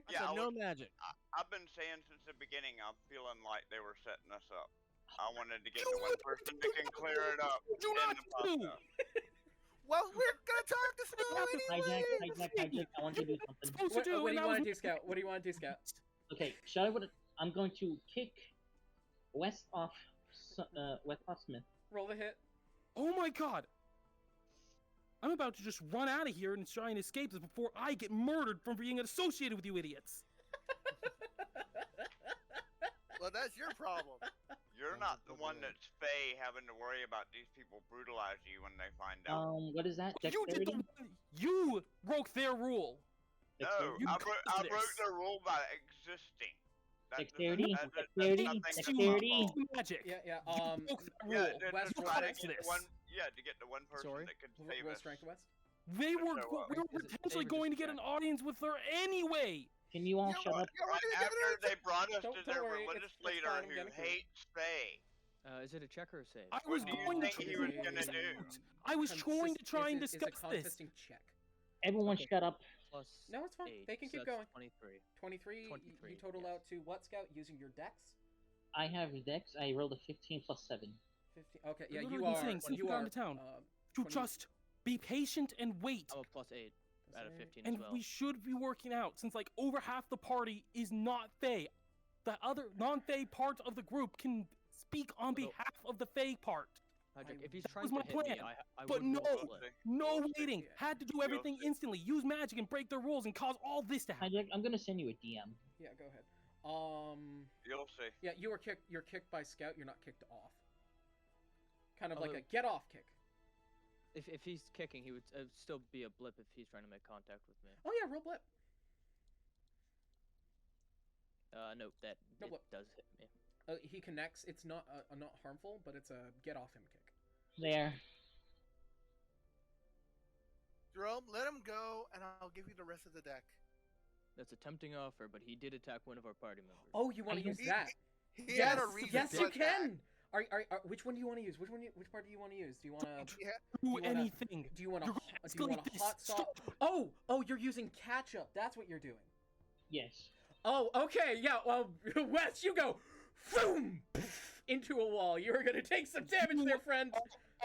Yeah, no magic. I've been saying since the beginning, I'm feeling like they were setting us up. I wanted to get to one person that can clear it up. Do not do. Well, we're gonna talk to Snow anyway. Hijack. I want to do something. What do you want to do, Scout? What do you want to do, Scout? Okay, I'm going to kick West off Smith. Roll the hit. Oh my god! I'm about to just run out of here and try and escape this before I get murdered from being associated with you idiots. Well, that's your problem. You're not the one that's Faye having to worry about these people brutalize you when they find out. What is that? You did you broke their rule. No, I broke the rule by existing. Dexterity. Magic. Yeah. You broke the Yeah, rule. West, You roll caused strength. this. To get the one person that could save Roll us. strength, West. We were show up. potentially going to get an audience with her anyway. Can you all shut up? After they brought us to their worry, religious it's leader fine, I'm who getting through it. hates Faye. Is it a check or a save? I was What do you going think to he was gonna do? I was trying to try and It's discuss a this. contesting check. Everyone shut up. Plus No, it's fine. 8, They can so keep that's going. 23. 23. 23, You total yes. out to what, Scout? Using your dex? I have Dex. I rolled a 15 plus 7. 15. Okay, yeah, Literally you been are. saying since You we got are. into town. 20 Just be patient and wait. I'm a plus 8 out of 15 And as well. we should be working out since like over half the party is not Fae. The other non-Fae part of the group can speak on behalf of the Fae part. Hijack, if he's That trying was to my hit plan. me, I But would no, roll split. no waiting. Had to do everything instantly. Use magic and break their rules and cause all this to happen. Hijack, I'm gonna send you a DM. Yeah, go ahead. You'll see. Yeah, you were kicked. You're kicked by Scout. You're not kicked off. Kind of like Although- a get off kick. If he's kicking, he would still be a blip if he's trying to make contact with me. Oh yeah, roll blip. No, that No it blip. does hit me. He connects. It's not not harmful, but it's a get off him kick. There. Jerome, let him go, and I'll give you the rest of the deck. That's a tempting offer, but he did attack one of our party members. Oh, you want to use that? He yes, had a reason yes, to you attack. can. Which one do you want to use? Which part do you want to use? Do you want to Do anything. Do you want You're to? gonna Do you want escalate a this. hot sauce? Oh, you're using catch up. That's what you're doing. Yes. Oh, okay, yeah. Well, Wes, you go, boom, into a wall. You're gonna take some damage there, friend.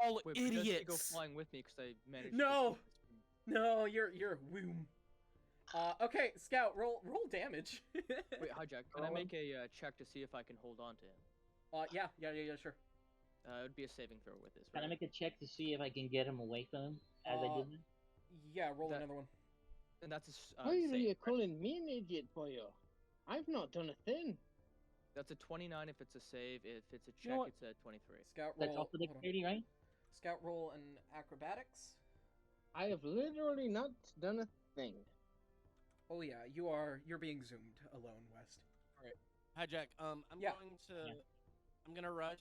All Wait, but he doesn't idiots. go flying with me because I managed. No, no, you're boom. Okay, Scout, roll damage. Wait, Hijack, can I make a check to see if I can hold on to him? Yeah, sure. It would be a saving throw with this, Can right? I make a check to see if I can get him away from him as I did? Yeah, roll That- another one. And that's a Why are save, you right? calling me an idiot, boyo? I've not done a thing. That's a 29 if it's a save. If it's a check, You know what? it's a 23. Scout roll. That's also hold on. dexterity, right? Scout roll and acrobatics. I have literally not done a thing. Oh yeah, you're being zoomed alone, West. Hijack. I'm Yeah. going to. I'm gonna rush.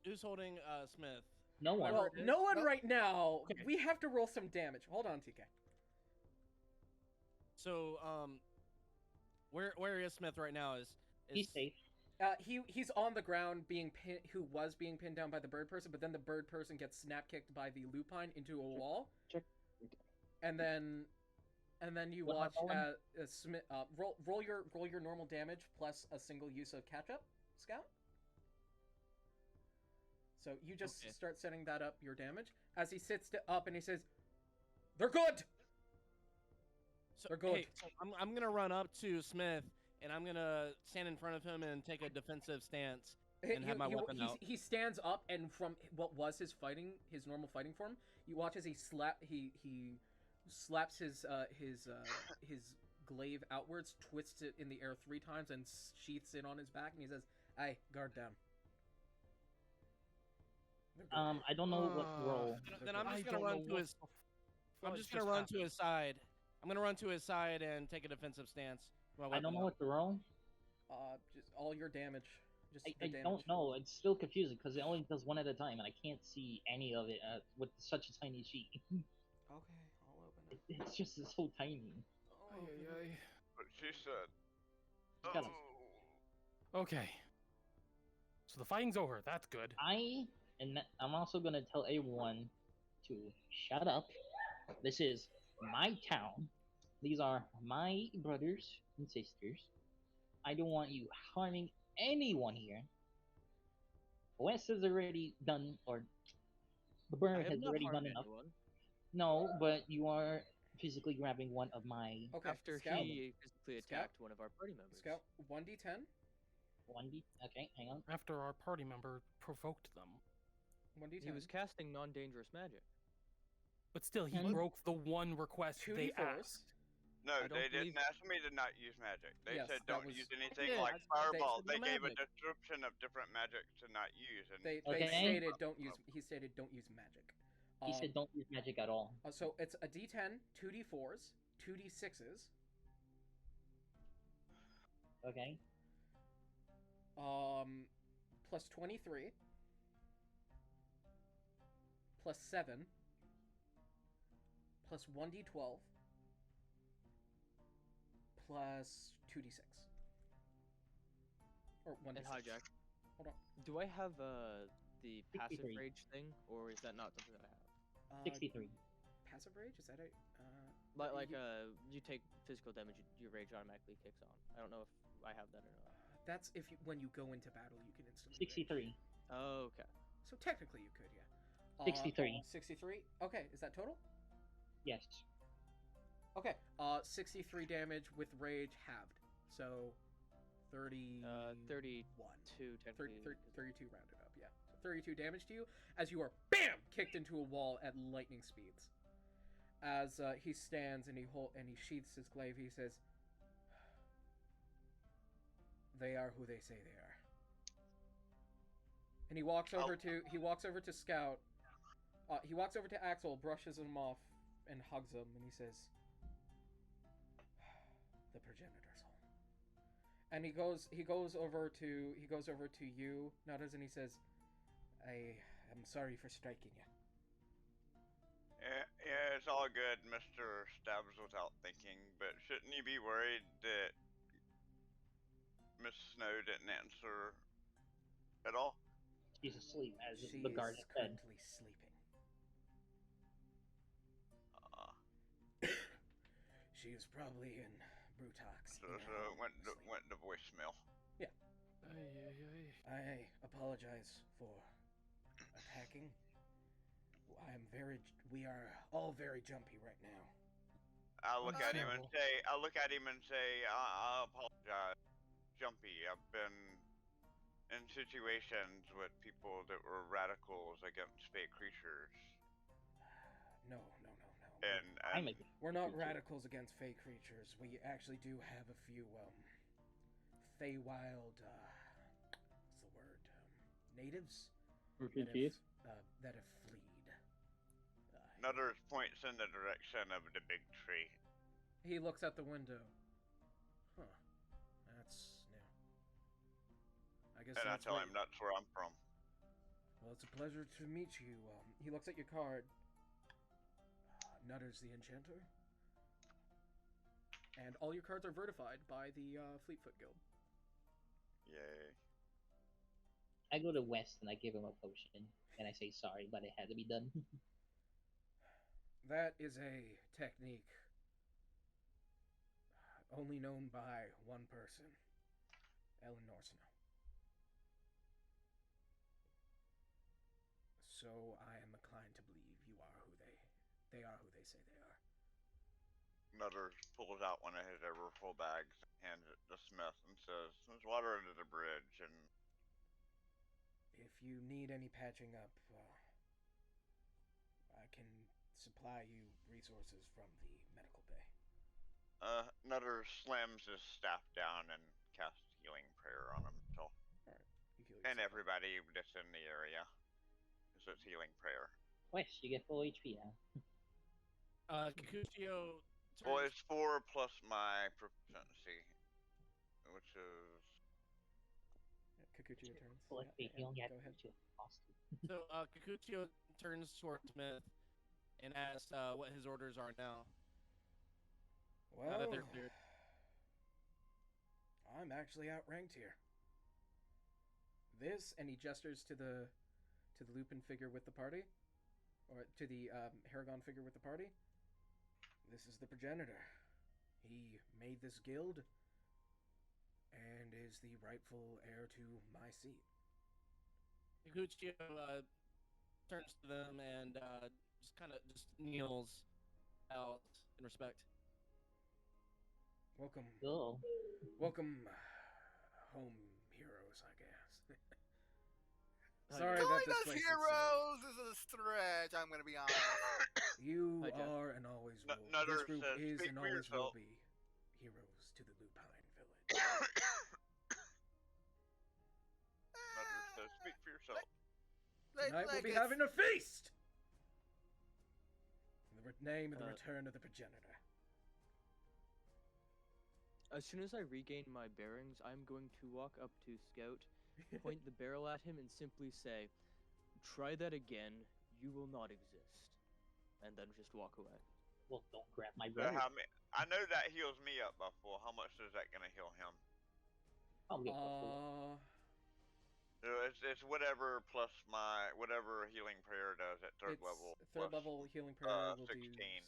Who's holding Smith? No one. Well, no one Nope. right now. Okay. We have to roll some damage. Hold on, TK. So where is Smith right now? Is He's safe. He's on the ground who was being pinned down by the bird person, but then the bird person gets snap kicked by the lupine into a wall. Check. And then you What am I watch rolling? Smith roll your normal damage plus a single use of catch up, Scout. So you just Okay. start setting that up, your damage, as he sits up and he says, "They're good." So, They're good. Hey, so I'm gonna run up to Smith and I'm gonna stand in front of him and take a defensive stance and have my weapon out. He stands up, and from what was his normal fighting form, you watch as he slaps his glaive outwards, twists it in the air 3 times, and sheaths it on his back, and he says, "Aye, guard down." I don't know what role. Then I'm just gonna run to his. I'm just gonna run to his side. I'm gonna run to his side and take a defensive stance. with my I don't know weapon what the role. Just all your damage. Just I the damage. don't know. It's still confusing because it only does one at a time, and I can't see any of it with such a tiny sheet. Okay, I'll open it. It's just so tiny. But she said. Just gotta- Okay. So the fighting's over. That's good. I'm also gonna tell everyone to shut up. This is my town. These are my brothers and sisters. I don't want you harming anyone here. Wes has already done, or the I bird have has not already harmed done enough. anyone. No, but you are physically grabbing one of my. Okay, After Scout. he physically Scout. attacked one of our party members. Scout, 1d10. 1D. Okay, hang on. After our party member provoked them. 1d10. He was casting non-dangerous magic. But still, he Mhm. broke the one request they 2d4s. asked. No, I don't they didn't believe- ask me to not use magic. They Yes, said that don't was- use anything Yeah, like they fireball. said They no gave a magic. description of different magic to not use, and They Okay. stated don't use. He stated don't use magic. He said don't use magic at all. So it's a d10, 2d4s, 2d6s, Okay. plus 23, plus 7, plus 1d12, plus 2d6. Or 1d6. And hijack. Hold on. Do I have the passive 63. rage thing, or is that not something that I have? 63. Passive rage? Is that a... Like you- you take physical damage, your rage automatically kicks on. I don't know if I have that or not. That's if you, when you go into battle, you can instantly... rage. 63. Oh, okay. So technically you could, yeah. 63. 63? Okay, is that total? Yes. Okay, 63 damage with rage halved. So 30... 32 30, technically. 32 rounded up, yeah. So 32 damage to you as you are BAM! Kicked into a wall at lightning speeds. As he stands and he sheaths his glaive, he says, "They are who they say they are." And he walks over to Scout. He walks over to Axel, brushes him off, and hugs him, and he says, "The progenitor's home." And he goes over to you, Nutters, and he says, "I am sorry for striking you." yeah, it's all good, Mr. Stabs without thinking. But shouldn't you be worried that Miss Snow didn't answer at all? She's asleep, as She the guard is said. currently sleeping. She is probably in Brutox. So, in so her it went to, sleep. went to voicemail. I apologize for attacking. We are all very jumpy right now. I look at him and Understandable. say, I apologize. Jumpy. I've been in situations with people that were radicals against fake creatures. No. And We're not radicals against fake creatures. We actually do have a few Feywild what's the word? Natives Refugees? that have fleed. Nutters points in the direction of the big tree. He looks out the window. Huh. That's new. I guess And I that's tell what- him that's where I'm from. Well, it's a pleasure to meet you. He looks at your card. Nutters the Enchanter. And all your cards are vertified by the Fleetfoot Guild. Yay. I go to West and I give him a potion, and I say sorry, but it had to be done. That is a technique only known by one person, Ellen Norsnow. so I am inclined to believe you are who they are who they say they are. Nutter pulls out one of his overfull bags, hands it to Smith, and says, "There's water under the bridge, and If you need any patching up, I can supply you resources from the medical bay." Nutter slams his staff down and casts healing prayer on himself. Alright, you heal And yourself. everybody that's in the area. Because it's healing prayer. Wish you get full HP now. Kikuchio Well, turns. it's 4 plus my proficiency, which is... Yeah, Kikuchi returns. Full Yeah, HP, you only have go ahead. to cost. So Kikuchio turns toward Smith and asks what his orders are now. Now Well, that they're cleared. I'm actually outranked here. This, and he gestures to the Lupin figure with the party, or to the Haragon figure with the party. This is the progenitor. He made this guild, and is the rightful heir to my seat. Kikuchio turns to them and just kind of just kneels out in respect. Welcome, Cool. welcome, home heroes, I guess. Hi, Sorry guys. that Calling this us place heroes is a stretch, I'm gonna be honest. You Hi, Jeff. are and always will. Nutter This group says, is "Speak and for always will yourself." be heroes to the Lupine Village. Nutter says, "Speak for yourself." Tonight we'll be it's- having a feast! In the name of the Uh, return of the progenitor. As soon as I regain my bearings, I'm going to walk up to Scout, point the barrel at him, and simply say, "Try that again. You will not exist." And then just walk away. Well, don't grab my So brother. I know that heals me up by 4. How much is that gonna heal him? Probably a couple. So it's whatever plus my whatever healing prayer does at third It's level. third plus, level healing prayer will 16.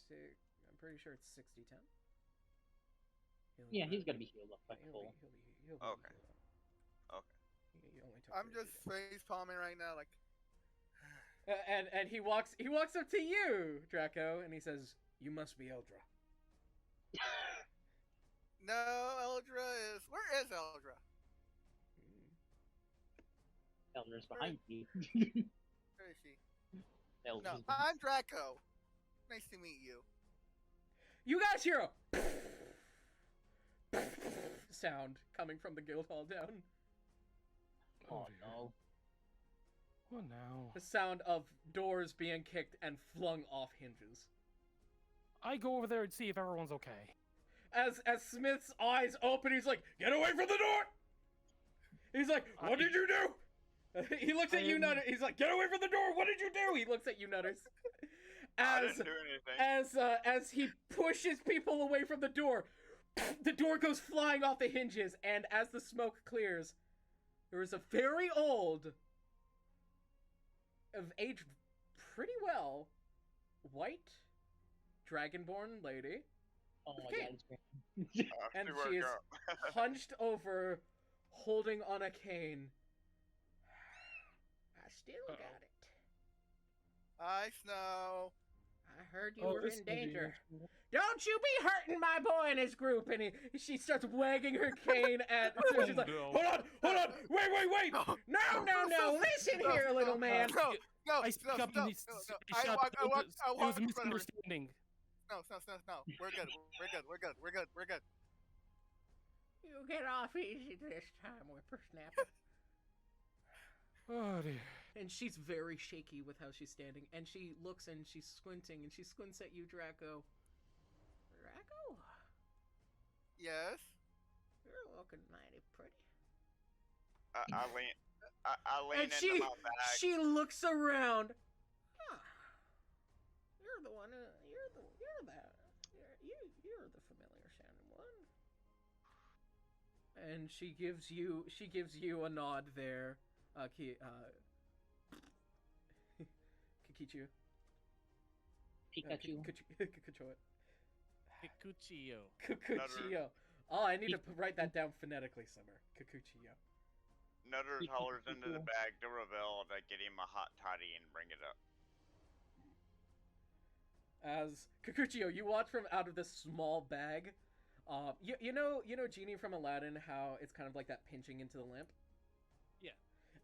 do I'm pretty sure it's 60-10. Yeah, he's gonna be healed up like He'll full. be Okay. healed up. Okay. He only took I'm 30 just damage. face palming right now, like. And he walks up to you, Draco, and he says, "You must be Eldra." No, Eldra is. Where is Eldra? Elder's behind you. Where is she? Elder's No, behind I'm Draco. Nice to meet you. You guys hear a sound coming from the guild hall down. Oh no. What now? The sound of doors being kicked and flung off hinges. I go over there and see if everyone's okay. As Smith's eyes open, he's like, "Get away from the door!" He's like, "What did you do?" He looks at you, Nutter. He's like, "Get away from the door! What did you do?" He looks at you, Nutters. I As didn't do anything. as he pushes people away from the door goes flying off the hinges, and as the smoke clears, there is a very old, of aged pretty well, white, dragonborn lady, Oh my Okay. god, it's great. and See where she it is go. hunched over, holding on a cane. I still got it. Hi, Snow. I heard you Oh, were this in lady danger. is- Don't you be hurting my boy and his group. And she starts wagging her cane at. So she's like, no. hold on, wait. No, listen here, little man. No, no, I speak no, up no, and he no, s- no. he I shut walk, I up. walk, I It was walk a in front of her. misunderstanding. No. We're good. We're good. You get off easy this time, whippersnapper. Oh dear. And she's very shaky with how she's standing. And she looks and she's squinting and she squints at you, Draco. Draco? Yes. You're looking mighty pretty. I lean And into my bag. she looks around. Huh. You're the one. You're the familiar sounding one. And she gives you a nod there, Kikichu. Pikachu. Kikuchio. Kikuchio. Oh, I need to write that down phonetically somewhere. Kikuchio. Nutters Keep hollers people- into the bag to Ravel to get him a hot toddy and bring it up. As Kikuchio, you watch from out of this small bag. You know Genie from Aladdin, how it's kind of like that pinching into the lamp. Yeah.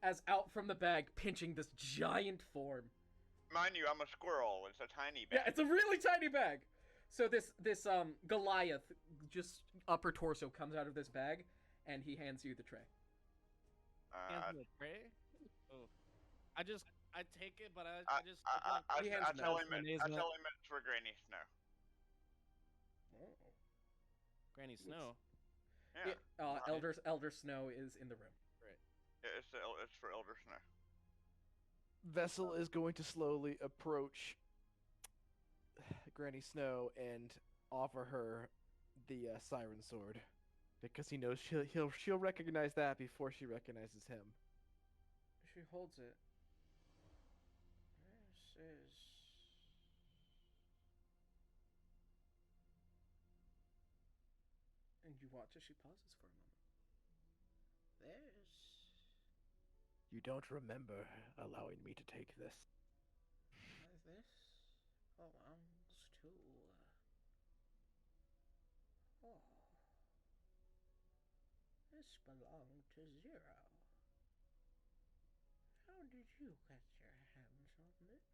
As out from the bag, pinching this giant form. Mind you, I'm a squirrel. It's a tiny bag. Yeah, it's a really tiny bag. So this Goliath, just upper torso, comes out of this bag, and he hands you the tray. Hands me a tray? Oh. I take it, but I I, just. I, it's like- He hands I it tell over. him I tell him it's for Granny Snow. Granny Snow. Yeah. Elder Snow is in the room. It's for Elder Snow. Vessel is going to slowly approach Granny Snow and offer her the siren sword, because he knows she'll recognize that before she recognizes him. She holds it. This is. And you watch as she pauses for a moment. This. You don't remember allowing me to take this. This belongs to. Oh. This belonged to Zero. How did you get your hands on this?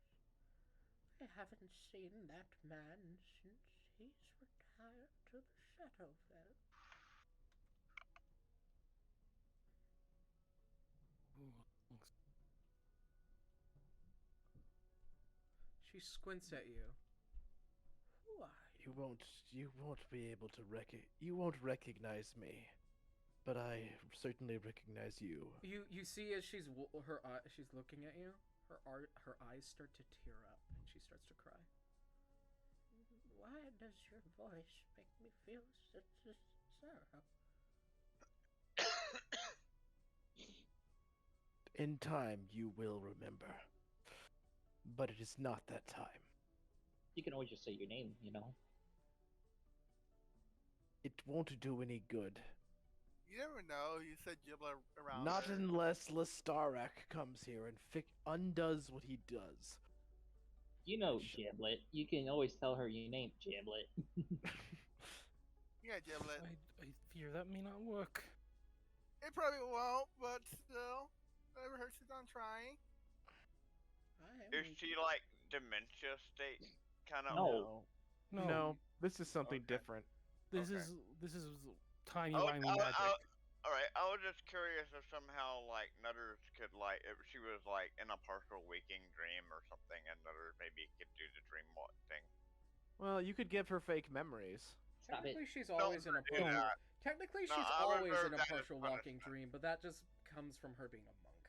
I haven't seen that man since he's retired to the Shadowfell. She squints at you. Why? You won't be able to you won't recognize me, but I certainly recognize you. You see as she's she's looking at you, her eyes start to tear up and she starts to cry. Why does your voice make me feel such a sorrow? In time, you will remember, but it is not that time. You can always just say your name, you know. It won't do any good. You never know. You said Giblet around. Not there. unless Lestarak comes here and undoes what he does. You know, Giblet. You can always tell her your name, Giblet. Yeah, Giblet. I fear that may not work. It probably won't, but still, never hurts you on trying. Is she like dementia state? Kind of. No. No, this is something different. This Okay. is tiny Oh, rhyming magic. Alright, I was just curious if somehow, like, Nutters could, like, if she was, like, in a partial waking dream or something, and Nutters maybe could do the dream walk thing. Well, you could give her fake memories. Stop it. Technically, she's always in a do that. Technically, No, she's I always reserve in a that as partial walking punishment. dream, but that just comes from her being a monk.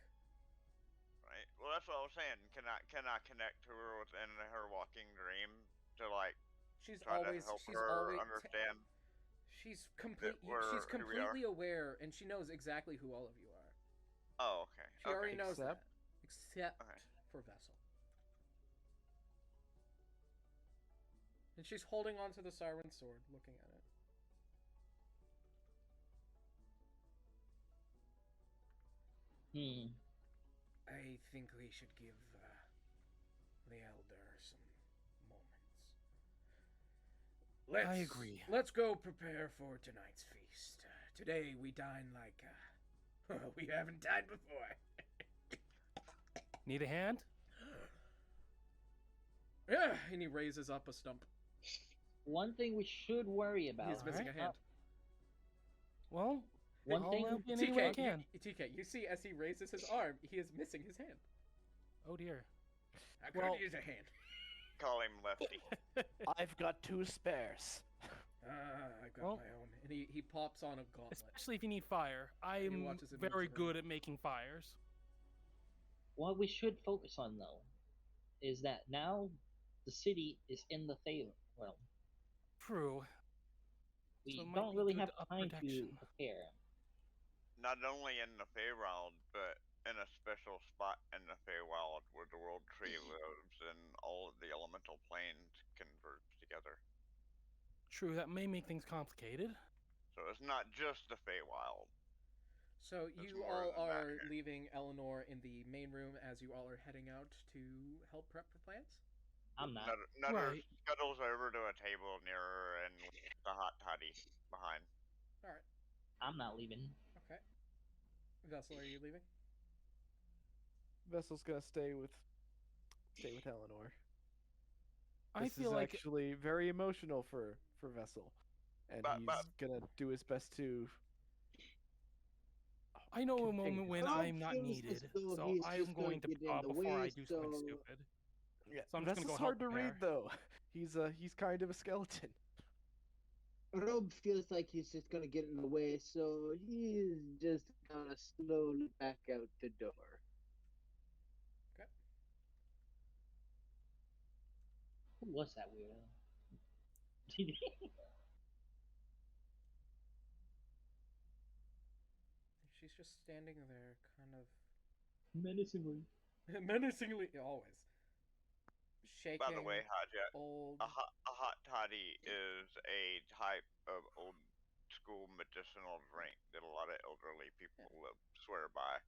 Right? Well, that's what I was saying. Can I connect to her within her walking dream to, like, She's try always to help she's her always understand? she's where- she's who we are? completely aware, and she knows exactly who all of you are. Oh, okay. She already knows Except- that, except Okay. for Vessel. And she's holding onto the siren sword, looking at it. I think we should give the elder some moments. I agree. Let's go prepare for tonight's feast. Today we dine like we haven't dined before. Need a hand? Yeah, and he raises up a stump. One thing we should worry about. He's missing a hand. Well, One I'll thing. help you in any way I can. TK, you see as he raises his arm, he is missing his hand. Oh dear. I could Well- use a hand. Call him Lefty. I've got 2 spares. I've got Well- my own. And he pops on a gauntlet. Especially if you need fire. I'm watches it very move good at making fires. What we should focus on, though, is that now the city is in the Feywild. Well, True. we So it might don't be really good have up time protection. to prepare. Not only in the Feywild, but in a special spot in the Feywild where the World Tree lives and all of the elemental planes converge together. True, that may make things complicated. So it's not just the Feywild. So There's you more all than that are here. leaving Eleanor in the main room as you all are heading out to help prep for plans? I'm not. Nutter Right. scuttles over to a table near her and leaves the hot toddy behind. Alright, I'm not leaving. okay. Vessel, are you leaving? Vessel's gonna stay with Eleanor. I This feel is like actually very emotional for Vessel, and But- he's but- gonna do his best to. I know a convey moment his when message. I'm not feels as needed, though so he's I'm just gonna going to get in the before I way, do something so- stupid. Yeah, So I'm just Vessel's gonna go hard help to read prepare. though. He's kind of a skeleton. Rob feels like he's just gonna get in the way, so he's just gonna slowly back out the door. Who was that weirdo? She's just standing there, kind of Menacingly. menacingly, always shaking. By the way, Hijack, old. a hot toddy is a type of old school medicinal drink that a lot of elderly people swear by.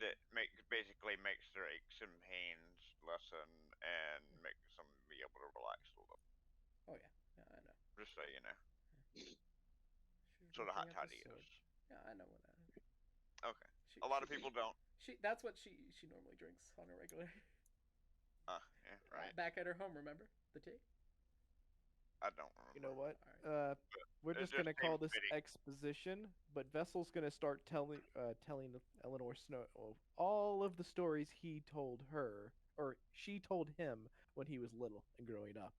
That basically makes their aches and pains lessen and makes them be able to relax a little. Oh yeah, I know. Just so you know. She's So the hot looking at toddy sword. is. Yeah, I know what that is. Okay. A lot of people don't. That's what she normally drinks on a regular. Yeah, right. Back at her home, remember the tea? I don't remember. You know what? Alright. We're it just just gonna call seems this fitting. exposition, but Vessel's gonna start telling Eleanor Snow all of the stories he told her, or she told him when he was little and growing up.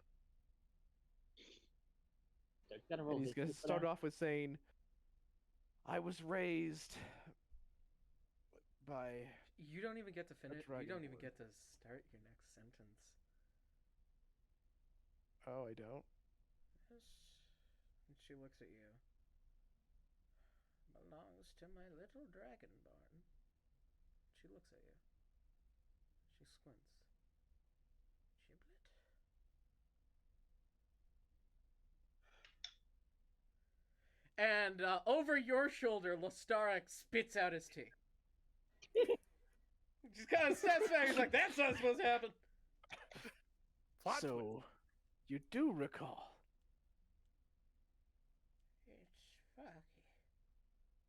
Gotta roll And he's history gonna for start that. off with saying, "I was raised by." You don't even get to finish. You dragon don't even lord. get to start your next sentence. Oh, I don't. Yes. And she looks at you. Belongs to my little dragonborn. She looks at you. She squints. Giblet? And over your shoulder, Lostarek spits out his tea. Just kind of steps back. He's like, "That's not supposed to happen." Plot twist. So, you do recall. It's fucky.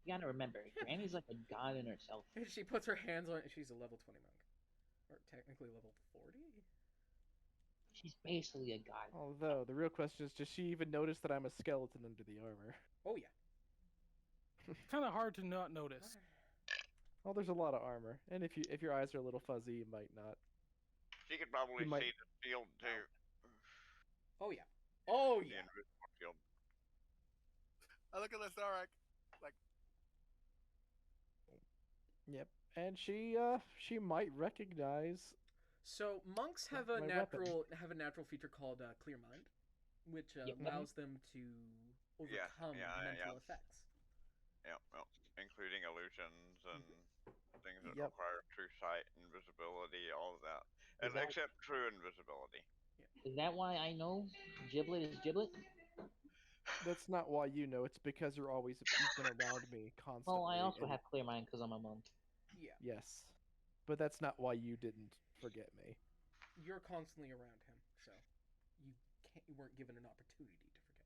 You gotta remember, Granny's like a god in herself. And she puts her hands on it. She's a level 20 monk, or technically level 40. She's basically a god. Although the real question is, does she even notice that I'm a skeleton under the armor? Oh yeah. Kind of hard to not notice. Well, there's a lot of armor, and if your eyes are a little fuzzy, you might not. She could probably You might- see the field too. Oh yeah. Oh The yeah. invisible field. I look at the Zarek, like, Yep, and she might recognize. So monks have My a weapon. natural feature called Clear Mind, which Yep. allows them to overcome mental yeah. effects. Yep, including illusions and things that Yep. require true sight, invisibility, all of that, and that- except true invisibility. Is that why I know Giblet is Giblet? That's not why you know. It's because you've been around me constantly. Well, I also and- have clear mind because I'm a monk. Yeah, Yes, but that's not why you didn't forget me. you're constantly around him, so you weren't given an opportunity to forget.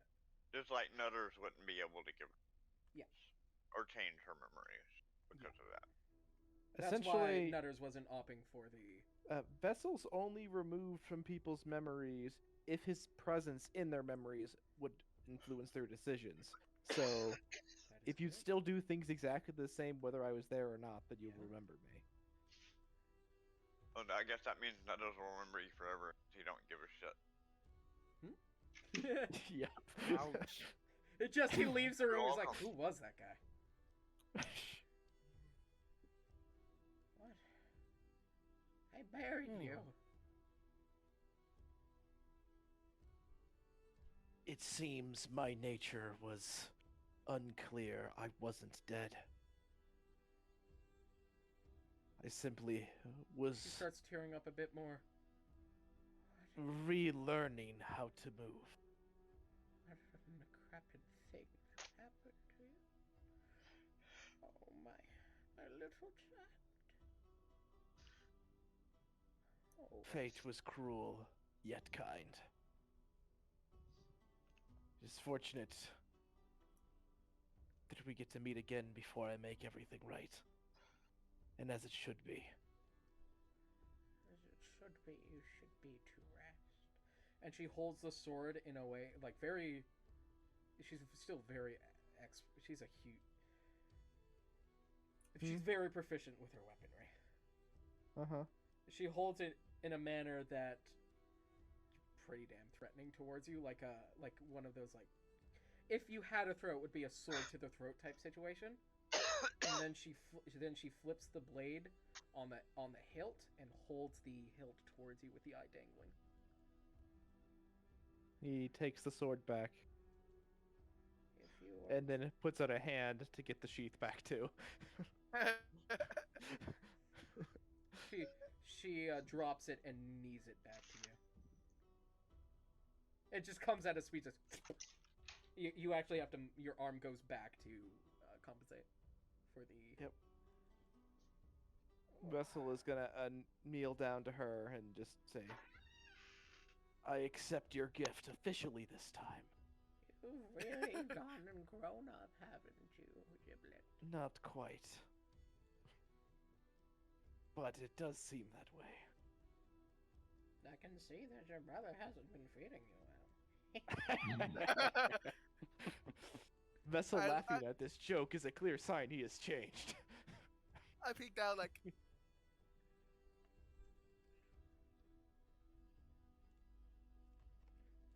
Just like Nutters wouldn't be able to give Yeah. or change her memories because of that. That's Essentially, why Nutters wasn't opting for the. Vessel's only removed from people's memories if his presence in their memories would influence their decisions. So, That is if you correct. still do things exactly the same whether I was there or not, then you'll Yeah. remember me. Oh, I guess that means Nutters will remember you forever. He don't give a shit. Yep. Ouch. It just he leaves the room. You're He's like, welcome. "Who was that guy?" What? I buried you. It seems my nature was unclear. I wasn't dead. I simply He was starts tearing up a bit more. relearning how to move. What decrepit thing happened to you? Oh my. little child. Oh, Fate was cruel, yet kind. It is fortunate that we get to meet again before I make everything right. And as it should be. As it should be, you should be to rest. And she holds the sword in a way, like very. She's still very she's a huge. She's very proficient with her weaponry. Uh-huh. She holds it in a manner that pretty damn threatening towards you, like one of those, like, if you had a throw, it would be a sword to the throat type situation. And then she flips the blade on the hilt and holds the hilt towards you with the eye dangling. He takes the sword back If you and then puts out a hand to get the sheath back too. She drops it and knees it back to you. It just comes at a sweet. Just you actually have to. Your arm goes back to compensate for the. Yep. Vessel is gonna kneel down to her and just say, "I accept your gift officially this time." You've really gone and grown up, haven't you, Giblet? Not quite. But it does seem that way. I can see that your brother hasn't been feeding you well. Vessel laughing at this joke is a clear sign he has changed. I peeked out like.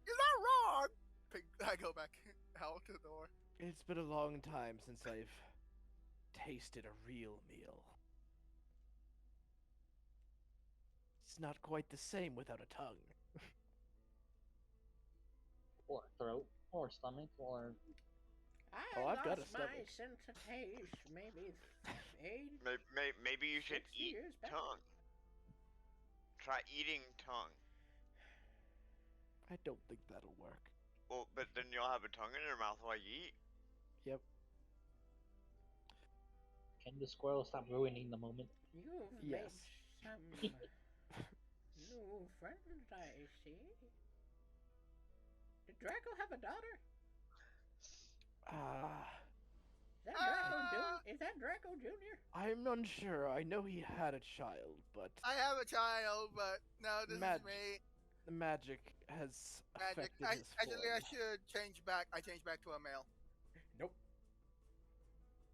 Is that wrong? I go back out the door. It's been a long time since I've tasted a real meal. It's not quite the same without a tongue. Or throat, or stomach, or. I've got a my stomach. sense of taste. Maybe Maybe you should 6 eat years back. tongue. Try eating tongue. I don't think that'll work. Well, but then you'll have a tongue in your mouth while you eat. Yep. Can the squirrel stop ruining the moment? You've Yes. made some new friends, I see. Did Draco have a daughter? Is that Draco Jr.? I'm unsure. I know he had a child, but I have a child, but no, this is me. the magic has Magic. affected his Actually, I form. should change back. I change back to a male. Nope.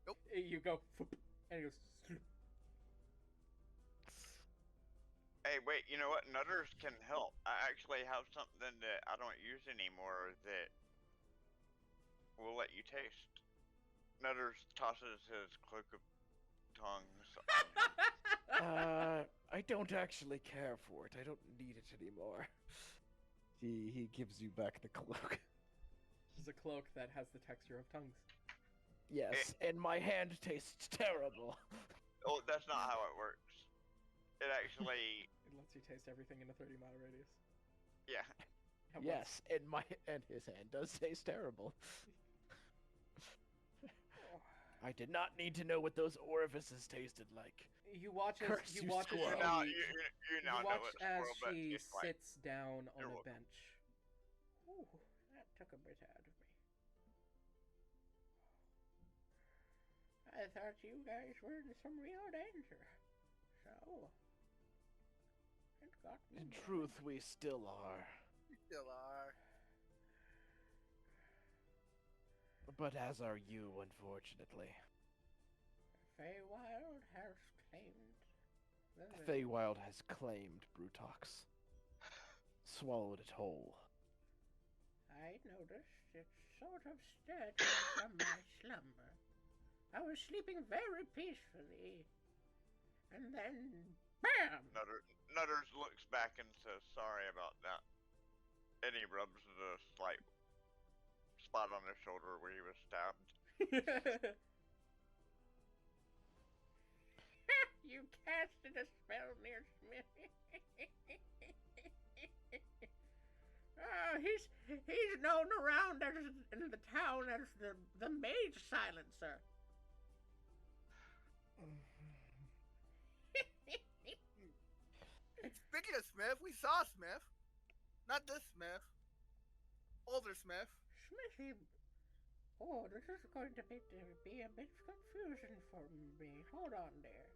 Nope. You go, and he goes. Hey, wait, you know what? Nutters can help. I actually have something that I don't use anymore that will let you taste. Nutters tosses his cloak of tongues on I don't actually care for it. I don't need it anymore. He gives you back the cloak. This is a cloak that has the texture of tongues. Yes, and my hand tastes terrible. Oh, that's not how it works. It actually, It lets you taste everything in a 30-mile radius. yeah. How about- Yes, and his hand does taste terrible. I did not need to know what those orifices tasted like. You watch as Curse you you, watch as squirrel. she, Now, you now know watch what as squirrel butt she tastes like. sits down on You're a welcome. bench. Ooh, that took a bit out of me. I thought you guys were in some real danger. So, it got me. In truth, we still are. You still are. But as are you, unfortunately. Feywild has claimed the Feywild has claimed Brutox. Swallowed it whole. I noticed it sort of stirred me from my slumber. I was sleeping very peacefully, and then BAM! Nutters looks back and says sorry about that. And he rubs the slight spot on his shoulder where he was stabbed. You casted a spell near Smith. He's known around in the town as the Mage Silencer. saw Smith. Not this Smith. Older Smith. Smithy. Oh, this is going to be a bit confusion for me. Hold on there.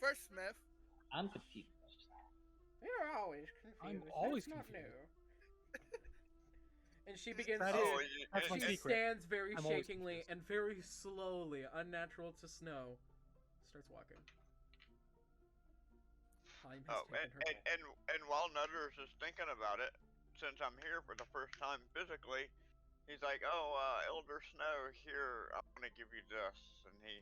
First Smith. I'm confused. You're always confused. I'm always That's not confused. new. And she begins That to. is- that's my She secret. stands very I'm always shakingly and very slowly, unnatural to snow, starts walking. Time has Oh, taken her back. and while Nutters is thinking about it, since I'm here for the first time physically, he's like, "Oh, Elder Snow, here, I want to give you this," and he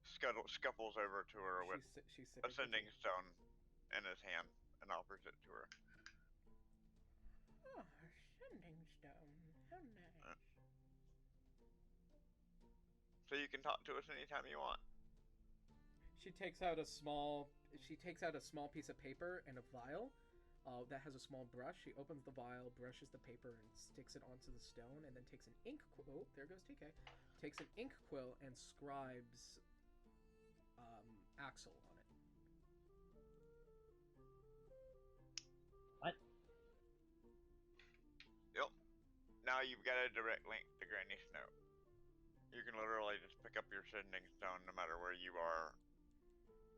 scuffles over to her with She's a sending stone in his hand and offers it to her. Oh, sending stone. How nice. So you can talk to us anytime you want. She takes out a small piece of paper and a vial that has a small brush. She opens the vial, brushes the paper, and sticks it onto the stone, and then takes an ink quill. Oh, there goes TK. Takes an ink quill and scribes Axel on it. What? Yep. Now you've got a direct link to Granny Snow. You can literally just pick up your sending stone no matter where you are.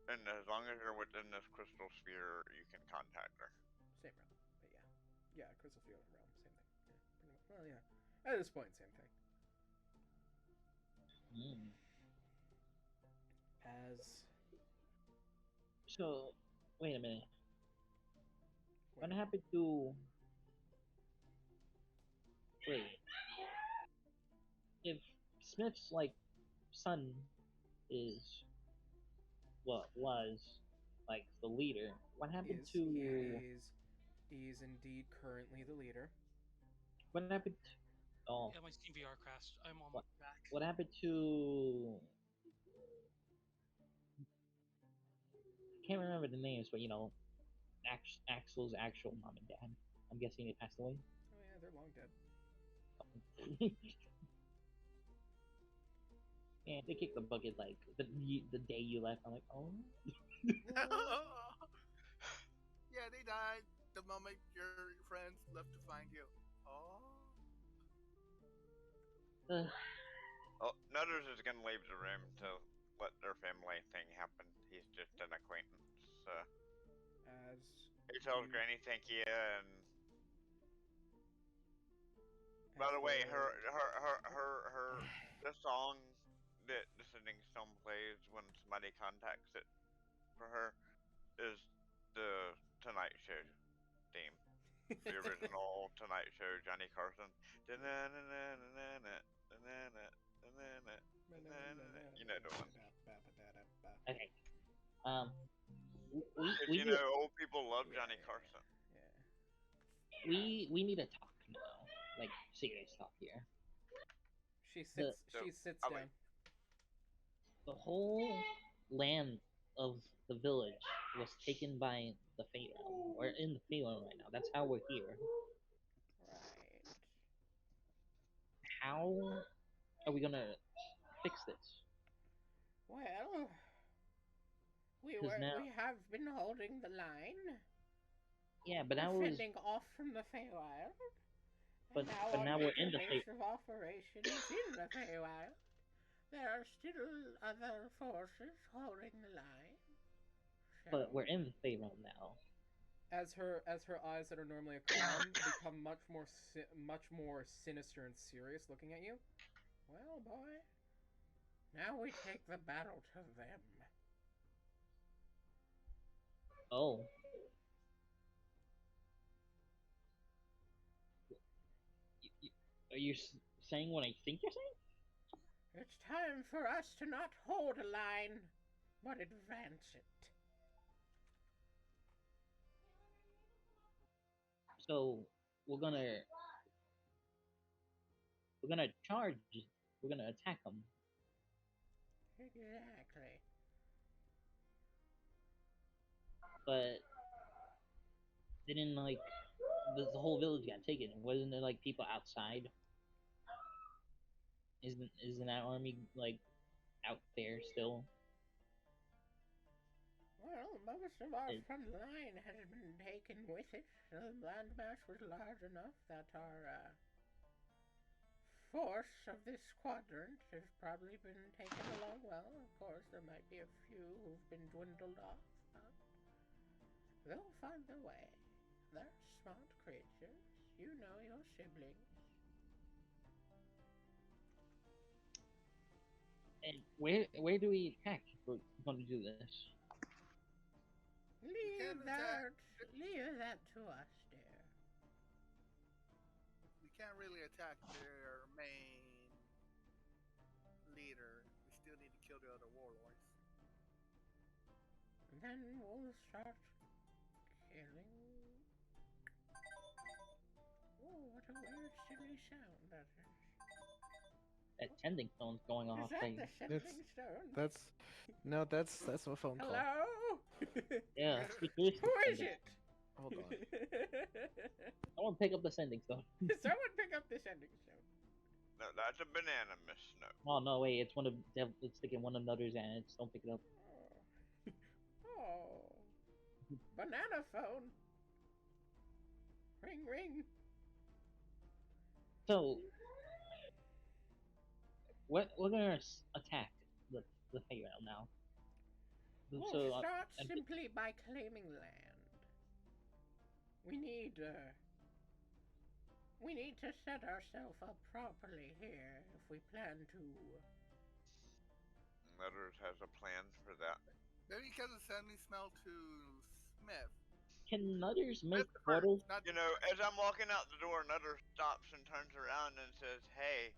And as long as you're within this crystal sphere, you can contact her. Same realm, but yeah, Crystal Field realm, same thing. Yeah, pretty much. Well, yeah, at this point, same thing. As So, wait a minute. What happened to... Wait. If Smith's, like, son is... what was, like, the leader, what happened to... He's indeed currently the leader. What happened to... Oh. Yeah, my Steam VR crashed. I'm on back. What happened to... I can't remember the names, but, you know, Axel's actual mom and dad. I'm guessing they passed away. Oh yeah, they're long dead. Yeah, they kicked the bucket like the day you left. I'm like, oh. Yeah, they died the moment your friends left to find you. Oh. Oh, Nutters is gonna leave the room to let their family thing happen. He's just an acquaintance. As he tells Granny thank you, and by the way, the song that the Sending Stone plays when somebody contacts it for her is the Tonight Show theme. The original Tonight Show, Johnny Carson. You know the one. Okay. You know, old people love Johnny Carson. We need to talk now, like serious talk here. She sits down. The whole land of the village was taken by the Fate Realm. We're in the Fate Realm right now. That's how we're here. Right. How are we gonna fix this? Well, we have been holding the line. Yeah, but now we're fending off from the Feywild. But now we're in the base of operations in the Feywild. There are still other forces holding the line. But we're in the Fey Realm now. As her eyes that are normally calm become much more sinister and serious, looking at you. Well, boy, now we take the battle to them. Oh. Are you saying what I think you're saying? It's time for us to not hold a line, but advance it. So we're gonna charge. We're gonna attack them. Exactly. But didn't like the whole village got taken? Wasn't there like people outside? Isn't that army like out there still? Well, Most of our Hey. front line has been taken with it. The landmass was large enough that our force of this quadrant has probably been taken along well. Of course, there might be a few who've been dwindled off, but they'll find their way. They're smart creatures. You know your siblings. And where do we attack if we're going to do this? Leave can't attack. leave that to us, dear. We can't really attack their main leader. We still need to kill the other warlords. Then we'll start killing. Oh, what a weird silly sound that is. That sending stone's going off. Is that Like, the sending stone? That's my phone call. Hello? yeah, seriously, Who is sending- it? Hold on. Someone pick up the sending stone. Someone pick up the sending stone. No, that's a banana, Miss Snow. Oh no, wait! It's one of it's like in one of Nutter's ants. Don't pick it up. Oh. Banana phone. Ring, ring. So, we're gonna attack the Feywild now. We'll So, start and- simply by claiming land. We need to set ourselves up properly here if we plan to. Nutters has a plan for that. Maybe because of send me smell to Smith. can Nutters make Smith first, portals? not You know, as I'm walking out the door, Nutter stops and turns around and says, "Hey,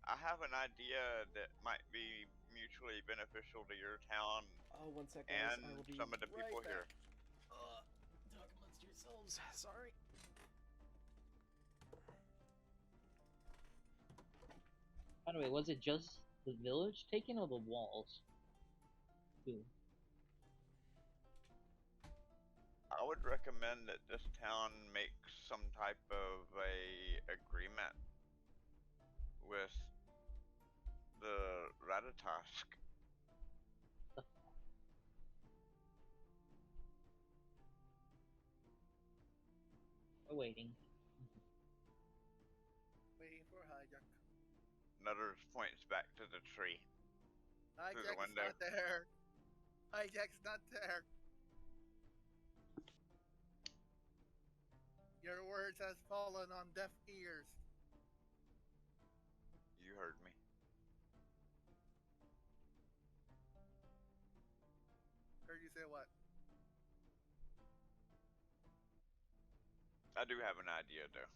I have an idea that might be mutually beneficial to your town Oh, 1 sec, guys. and I will be some of the right people back. here." Talk amongst yourselves. Sorry. By the way, was it just the village taken or the walls? Too. I would recommend that this town makes some type of a agreement with the Ratatosk. We're waiting. waiting for hijack. Nutters points back to the tree. Through the Hijack's window. not there. Hijack's not there. Your words has fallen on deaf ears. You heard me. Heard you say what? I do have an idea though.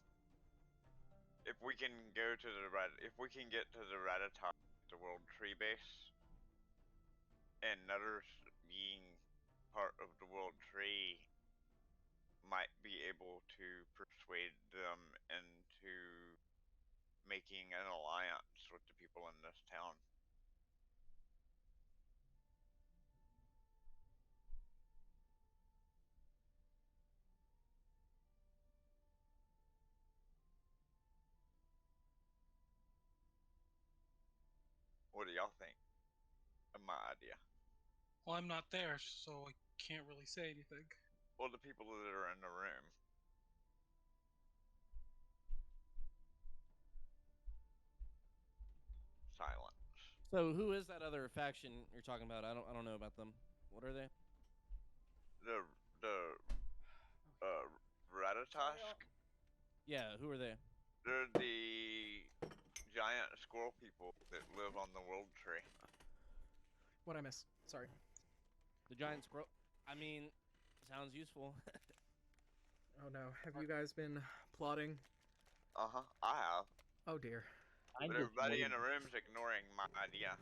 If we can go to the if we can get to the Ratatosk, the World Tree Base, and Nutters being part of the World Tree might be able to persuade them into making an alliance with the people in this town. What do y'all think of my idea? Well, I'm not there, so I can't really say anything. Well, the people that are in the room. Silence. So who is that other faction you're talking about? I don't know about them. What are they? The Ratatosk. Yeah, who are they? They're the giant squirrel people that live on the World Tree. What'd I miss? Sorry. The giant squirrel. I mean, sounds useful. Oh no. Have you guys been plotting? I have. Oh dear. I'm But just everybody in waiting. the room's ignoring my idea.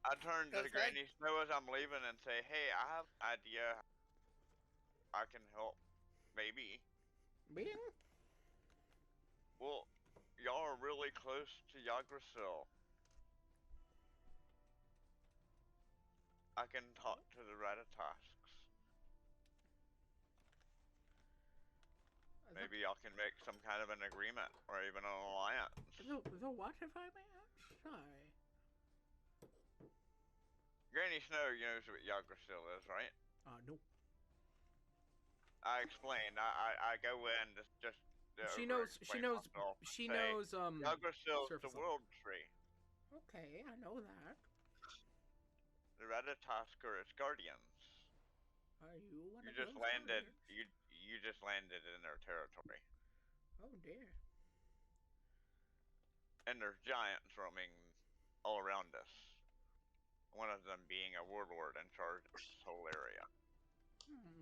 I turn to That's Granny Snow as I'm leaving and say, "Hey, I have an idea. I can help. Maybe." Bing? Well, y'all are really close to Yggdrasil. I can talk to the Ratatasks. Maybe y'all can make some kind of an agreement or even an alliance. The what, if I may ask? Sorry. Granny Snow knows what Yggdrasil is, right? No. I explained. I go in just. She knows. She over-explain knows. myself and She say, knows. Yggdrasil's the surface level. world tree. Okay, I know that. The Ratatosk are its guardians. Are you one You of just those landed. guardians? You just landed in their territory, Oh dear. and there's giants roaming all around us. One of them being a warlord in charge of this whole area. Hmm.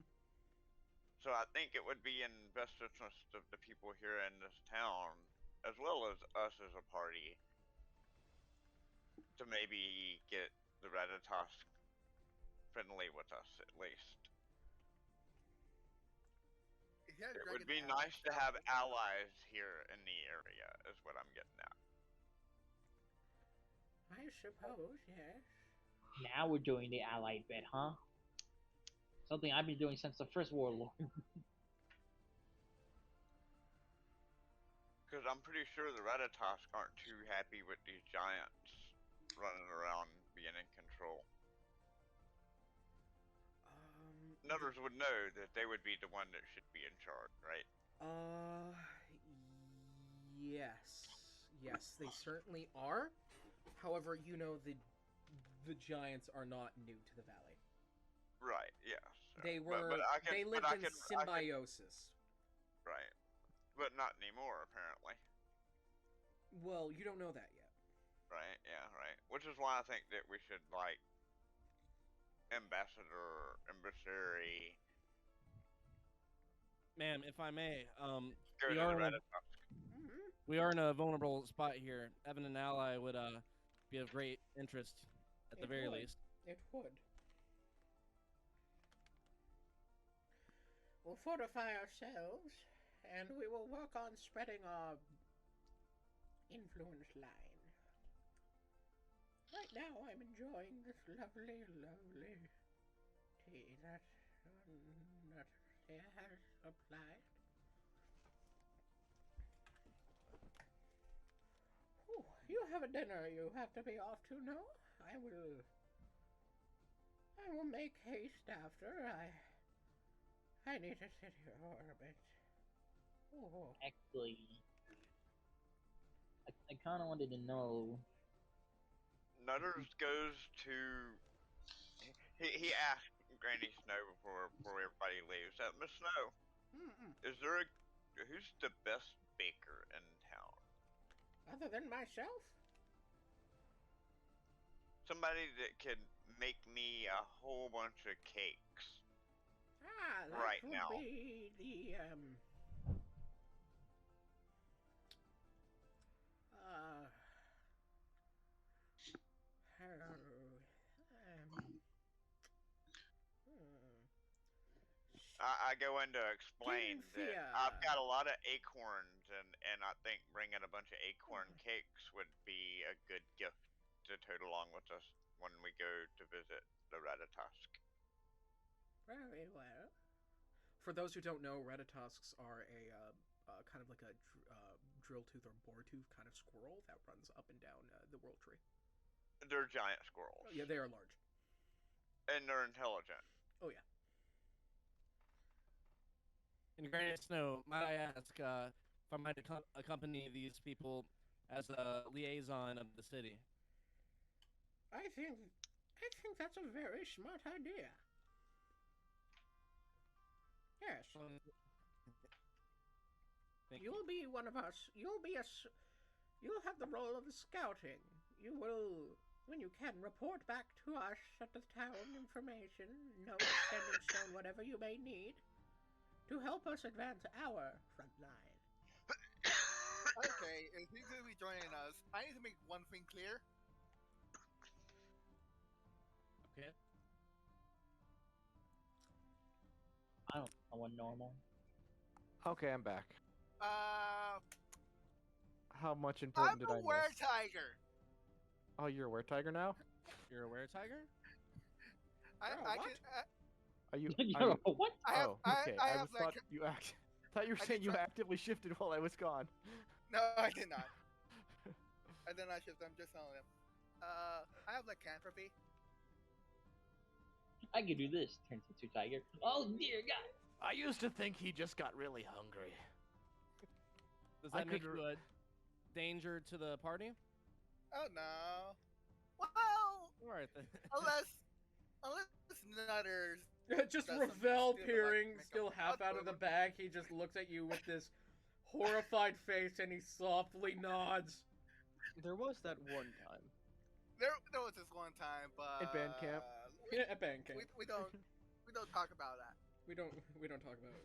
So I think it would be in best interest of the people here in this town, as well as us as a party, to maybe get the Ratatosk friendly with us at least. It would be nice to have allies here in the area, is what I'm getting at. I suppose, yes. Now we're doing the allied bit, huh? Something I've been doing since the first warlord. Because I'm pretty sure the Ratatosk aren't too happy with these giants running around being in control. Nutters would know that they would be the one that should be in charge, right? Yes. Yes, they certainly are. However, you know the giants are not new to the valley. Right, yes. They were they lived in symbiosis. Right. But not anymore, apparently. Well, you don't know that yet. Right, yeah, right. Which is why I think that we should, like, embassy. Ma'am, if I may, Go we to are the in a, Mm-hmm. we are in a vulnerable spot here. Having an ally would be of great interest, at the very least. It would. We'll fortify ourselves, and we will work on spreading our influence line. Right now, I'm enjoying this lovely, lovely tea that has supplied. Whew, you have a dinner you have to be off to, no? I will make haste after. I need to sit here for a bit. Oh. Actually, I kind of wanted to know. Nutters goes to. He asked Granny Snow before everybody leaves. Miss Snow, is there who's the best baker in town? Other than myself? Somebody that can make me a whole bunch of cakes. That right would now. be the I go in to explain that I've got a lot of acorns, and I think bringing a bunch of acorn cakes would be a good gift to tote along with us when we go to visit the Ratatosk. Very well. For those who don't know, Ratatasks are a kind of like a drill tooth or boar tooth kind of squirrel that runs up and down the world tree. They're giant squirrels. Oh, yeah, they are large. And they're intelligent. Oh yeah. And Granny Snow, might I ask if I might accompany these people as a liaison of the city? I think that's a very smart idea. Yes. You'll be one of us. You'll have the role of scouting. You will, when you can, report back to us at the town information, notes, sending stone, whatever you may need, to help us advance our front line. Okay, if he's gonna be joining us, I need to make one thing clear. Okay. I don't know what normal. Okay, I'm back. How much important did I I'm a miss? were-tiger. Oh, you're a were-tiger now? You're a were-tiger? I can. Are you? You're a what? Oh, okay. I I have was thought like. you thought you were saying you actively shifted while I was gone. No, I did not. I did not shift. I'm just telling them. I have lycanthropy. I could do this. Turns into Tiger. Oh dear God. I used to think he just got really hungry. Does I that make could you a danger to the party? Oh no. Well, All right then. unless Nutters. Just does something Ravel stupid, like peering, make a still half blood out of the movement. bag. He just looks at you with this horrified face and he softly nods. There was that one time. There was this one time, but At band camp. Yeah, at band camp. we don't talk about that. We don't talk about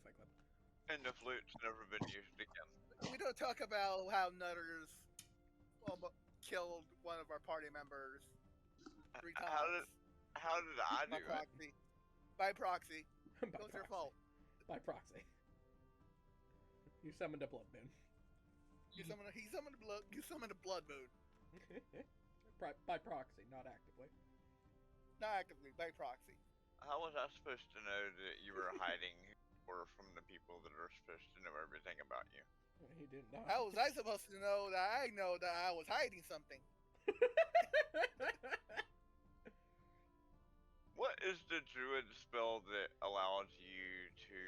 Fight Club. And the flute's never been used again. We don't talk about how Nutters killed one of our party members 3 times. How did I do by it? proxy. By proxy. By It was your proxy. fault. By proxy. You summoned a blood moon. He summoned a blood moon. By proxy, not actively. Not actively, by proxy. How was I supposed to know that you were hiding who you were from the people that are supposed to know everything about you? He did not. How was I supposed to know that I was hiding something? What is the druid spell that allows you to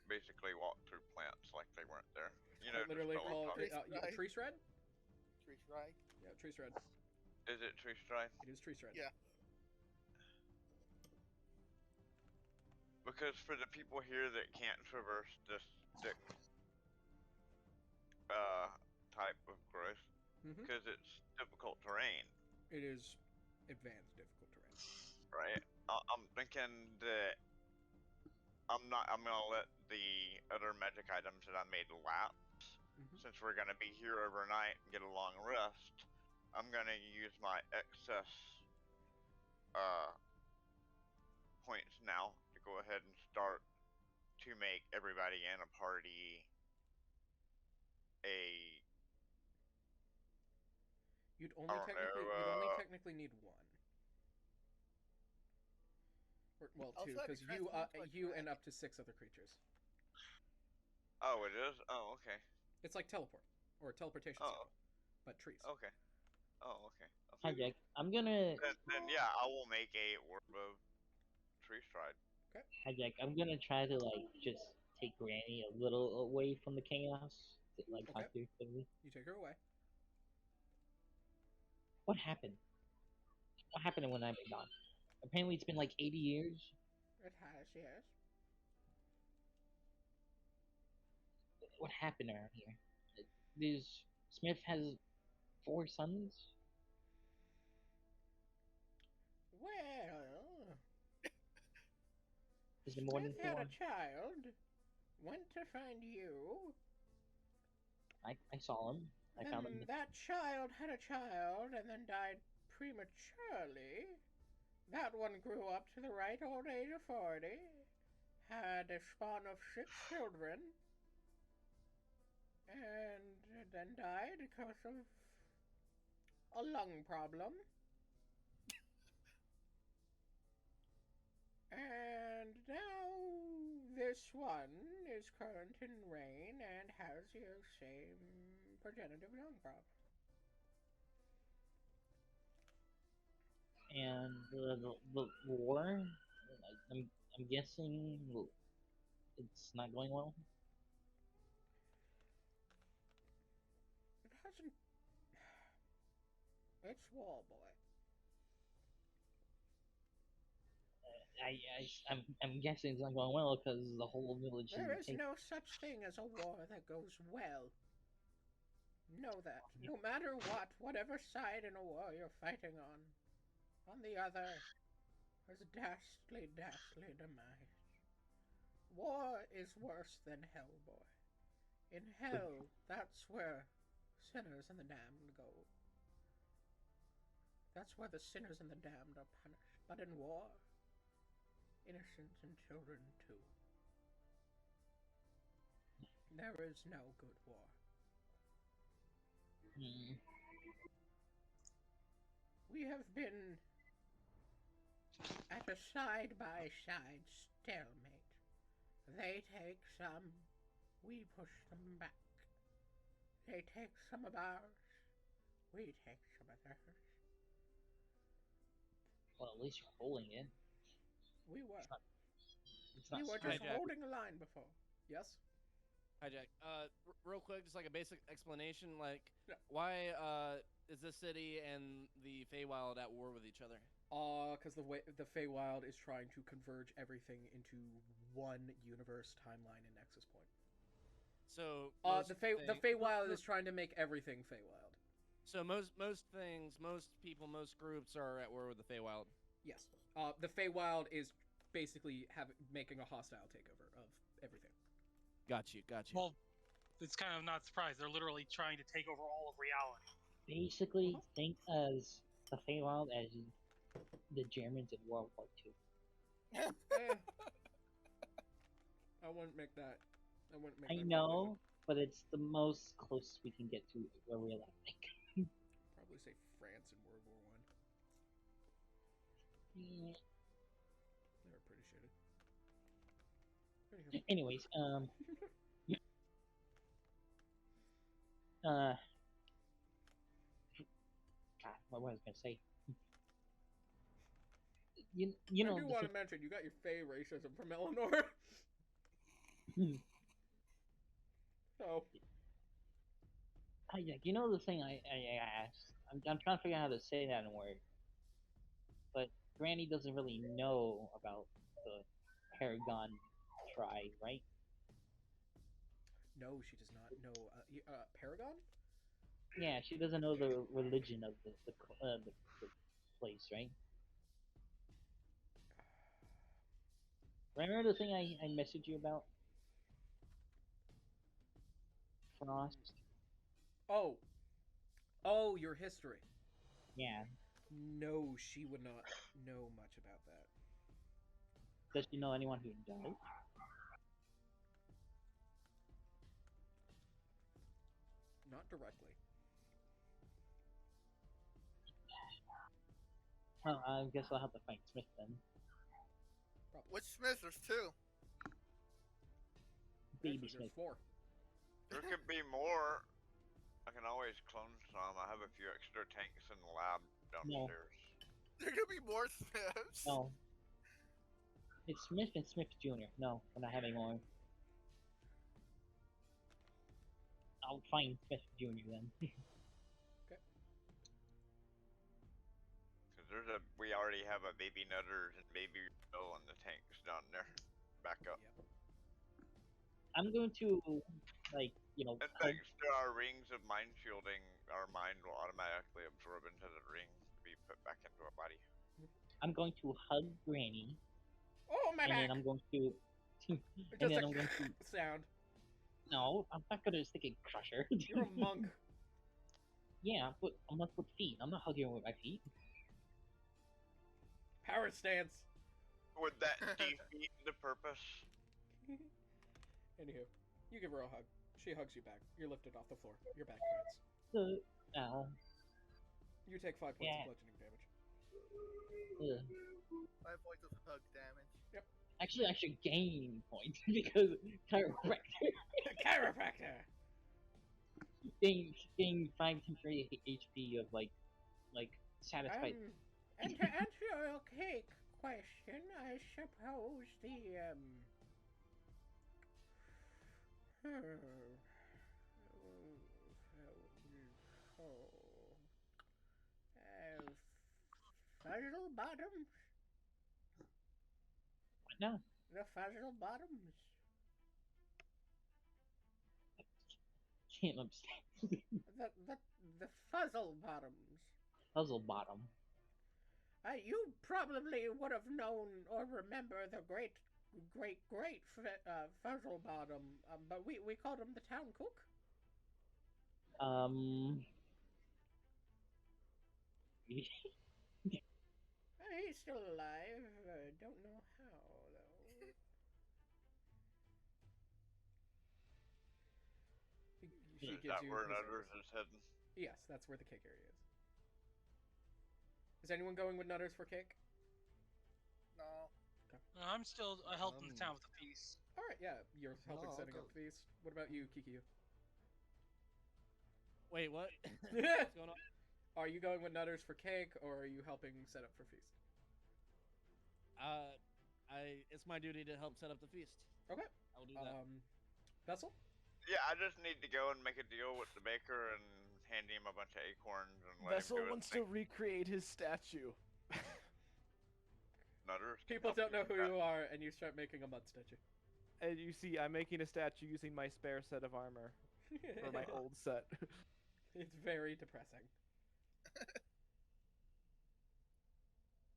basically walk through plants like they weren't there? You know, the Literally spell I'm called talking Stride. tree shred. Tree strike. Yeah, tree shred. Is it tree stride? It is tree shred. Yeah. Because for the people here that can't traverse this stick type of growth, Mhm. because it's difficult terrain, It is advanced difficult terrain. right? I'm thinking that I'm gonna let the other magic items that I made lapse, Mhm. since we're gonna be here overnight and get a long rest. I'm gonna use my excess points now to go ahead and start to make everybody in a party a You'd I only don't know, technically need one. Or, well, Also, two, that'd be because transformed to, like, you dragon. and up to 6 other creatures. Oh, it is? Oh, okay. It's like teleport or teleportation Oh. circle, but trees. Okay. Oh, okay. Hi Jack. I'm gonna Then yeah, I will make a orb of tree stride. Hi Jack. I'm gonna try to like just take Granny a little away from the chaos. To, like talk Okay. to her quickly. You take her away. What happened? What happened when I've been gone? Apparently it's been like 80 years. It has, yes. What happened around here? This Smith has 4 sons. Well, Is it more than Smith had 4? a child. Went to find you. I saw him. I found him. Then that child had a child and then died prematurely. That one grew up to the right old age of 40. Had a spawn of 6 children. And then died because of a lung problem. And now this one is current in reign and has your same progenitive lung problem. And the war. I'm guessing it's not going well. It hasn't. It's war, boy. I'm guessing it's not going well because the whole village There is is no such thing as a war that goes well. Know that. No matter what, whatever side in a war you're fighting on the other is ghastly, ghastly demise. War is worse than hell, boy. In hell, that's where sinners and the damned go. That's where the sinners and the damned are punished. But in war, innocent and children too. There is no good war. We have been at a side-by-side stalemate. They take some, we push them back. They take some of ours, we take some of theirs. at least you're holding it. We were. It's We not were straight. just holding a line before. Yes? Hi, Jack. Real quick, just like a basic explanation, like Yeah. why is this city and the Feywild at war with each other? Because the Feywild is trying to converge everything into one universe, timeline, and nexus point. So The Feywild is trying to make everything Feywild. So most things, most people, most groups are at war with the Feywild. Yes. The Feywild is basically making a hostile takeover of everything. Got you. Well, it's kind of not surprised. They're literally trying to take over all of reality. Basically, think as the Feywild as the Germans in World War II. I wouldn't make that. I know, but it's the most close we can get to a realistic. Probably say France in World War One. Yeah. They were pretty shitty. Anyways, God, what was I gonna say? You know. I do want to mention you got your Fey racism from Eleanor. So. Hijack, you know the thing I asked? I'm trying to figure out how to say that in a word. But Granny doesn't really know about the Paragon tribe, right? No, she does not know. Paragon? Yeah, she doesn't know the religion of the place, right? Remember the thing I messaged you about? Frost? Oh, your history. Yeah. No, she would not know much about that. Does she know anyone who does? Not directly. Well, I guess I'll have to fight Smith then. Which Smith? There's two. Baby Smith. 4. There could be more. I can always clone some. I have a few extra tanks in the lab downstairs. There could be more Smiths. No. It's Smith and Smith Jr. No, we're not having more. I'll find Smith Jr. then. Okay. Because we already have a baby Nutters and baby Bill and the tanks down there. Back up. Yep. I'm going to, like, And thanks to our rings of mind shielding, our mind will automatically absorb into the rings to be put back into our body. I'm going to hug Granny. Oh, my back! Then I'm going to. Just a I'm going to. Sound. No, I'm not going to stick a crusher. You're a monk. Yeah, but I'm not with feet. I'm not hugging her with my feet. Power stance. Would that defeat the purpose? Anywho, you give her a hug. She hugs you back. You're lifted off the floor. Your back hurts. Ow. You take 5 points of bludgeoning damage. 5 points of hug damage. Yep. Actually, I should gain points because chiropractor. Chiropractor. Gain 5 temporary HP of like satisfied. And to answer your cake question, I suppose Fuzzle bottoms. What now? The fuzzle bottoms. Can't understand. the fuzzle bottoms. Puzzle bottom. You probably would have known or remember the great fuzzle bottom, but we called him the town cook. He's still alive. Don't know how though. She Is gives that you where his Nutters areas. is heading? Yes, that's where the cake area is. Is anyone going with Nutters for cake? No. Okay. I'm still helping the town with the feast. All right, yeah, you're helping No, setting I'll up the feast. What about you, Kikiu? Wait, what? What's going on? Are you going with Nutters for cake, or are you helping set up for feast? It's my duty to help set up the feast. Okay. I will do that. Vessel? Yeah, I just need to go and make a deal with the baker and hand him a bunch of acorns and let Vessel him do wants his to thing. recreate his statue. Nutters can People help don't know with who that. you are, and you start making a mud statue. And you see, I'm making a statue using my spare set of armor. Or my old set. It's very depressing.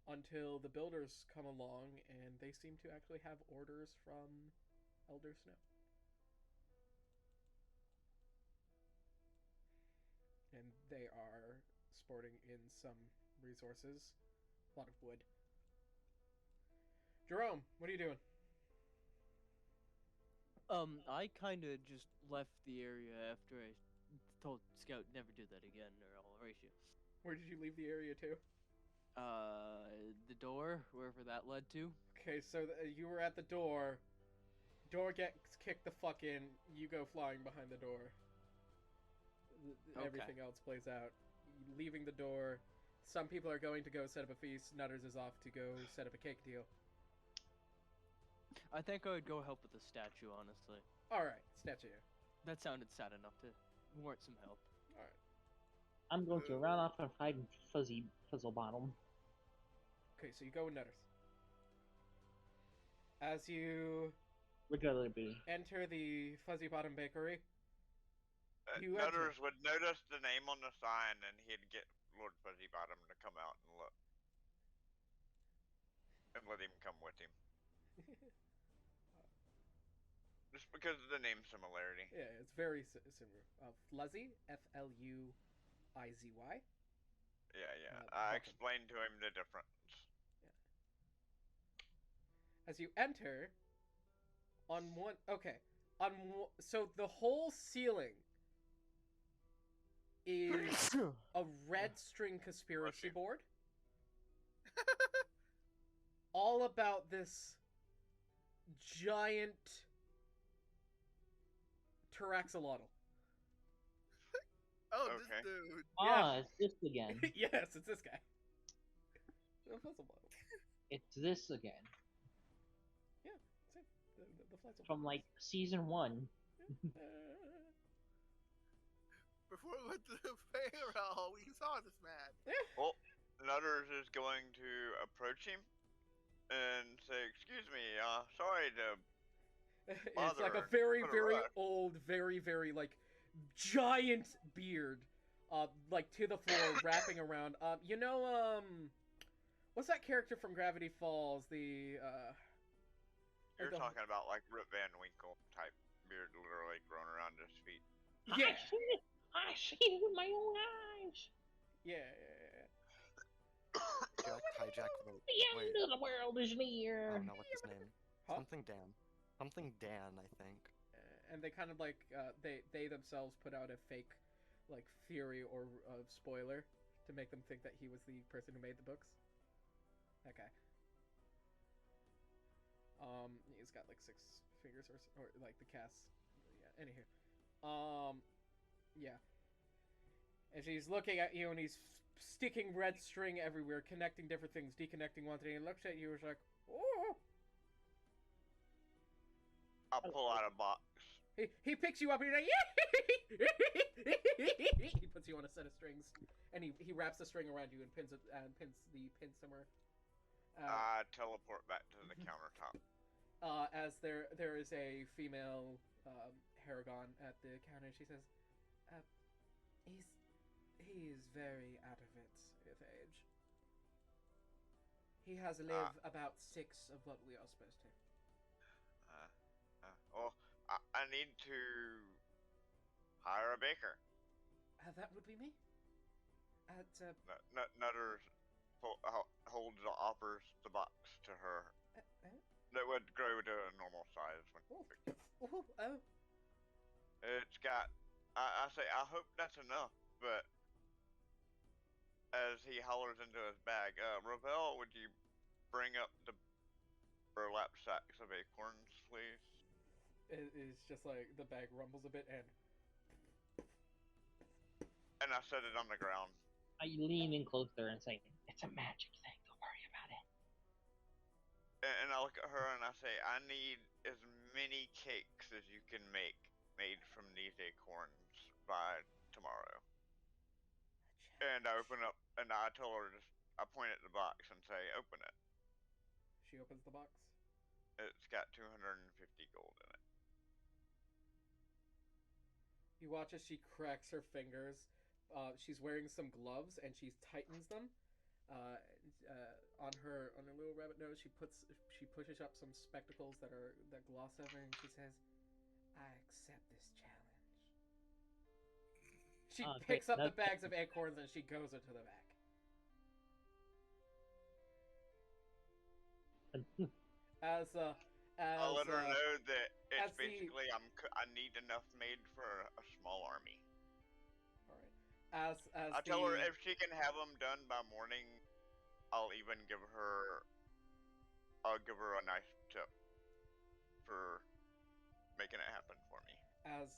Until the builders come along, and they seem to actually have orders from Elder Snow. And they are sporting in some resources. A lot of wood. Jerome, what are you doing? I kind of just left the area after I told Scout never do that again, or I'll erase you. Where did you leave the area to? The door, wherever that led to. Okay, so you were at the door. Door gets kicked the fuck in. You go flying behind the door. Okay. Everything else plays out. Leaving the door. Some people are going to go set up a feast. Nutters is off to go set up a cake deal. I think I would go help with the statue, honestly. Alright, statue. That sounded sad enough to warrant some help. Alright. I'm going to run off and find Fuzzy Fizzlebottom. Okay, so you go with Nutters. As you Regular bee. enter the Fuzzy Bottom Bakery, you enter. Nutters would notice the name on the sign, and he'd get Lord Fuzzy Bottom to come out and look, and let him come with him. Just because of the name similarity. Yeah, it's very similar. Fluzzy, F-L-U-I-Z-Y. Yeah. welcome. I explained to him the difference. As you enter, so the whole ceiling is a red string conspiracy board. All about this giant Tyraxolotl. Oh, Okay. this dude. Ah, it's this again. Yes, it's this guy. The Fuzzy Bottle. It's this again. Yeah, same. The Fuzzy From like season 1. Before we went to the payroll, we saw this man. Well, Nutters is going to approach him and say, "Excuse me, sorry to It's like a bother. very, What a very rush." old, very, very like giant beard, like to the floor, wrapping around. What's that character from Gravity Falls? You're talking about like Rip Van Winkle type beard, literally growing around his feet. Yeah. I see it with my own eyes. Yeah. Hijack wrote. The end of the world is I near. don't know what his name. Huh? Something Dan. Something Dan, I think. And they kind of like they themselves put out a fake like theory or spoiler to make them think that he was the person who made the books. That guy. He's got like 6 fingers or like the cast. Yeah. Anywho. Yeah. And she's looking at you, and he's sticking red string everywhere, connecting different things, deconnecting one thing, and looks at you and is like, "Oh." I'll pull out a box. He picks you up and he's like, he puts you on a set of strings, and he wraps the string around you and pins the pin somewhere. I teleport back to the countertop. As there is a female Haragon at the counter, and she says, he is very out of it with age. He has lived about 6 of what we are supposed to. Well, I need to hire a baker. That would be me. Nutters holds the offers the box to her. That would grow to a normal size. It's got. I say, I hope that's enough, but as he hollers into his bag, Ravel, would you bring up the burlap sacks of acorns, please? It's just like the bag rumbles a bit, and I set it on the ground. I lean in closer and say, "It's a magic thing. Don't worry about it." look at her and I say, I need as many cakes as you can make made from these acorns by tomorrow. And I open up, and I tell her, I point at the box and say, open it. She opens the box. It's got 250 gold in it. You watch as she cracks her fingers. She's wearing some gloves and she tightens them. On her little rabbit nose, she pushes up some spectacles that gloss over, and she says, "I accept this challenge." She picks up the bags of acorns and she goes into the back. I'll let her know that it's basically I need enough made for a small army. All right. I tell her if she can have them done by morning, I'll even give her a nice tip for making it happen for me. As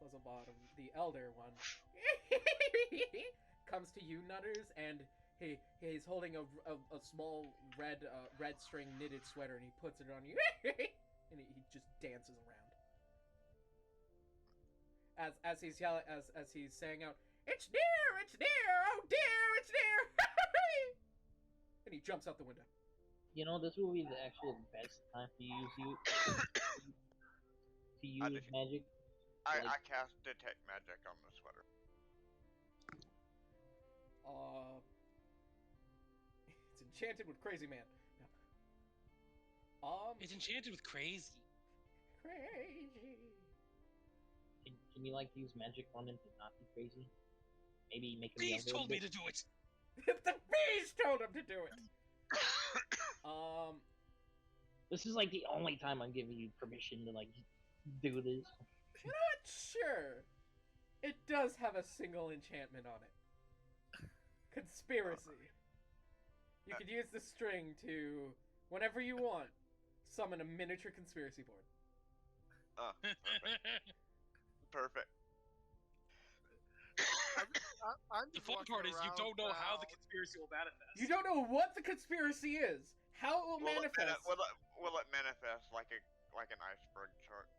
Fuzzlebottom, the elder one, comes to you, Nutters, and he's holding a small red string knitted sweater, and he puts it on you, and he just dances around. As he's yelling, as he's saying out, "It's near! It's near! Oh dear! It's near!" And he jumps out the window. You know, this will be the actual best time to use magic. I cast detect magic on the sweater. It's enchanted with Crazy Man. No. It's enchanted with crazy. Crazy. Can you use magic on him to not be crazy? Maybe make him. Bees told me to do it. The bees told him to do it. This is the only time I'm giving you permission to do this. You know what? Sure. It does have a single enchantment on it. Conspiracy. You could use the string to, whenever you want, summon a miniature conspiracy board. Perfect. The fun part is you don't know how the conspiracy will manifest. You don't know what the conspiracy is. How it will manifest. Will it manifest like an iceberg chart?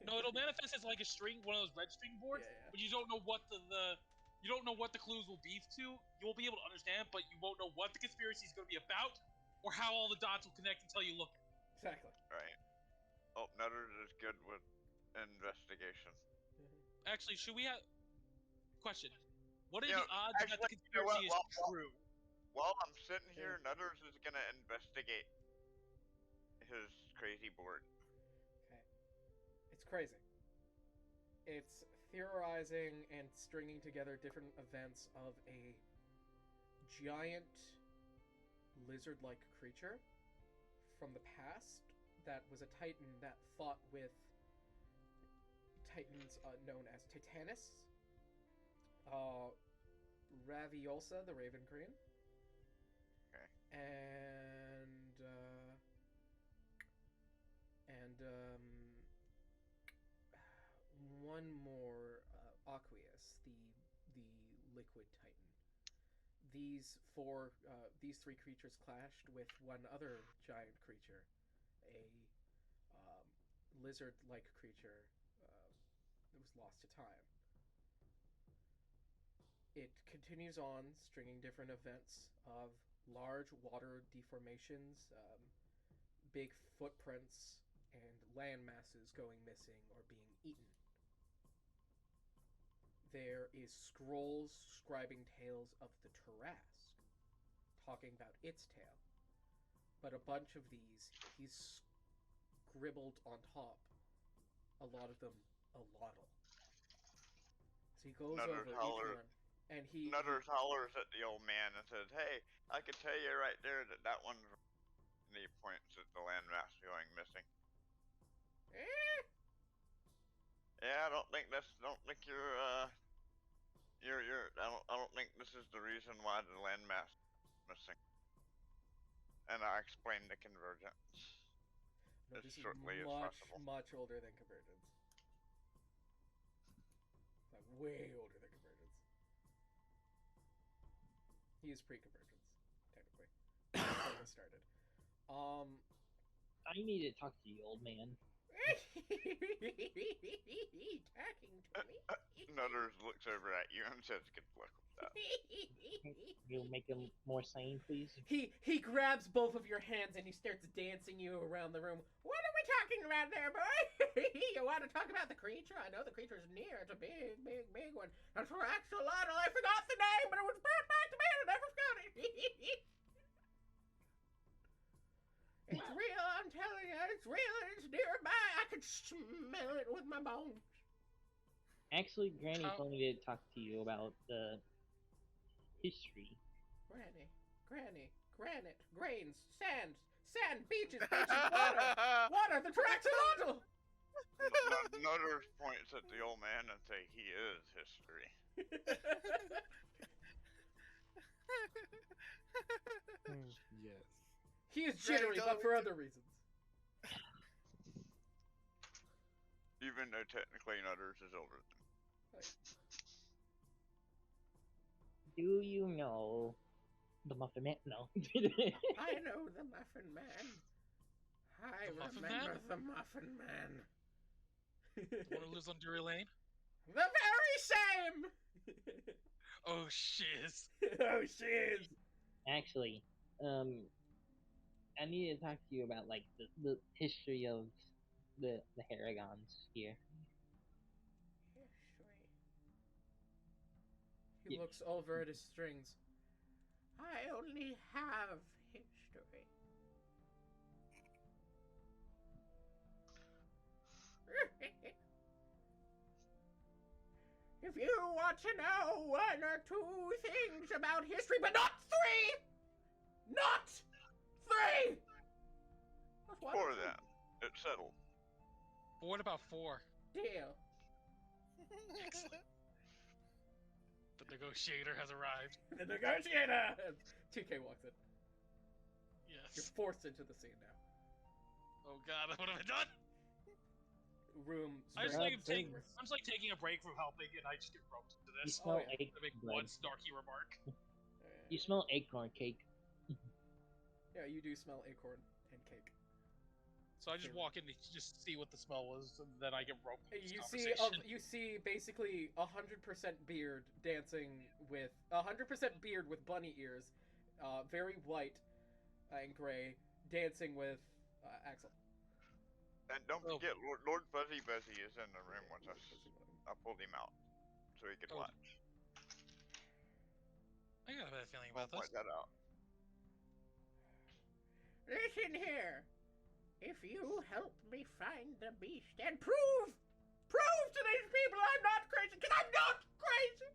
No, it'll manifest as a string, one of those red string boards. Yeah. But you don't know what you don't know what the clues will be to. You'll be able to understand, but you won't know what the conspiracy is going to be about, or how all the dots will connect until you look at it. Exactly. Right. Oh, Nutters is good with investigation. Actually, should we have... Question. What are the odds that the conspiracy is true? While I'm sitting here, Nutters is going to investigate his crazy board. Okay. It's crazy. It's theorizing and stringing together different events of a giant lizard-like creature from the past that was a titan that fought with titans known as Titanus, Raviosa, the Raven Queen, and one more, Aqueous, the liquid titan. These three creatures clashed with one other giant creature, a lizard-like creature that was lost to time. It continues on, stringing different events of large water deformations, big footprints, and land masses going missing or being eaten. There is scrolls scribing tales of the Tarrasque, talking about its tale. But a bunch of these, he's scribbled on top, a lot of them, Allotl. So he goes over each one, and Nutters hollers at the old man and says, "Hey, I can tell you right there that one's..." And he points at the landmass going missing. Yeah, I don't think you're I don't think this is the reason why the landmass is missing. And I explained the convergence No, as this shortly is as possible. much older than Convergence. Like, way older than Convergence. He is pre-Convergence, technically. before this started. I need to talk to you, old man. Talking to me. Nutters looks over at you and says, "Good luck with that." You'll make him more sane, please. He grabs both of your hands and he starts dancing you around the room. What are we talking about there, boy? You want to talk about the creature? I know the creature's near. It's a big, big, big one. That's for Axolotl. I forgot the name, but it was brought back to me and I never forgot it. It's real, I'm telling you. It's real and it's nearby. I can smell it with my bones. Actually, Granny told me to talk to you about the history. Granny, granite, grains, sand, beaches, water, the Traxolotl! Nutters points at the old man and say, "He is history." Yes. He is jittery, but for other reasons. Even though technically Nutters is older than him. Do you know the Muffin Man? No. I know the Muffin Man. I The Muffin remember Man? the Muffin Man. The one who lives on Drury Lane? The very same! Oh, shiz. Oh, shiz! Actually, I need to talk to you about like the history of the Haragons here. He looks over at his strings. I only have history. If you want to know one or two things about history, but not three! Not three! Just one or Four two. then. It's settled. But what about 4? Deal. The negotiator has arrived. The negotiator! TK walks in. You're Yes. forced into the scene now. Oh god, what have I done? Room. I'm just, straight- like taking a break from helping and I just get roped into You this. smell yeah. egg To make bread. one snarky remark. You smell acorn cake. Yeah, you do smell acorn and cake. So I just walk in to just see what the smell was, and then I get roped into this You conversation. see basically 100% beard dancing with 100% beard with bunny ears, very white and gray, dancing with Axel. And don't forget, Lord Fuzzy Buzzy is in the room with us. I pulled him out so he could Oh. watch. I got a bad feeling I'll about this. point that out. Listen here. If you help me find the beast and prove to these people I'm not crazy, because I'm not crazy,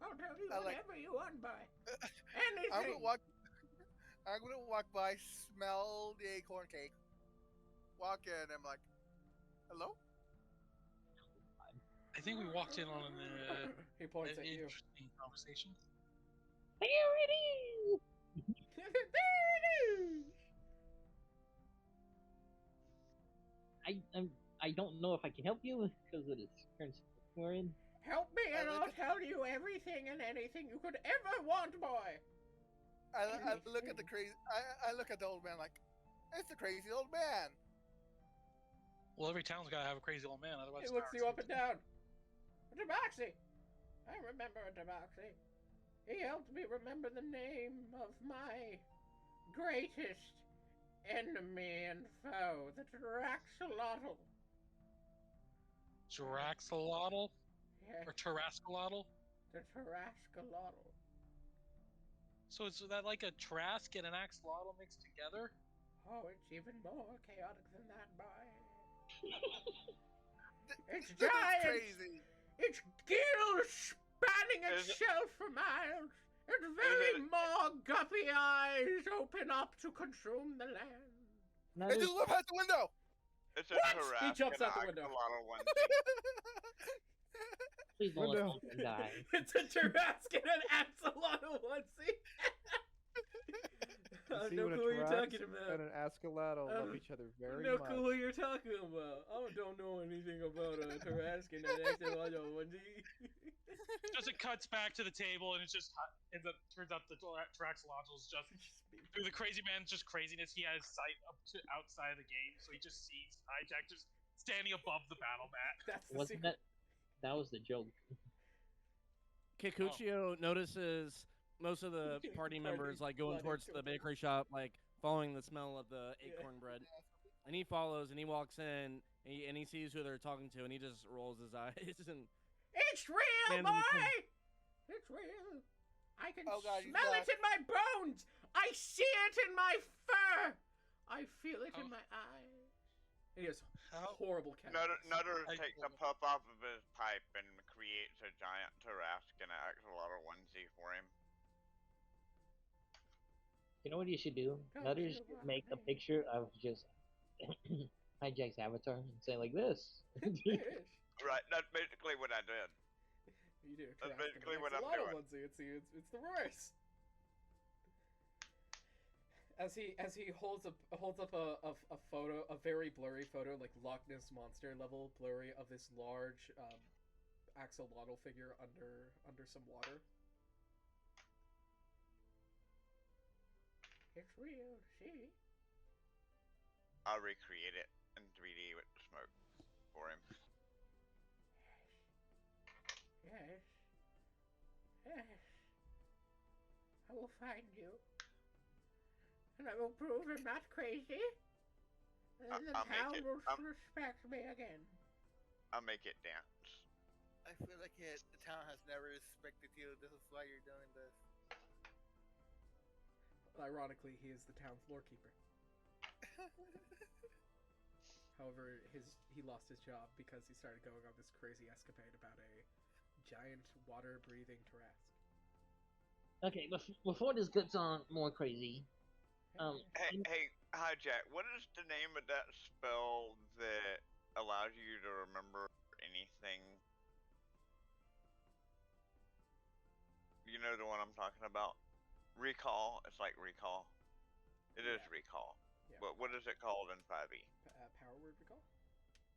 I'll tell you I like- whatever you want, boy. Anything. I'm gonna walk by, smell the acorn cake, walk in, I'm like, hello? I think we walked in on an He points at you. interesting conversation. There it is! There it is. I don't know if I can help you because of this current situation we're in. Help me and I I'll look at- tell you everything and anything you could ever want, boy. I look at the crazy. I look at the old man like, it's the crazy old man. Well, every town's gotta have a crazy old man, otherwise He it's looks you up and embarrassing. down. Tabaxi. I remember Tabaxi. He helped me remember the name of my greatest enemy and foe, the Traxolotl. Jiraxolotl? Yeah, Or Tarascolotl? the Traxolotl. So is that like a Trask and an Axolotl mixed together? Oh, it's even more chaotic than that, boy. It's That's giant. crazy. Its gills spanning Is it- itself for miles. Its very maw guppy eyes open up to consume the land. Now Hey, there's- dude, look out the window! It's a What? Tarrasque He jumps and out the window. Axolotl onesie. please don't let Window. someone die. It's a Tarrasque and an axolotl onesie. I have See, no when clue what you're Atarax talking about. and an Ascalado love Um, each other very no much. clue what you're talking about. I don't know anything about Tarrasque and Just it cuts back to the table, and it's just ends up turns out the Traxolotl is just through the crazy man's just craziness. He has sight up to outside of the game, so he just sees Hijack just standing above the battle mat. That's the Wasn't secret. that was the joke. Kikuchio notices most of the party members like going towards the bakery shop, like following the smell of the acorn bread, and he follows and he walks in and he sees who they're talking to, and he just rolls his eyes and. It's real, Hands him boy! some- It's real. I can Oh, God, he's smell it back. in my bones. I see it in my fur. I feel it in my eyes. He has horrible cat. Nutter takes a puff off of his pipe and creates a giant Tarrasque and an axolotl onesie for him. You know what you should do? Don't Nutter you should make a picture of just Hijack's avatar and say like this. Right, that's basically what I did. You do. That's Tarrasque and basically an what I'm axolotl doing. onesie. It's the worst. As he holds up a photo, a very blurry photo, like Loch Ness monster level blurry of this large axolotl figure under some water. It's real, see? I'll recreate it in 3D with the smoke for him. Yes. Yes. I will find you. And I will prove I'm not crazy. And the I'll make town it. will respect me again. I'll make it dance. I feel like the town has never respected you. This is why you're doing this. Ironically, he is the town's lorekeeper. However, he lost his job because he started going on this crazy escapade about a giant water-breathing Tarrasque. Okay, before this gets on more crazy, Hey, Hijack, what is the name of that spell that allows you to remember anything? You know the one I'm talking about? Recall. It's like recall. It is recall. Yeah. But what is it called in 5e? Power word recall?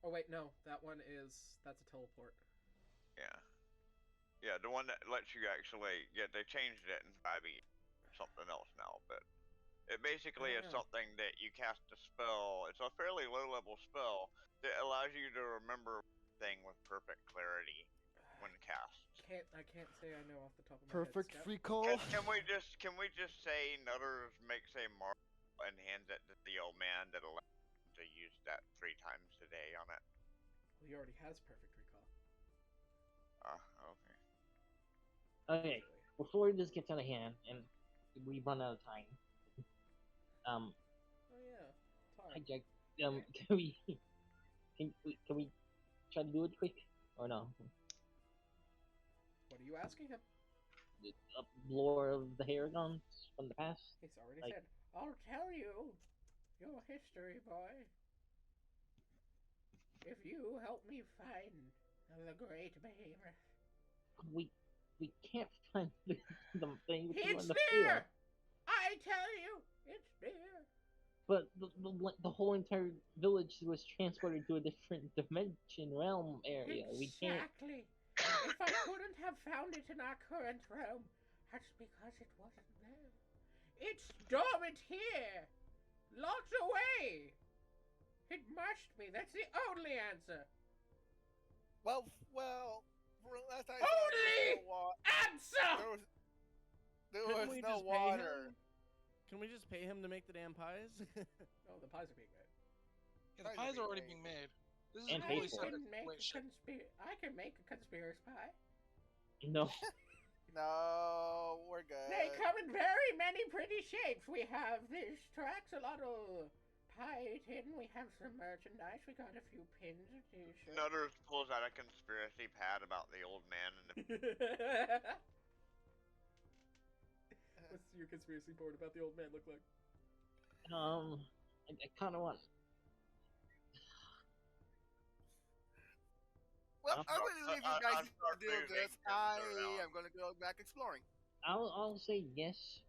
Oh wait, no, that's a teleport. Yeah. Yeah, the one that lets you actually, they changed it in 5e. Something else now, but it basically is something that you cast a spell. It's a fairly low level spell that allows you to remember thing with perfect clarity when cast. I can't say I know off the top of my Perfect head. recall. Can we just say Nutter makes a mark and hands it to the old man that allows him to use that 3 times a day on it? Well, he already has perfect recall. Okay. okay, before this gets out of hand and we run out of time, Oh yeah, time. Hijack, can we try to do it quick or no? What are you asking him? Lore of the Haragons from the past. He's already said, I'll tell you your history, boy. If you help me find the great behemoth. We can't find the thing. It's on the there! field. I tell you, it's there. But the whole entire village was transported to a different dimension realm area. We can't. Exactly. If I couldn't have found it in our current realm, that's because it wasn't there. It's dormant here, locked away. It must be. That's the only answer. Well, last I Only answer. There Couldn't was we no just pay him? water. Can we just pay him to make the damn pies? No, the pies are being made. Yeah, the pies are already being made. This is And a totally paid for. separate situation. I can make a conspiracy pie. No. No, we're good. They come in very many pretty shapes. We have this Traxolotl pie tin. We have some merchandise. We got a few pins and t-shirts. Nutter pulls out a conspiracy pad about the old man and the What's your conspiracy board about the old man look like? I kind of want. Well, I'm going to leave you guys to do this. I moving. am going to go back exploring. I'll say yes,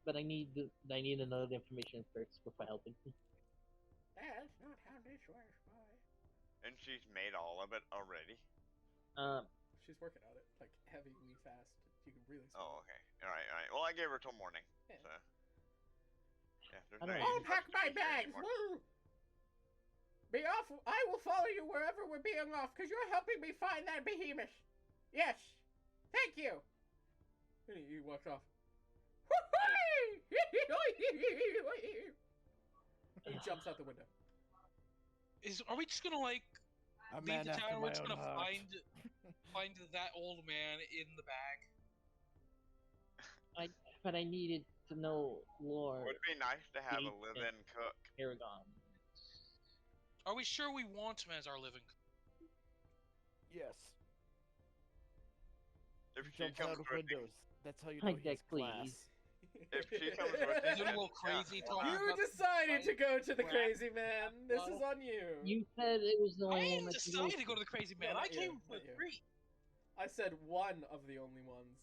but I need another information first before helping. That's not how this works, boy. And she's made all of it already. She's working on it, like heavily fast. You can really. Oh, okay. All right, all right. Well, I gave her till morning. Yeah. So. Yeah, there's I no don't need I'll to pack rush my to here bags. anymore. Woo! Be off. I will follow you wherever we're being off, because you're helping me find that behemoth. Yes. Thank you. And he walks off. He jumps out the window. Are we just gonna like A leave man the after town? We're my just own gonna heart. find that old man in the bag. But I needed to know lore. Would be nice to have a Ancient live-in cook. Paragon. Are we sure we want him as our living? Yes. If He she jumps out comes of with me, windows. That's how you know he's Hijack, class. please. if she comes with me, Is it a then little crazy yeah, talking You about the decided to go to the Well, crazy man. This is well, on you. You said it was the I only didn't one that could decide go. to go to the crazy man. No, I not you, came for not you. free. I said one of the only ones.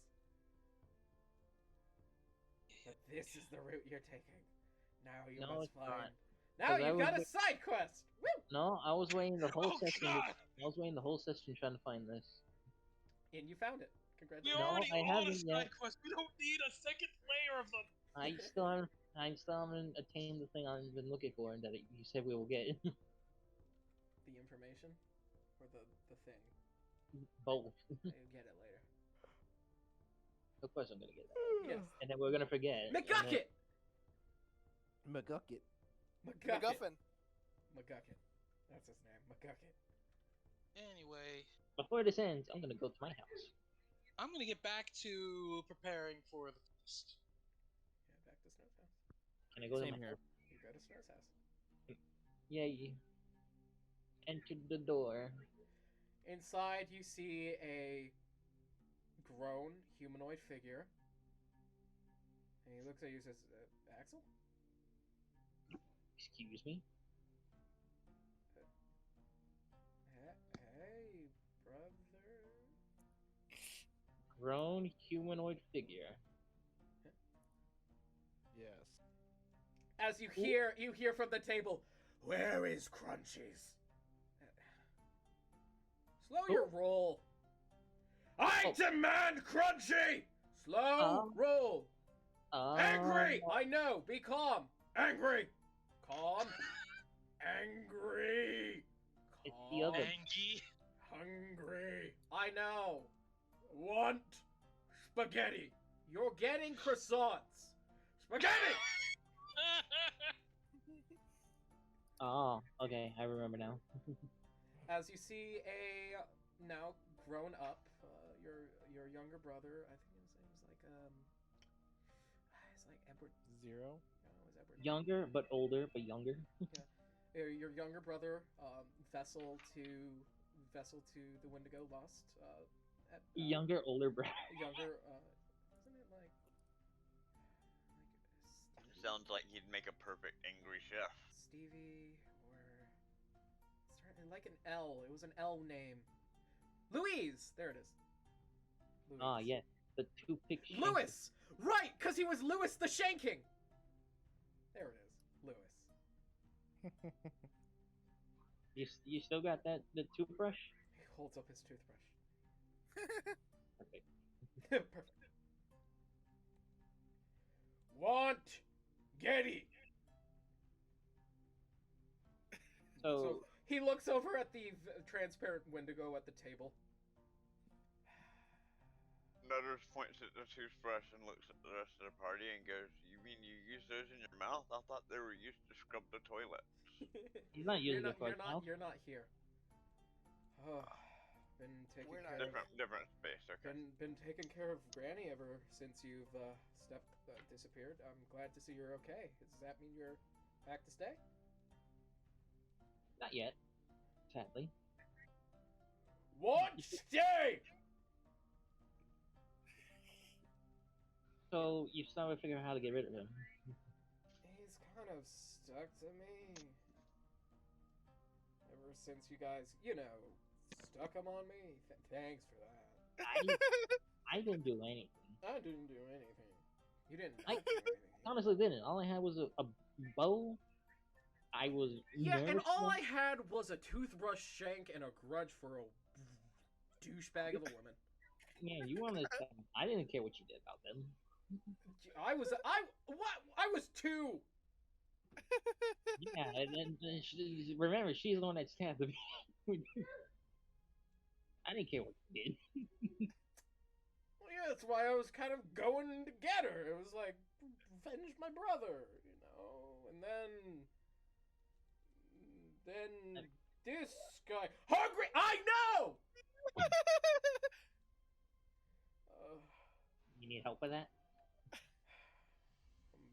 But this is the route you're taking. Now you No, must it's not. find. Now 'Cause I you got a was side quest. Woo! No, I was waiting the whole Oh, session. God! I was waiting the whole session trying to find this. And you found it. We Congratulations. No, already I on a haven't side yet. quest. We don't need a second layer of them. I still haven't attained the thing I've been looking for that you said we will get. The information or the thing. Both. You'll get it later. Of course I'm gonna get that. Yes. And then we're gonna forget. and then- McGucket. McGucket. McGucket. MacGuffin. McGucket. That's his name. McGucket. Anyway, Before this ends, I'm gonna go to my house. I'm gonna get back to preparing for the feast. Yeah, back to Snow's house. Can I go Same to my here. You go to Snow's house. Yay. Entered the door. Inside, you see a grown humanoid figure. And he looks at you and says, Axel? Excuse me? Hey, brother. Grown humanoid figure. Yes. As you hear from the table, where is Crunchies? Slow your roll. I demand Crunchy! Slow roll. Angry! I know. Be calm. Angry. Calm. Angry. It's the other. Angie. Hungry. I know. Want spaghetti. You're getting croissants. Spaghetti! Oh, okay, I remember now. As you see a now grown up, your younger brother. I think his name's like it's like Edward. Zero. No, it was Edward. Younger, but older, but younger. Your younger brother, vessel to the Wendigo lost. Younger, older brother. Younger. Isn't it like Sounds like he'd make a perfect angry chef. Stevie or started like an L? It was an L name. Louise. There it is. Louise. Ah, yeah, the toothpick. Lewis! Right, because he was Lewis the Shanking! There it is. Lewis. You still got the toothbrush? He holds up his toothbrush. Perfect. Perfect. Want Getty! So, he looks over at the transparent Wendigo at the table. Nutters points at the toothbrush and looks at the rest of the party and goes, "You mean you use those in your mouth? I thought they were used to scrub the toilet." he's not using it for you're himself. you're not here. Oh, been taking We're care not- Different space. Okay. been taking care of Granny ever since you've disappeared. I'm glad to see you're okay. Does that mean you're back to stay? Not yet, sadly. What? Stay! So you still haven't figured out how to get rid of him. He's kind of stuck to me. Ever since you guys, stuck him on me. Thanks for that. I didn't do anything. I didn't do anything. You didn't I- do anything. honestly didn't. All I had was a bow. I was Yeah, and nervous all about- I had was a toothbrush shank and a grudge for a douchebag of a woman. Yeah, you wanted. I didn't care what you did about them. I was 2. Yeah, and remember, she's the one that stabbed me. I didn't care what you did. Well, yeah, that's why I was kind of going to get her. It was like, avenge my brother, you know. And then this guy, hungry. I know. You need help with that? I'm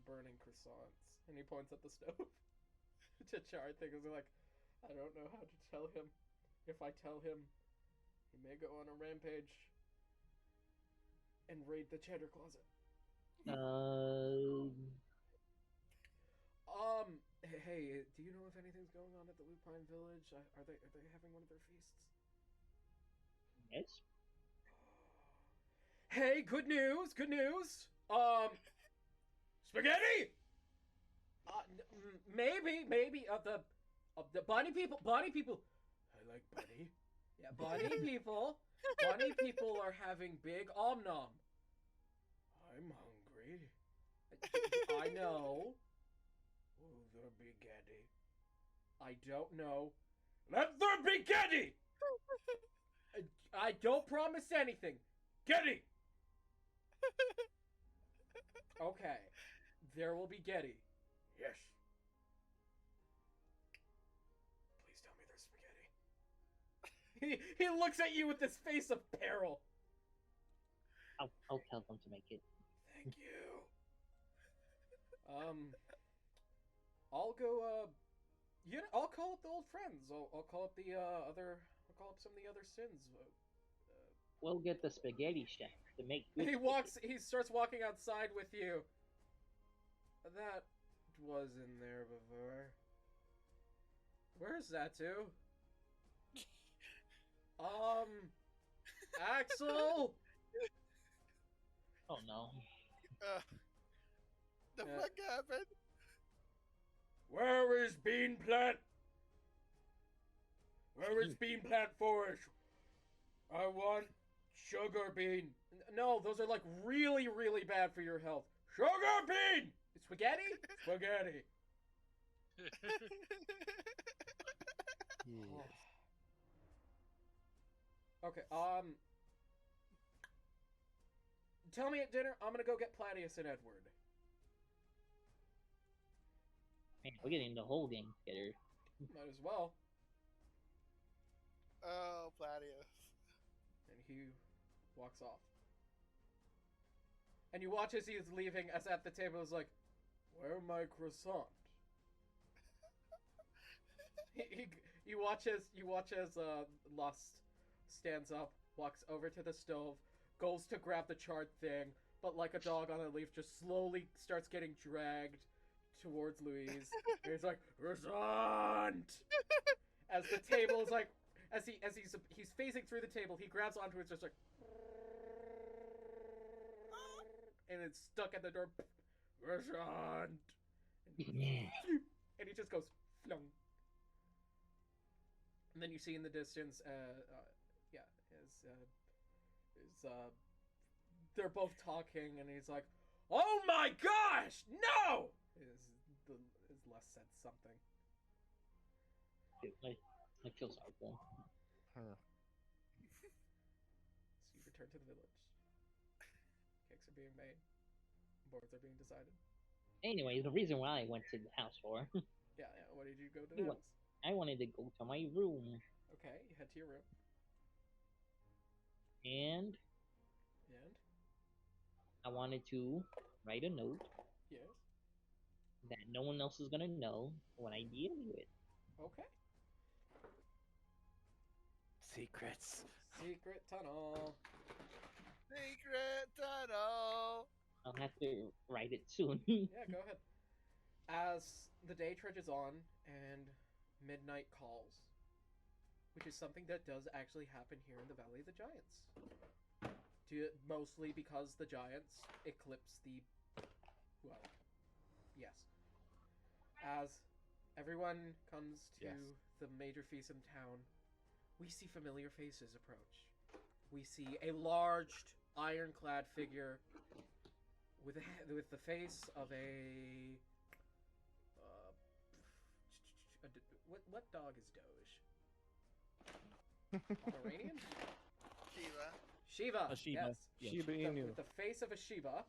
burning croissants, and he points at the stove. Chachar thing is like, I don't know how to tell him. If I tell him, he may go on a rampage and raid the cheddar closet. Hey, do you know if anything's going on at the Lupine Village? Are they having one of their feasts? Yes. Hey, good news, good news. Spaghetti. Maybe the bunny people. I like bunny. Yeah, bunny people. Bunny people are having big om nom. I'm hungry. I know. Will there be Geddy? I don't know. Let there be Geddy! I don't promise anything. Geddy! Okay. There will be Geddy. Yes. Please tell me there's spaghetti. He looks at you with this face of peril. I'll tell them to make it. Thank you. I'll go. I'll call up the old friends. I'll call up the other. I'll call up some of the other sins. We'll get the spaghetti chef to make. He walks. He starts walking outside with you. That was in there before. Where's that to? Axel. Oh no. The fuck happened? Where is Bean Plant? Where is Bean Plant Forest? I want sugar bean. No, those are like really, really bad for your health. Sugar bean! Spaghetti? Spaghetti. Yes. Okay, tell me at dinner, I'm gonna go get Platius and Edward. Man, we're getting the whole gang together. Might as well. Oh, Platius. And he walks off. And you watch as he's leaving, as at the table is like, where my croissant? You watch as Lust stands up, walks over to the stove, goes to grab the charred thing, but like a dog on a leaf, just slowly starts getting dragged towards Louise. And he's like, croissant! As the table is like, as he's phasing through the table, he grabs onto it, just like, and it's stuck at the door. Croissant! And he just goes, flung. And then you see in the distance, they're both talking, and he's like, "Oh my gosh, no!" Is Les said something. I feel sorry for him. Huh. So you return to the village. Cakes are being made. Boards are being decided. Anyway, the reason why I went to the house for. Yeah. What did you go to the house? I wanted to go to my room. Okay, you head to your room. And I wanted to write a note. Yes. That no one else is gonna know what I deal with. Okay. Secrets. Secret tunnel. Secret tunnel. I'll have to write it soon. Yeah, go ahead. As the day trudges on and midnight calls, which is something that does actually happen here in the Valley of the Giants. Mostly because the Giants eclipse the, well, Yes. As everyone comes to Yes. the major feast in town, we see familiar faces approach. We see a large, ironclad figure with with the face of a what dog is Doge? Pomeranian? Shiva. Shiva. A Shiba. Yes. Yes. Shiba The- Inu. with the face of a Shiba.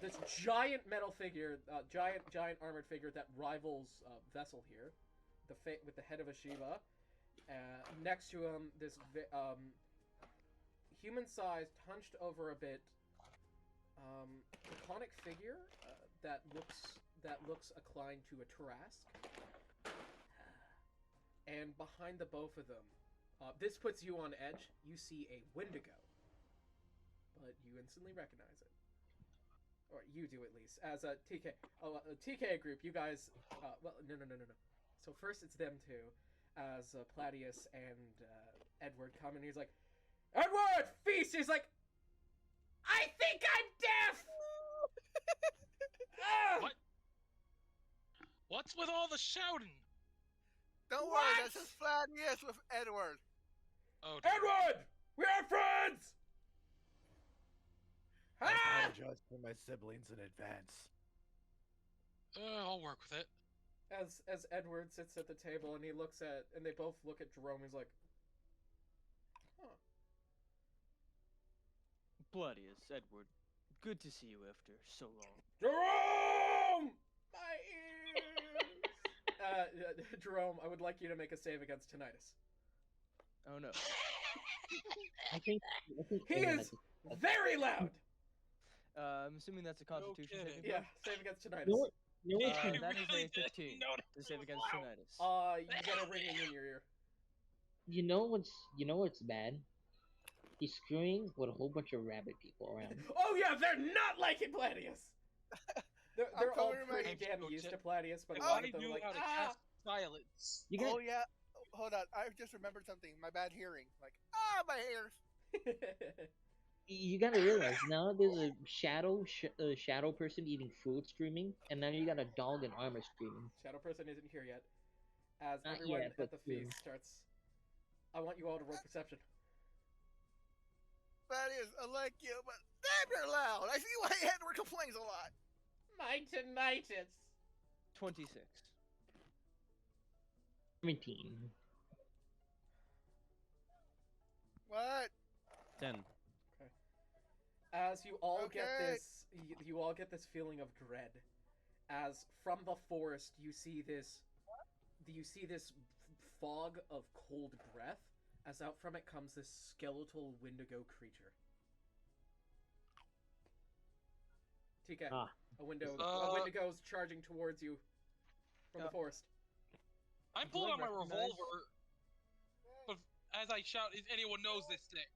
This giant metal figure, giant armored figure that rivals Vessel here, with the head of a Shiba. Next to him, this human-sized, hunched over a bit, iconic figure that looks inclined to a Tarask. And behind the both of them, this puts you on edge. You see a Wendigo, but you instantly recognize it. Or you do at least, as a TK. Oh, a TK group, you guys. Well, no. So first it's them two, as Platius and Edward come, and he's like, Edward, feast! He's like, I think I'm deaf! Ah! What? What's with all the shouting? Don't What? worry, that's just Fladius with Edward. Oh, dear. Edward! We are friends! I Ah! apologize for my siblings in advance. I'll work with it. As Edward sits at the table and they both look at Jerome, he's like, huh. Bloodius, Edward. Good to see you after so long. Jerome! My ears! Jerome, I would like you to make a save against tinnitus. Oh no. I think He Aiden is has a- very loud! I'm assuming that's a Constitution kidding. saving Yeah, throw? save against You tinnitus. know what? You know what's I funny? That is really a didn't 15 notice to it save was against loud. tinnitus. You get a ringing in your ear. You know what's bad? He's screwing with a whole bunch of rabbit people around. Oh yeah, they're not liking Platius! They're all coming pretty right. damn Oh, used shit. to Platius, but a If lot I of them knew are like, how to ah! cast silence. You got Oh yeah. Hold on, I just remembered something. My bad hearing. Like, my ears. you gotta realize now there's a shadow person eating food screaming, and now you got a dog in armor screaming. Shadow person isn't here yet. As Not everyone yet, at but the soon. feast starts, I want you all to roll perception. Fladius, I like you, but damn, you're loud. I see why Edward complains a lot. My tinnitus! 26. 17. What? 10. As you all get Okay. this, you all get this feeling of dread. As from the forest, you see this fog of cold breath. As out from it comes this skeletal Wendigo creature. TK, Ah. a Wendigo's Uh, charging towards you from the Uh, forest. I'm Do pulling I out my recognize- revolver, but as I shout, if anyone knows this thing.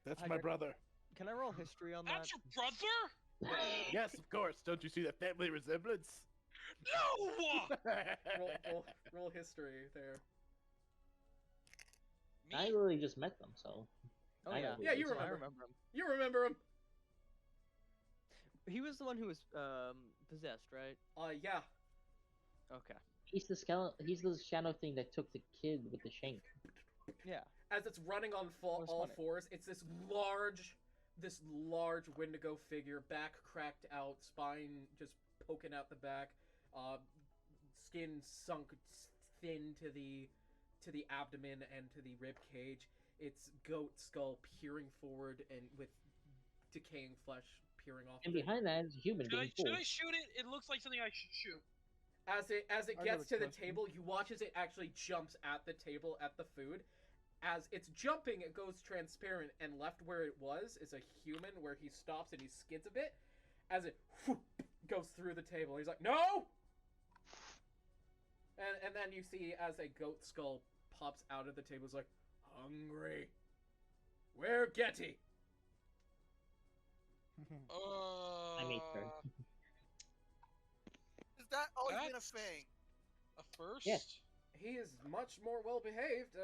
That's I my got- brother. Can I roll history on that? That's your brother? Yes, of course. Don't you see the family resemblance? No! Roll history there. I Me? literally just met them, so. Oh I yeah. know who Yeah, it you is. remember. I remember him. You remember him? He was the one who was possessed, right? Yeah. Okay. He's the shadow thing that took the kid with the shank. Yeah. As it's running on was all funny. fours, it's this large Wendigo figure, back cracked out, spine just poking out the back, skin sunk thin to the abdomen and to the rib cage. Its goat skull peering forward and with decaying flesh peering off. And of it. behind that is a human being Should full. I shoot it? It looks like something I should shoot. As it I got gets a to the question. table, you watch as it actually jumps at the table at the food. As it's jumping, it goes transparent, and left where it was is a human where he stops and he skids a bit. As it goes through the table, he's like, "No!" And then you see as a goat skull pops out of the table, he's like, "Hungry? Where Getty?" I made her. Is that always been a That's- thing? A first? Yes. He is much more well behaved.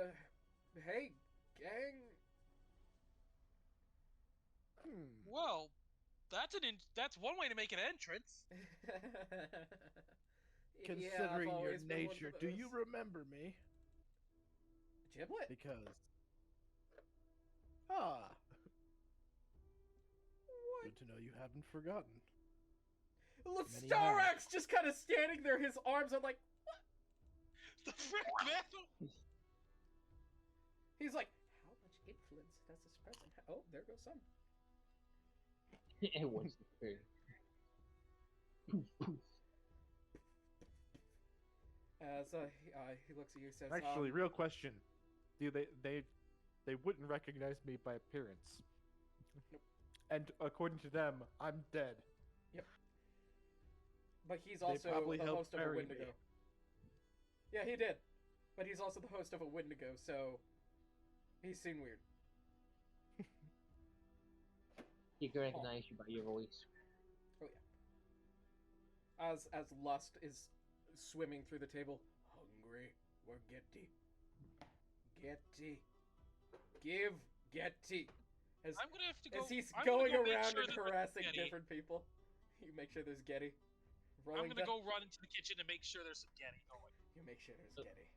Hey, gang. Well, That's one way to make an entrance. Considering your nature, do you remember me? Giblet? Because. Ah. Good to know you haven't forgotten. Many Starax just kind of standing there, his arms are like, what? The frick, man! He's like, how much influence does this person have? Oh, there goes some. It was very. As he looks at you, says, Actually, real question: do they wouldn't recognize me by appearance? Nope. And according to them, I'm dead. Yep. But he's They also probably the helped host of a bury Wendigo. me. Yeah, he did. But he's also the host of a Wendigo, so he's seen weird. He can recognize you by your voice. Oh yeah. As Lust is swimming through the table, hungry or Getty. Getty. Give Getty. As, I'm gonna have to go. as he's I'm gonna going go make around sure and that there's harassing Getty. different people, you make sure there's Getty. I'm Rolling gonna down- go run into the kitchen and make sure there's some Getty going. You make sure there's Getty.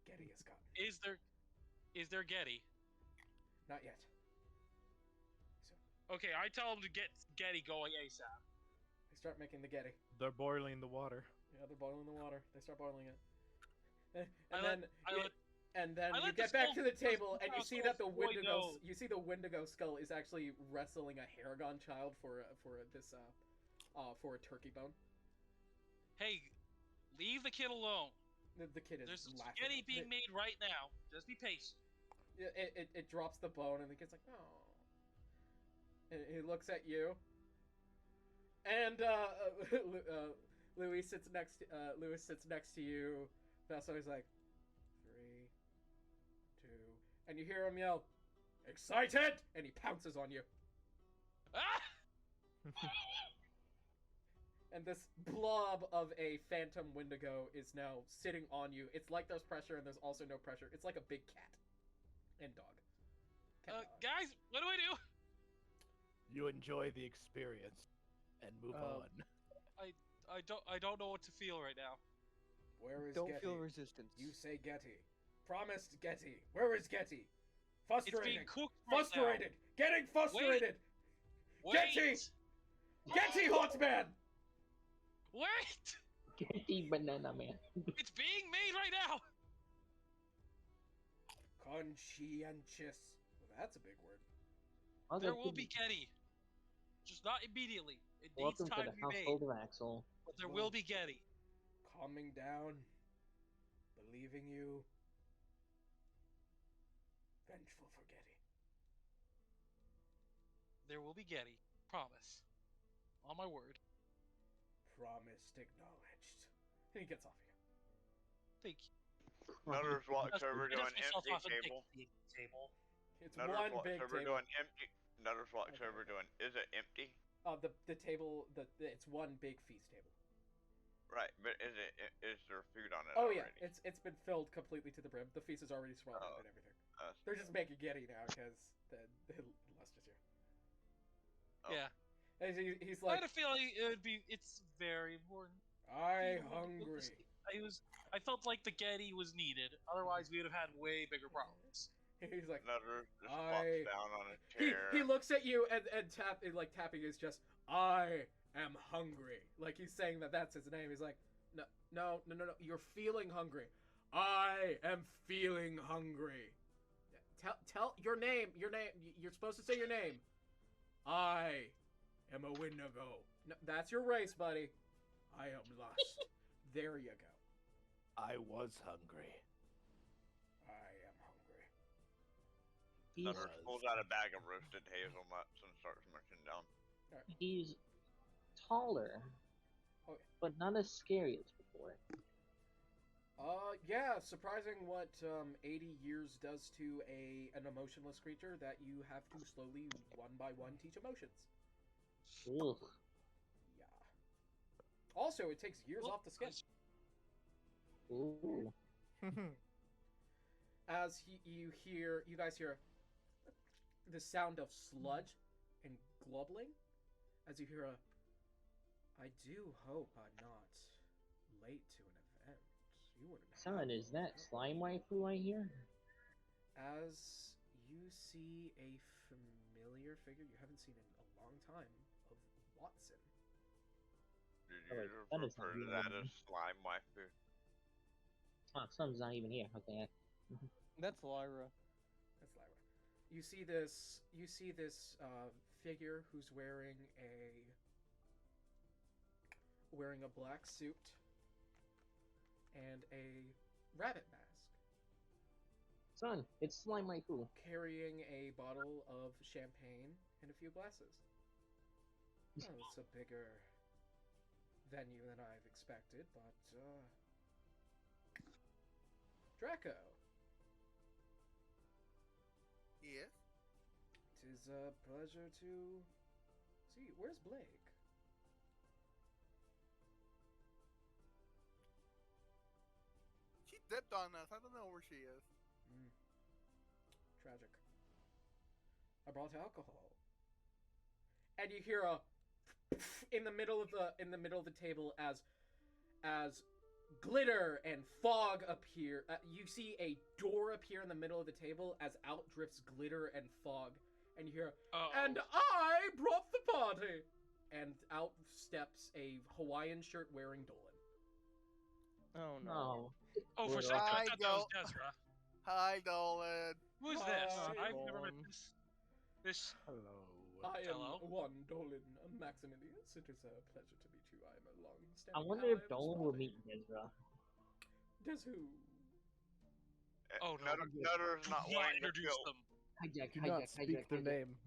Getty is gone. Is there Getty? Not yet. Okay, I tell him to get Getty going ASAP. They start making the Getty. They're boiling the water. Yeah, they're boiling the water. They start boiling it. And then I you let get the back skull- to the table the and you skull see that the boy Wendigo know. you see the Wendigo skull is actually wrestling a Haragon child for a turkey bone. Hey, leave the kid alone. The kid is There's some laughing. spaghetti being made right now. Just be patient. It drops the bone and the kid's like, oh. And he looks at you. And Louis sits next to you. Vaso is like, 3, 2, and you hear him yell, excited! And he pounces on you. Ah! And this blob of a phantom Wendigo is now sitting on you. It's like there's pressure and there's also no pressure. It's like a big cat and dog. Guys, what do I do? You enjoy the experience and move on. I don't know what to feel right now. Where is Don't Getty? feel resistance. You say Getty. Promised Getty. Where is Getty? Frustrated. It's being cooked right Frustrated. Getting frustrated. Wait. Getty. Getty, Hotman. Wait! Getty Banana Man. It's being made right now. Conscientious. Well, that's a big word. There will be Getty. Just not immediately. It Welcome needs to time the to be made. household of Axel. But there will be Getty. Calming down. Believing you. Vengeful for Getty. There will be Getty. Promise. On my word. Promised, acknowledged. And he gets off again. Thank you. Nutters walks Dust- over to dust an myself empty off and table. take the table. It's Nutters one walks big over table. to an empty. Nutters walks Okay. over to an. Is it empty? The table. It's one big feast table. Right, but is there food on it? Oh already? yeah, it's been filled completely to the brim. The feast is already swallowed and everything. They're just making Getty now because the lust is here. Yeah. And he's I like, had a feeling it's very important. I hungry. I felt like the Getty was needed. Otherwise, we would have had way bigger problems. He's like, Nutter just flops down on a chair. he looks at you and tapping is just, I am hungry. Like he's saying that's his name. He's like, no. You're feeling hungry. I am feeling hungry. Tell your name. You're supposed to say your name. I am a Wendigo. No, that's your race, buddy. I am Lust. There you go. I was hungry. I am hungry. Nutter pulls out a bag of roasted hazelnuts and starts munching down. He's taller, but not as scary as before. Yeah, surprising what 80 years does to an emotionless creature that you have to slowly, one by one, teach emotions. Ugh. Yeah. Also, it takes years off the skin. Ooh. As you guys hear the sound of sludge and globbling as you hear a, I do hope I'm not late to an event. You wouldn't Son, have is me that without slime waifu I hear? As you see a familiar figure you haven't seen in a long time of Watson. Did Oh, you wait, that is not refer to the that one. as slime waifu? Oh, Sun's not even here. Okay. That's Lyra. That's Lyra. You see this. You see this figure who's wearing a black suit and a rabbit mask, Son, it's slime waifu. carrying a bottle of champagne and a few glasses. Oh, it's a bigger venue than I've expected, but Draco, Yes. it is a pleasure to see you. Where's Blake? She dipped on us. I don't know where she is. Tragic. I brought alcohol. And you hear a in the middle of the table as glitter and fog appear. You see a door appear in the middle of the table as out drifts glitter and fog, and you hear, "And I brought the party." And out steps a Hawaiian shirt wearing Dolan. Oh no. No. Oh, for a Glitter. second I Hi, thought that was Desra. Hi, Dolan. Who is this? Hi, I've never met Dolan. this. Hello. I am Hello? one Dolan Maximilius. It is a pleasure to meet you. I am a I long-standing wonder ally if of this Dolan will party. meet Desra. Does who? Oh no. Nutter's Do not not wanting to introduce feel. them. Hijack, Do not speak the name.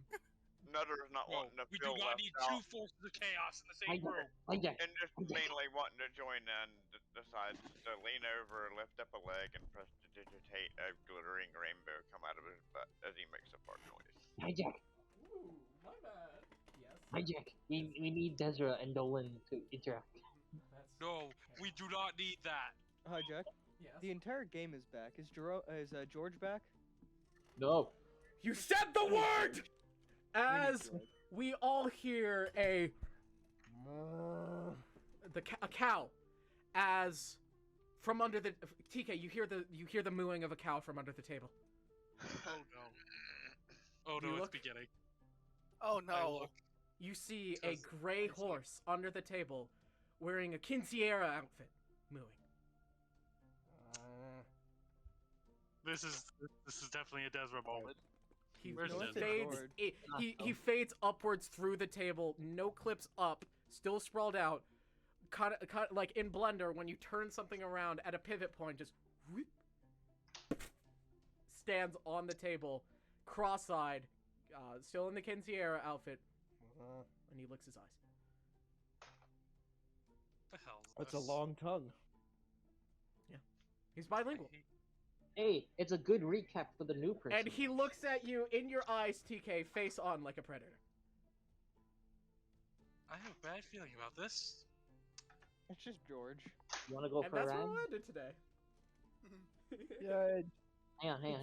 Nutter's not No, wanting to we do feel not left need out. two forces of chaos in the same room. Hijack. And just mainly wanting to join and decides to lean over, lift up a leg, and prestidigitate a glittering rainbow come out of his butt as he makes a fart noise. Hijack. Ooh, my bad. Yes. Hijack. We need Desra and Dolan to interact. That's No, we do not need that. Hijack. yes. The entire game is back. Is George back? No. You said the word! As George. we all hear a cow, as from under the TK, you hear the mooing of a cow from under the table. Oh no. Oh You no, it's look- beginning. Oh I no. look. You see a Does- gray does he- horse under the table, wearing a quinceañera outfit, mooing. This is definitely a Desra moment. He Where's No, Desra? it's a fades. George. He fades upwards through the table. No clips up. Still sprawled out. Kind of like in Blender when you turn something around at a pivot point. Just whoop, stands on the table, cross-eyed, still in the quinceañera outfit, and he licks his eyes. What the hell is That's a this? long tongue. He's bilingual. Hey, it's a good recap for the new person. And he looks at you in your eyes, TK, face on like a predator. I have a bad feeling about this. It's just George. You wanna go And for a that's where round? we'll end it today. Yeah. Hang on.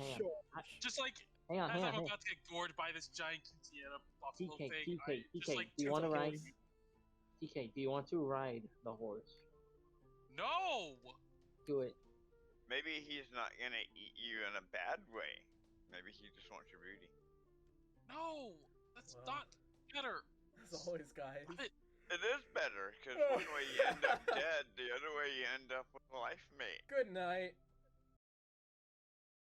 Just like Hang on. as I'm about to get gored by this giant quinceañera buffalo TK, thing, TK, I just TK, like do you turns want to up ride? killing you. TK, do you want to ride the horse? No! Do it. Maybe he's not gonna eat you in a bad way. Maybe he just wants your booty. No! That's Well. not better. As always, guys. What? It is better, because one way you end up dead, the other way you end up with a life mate. Good night.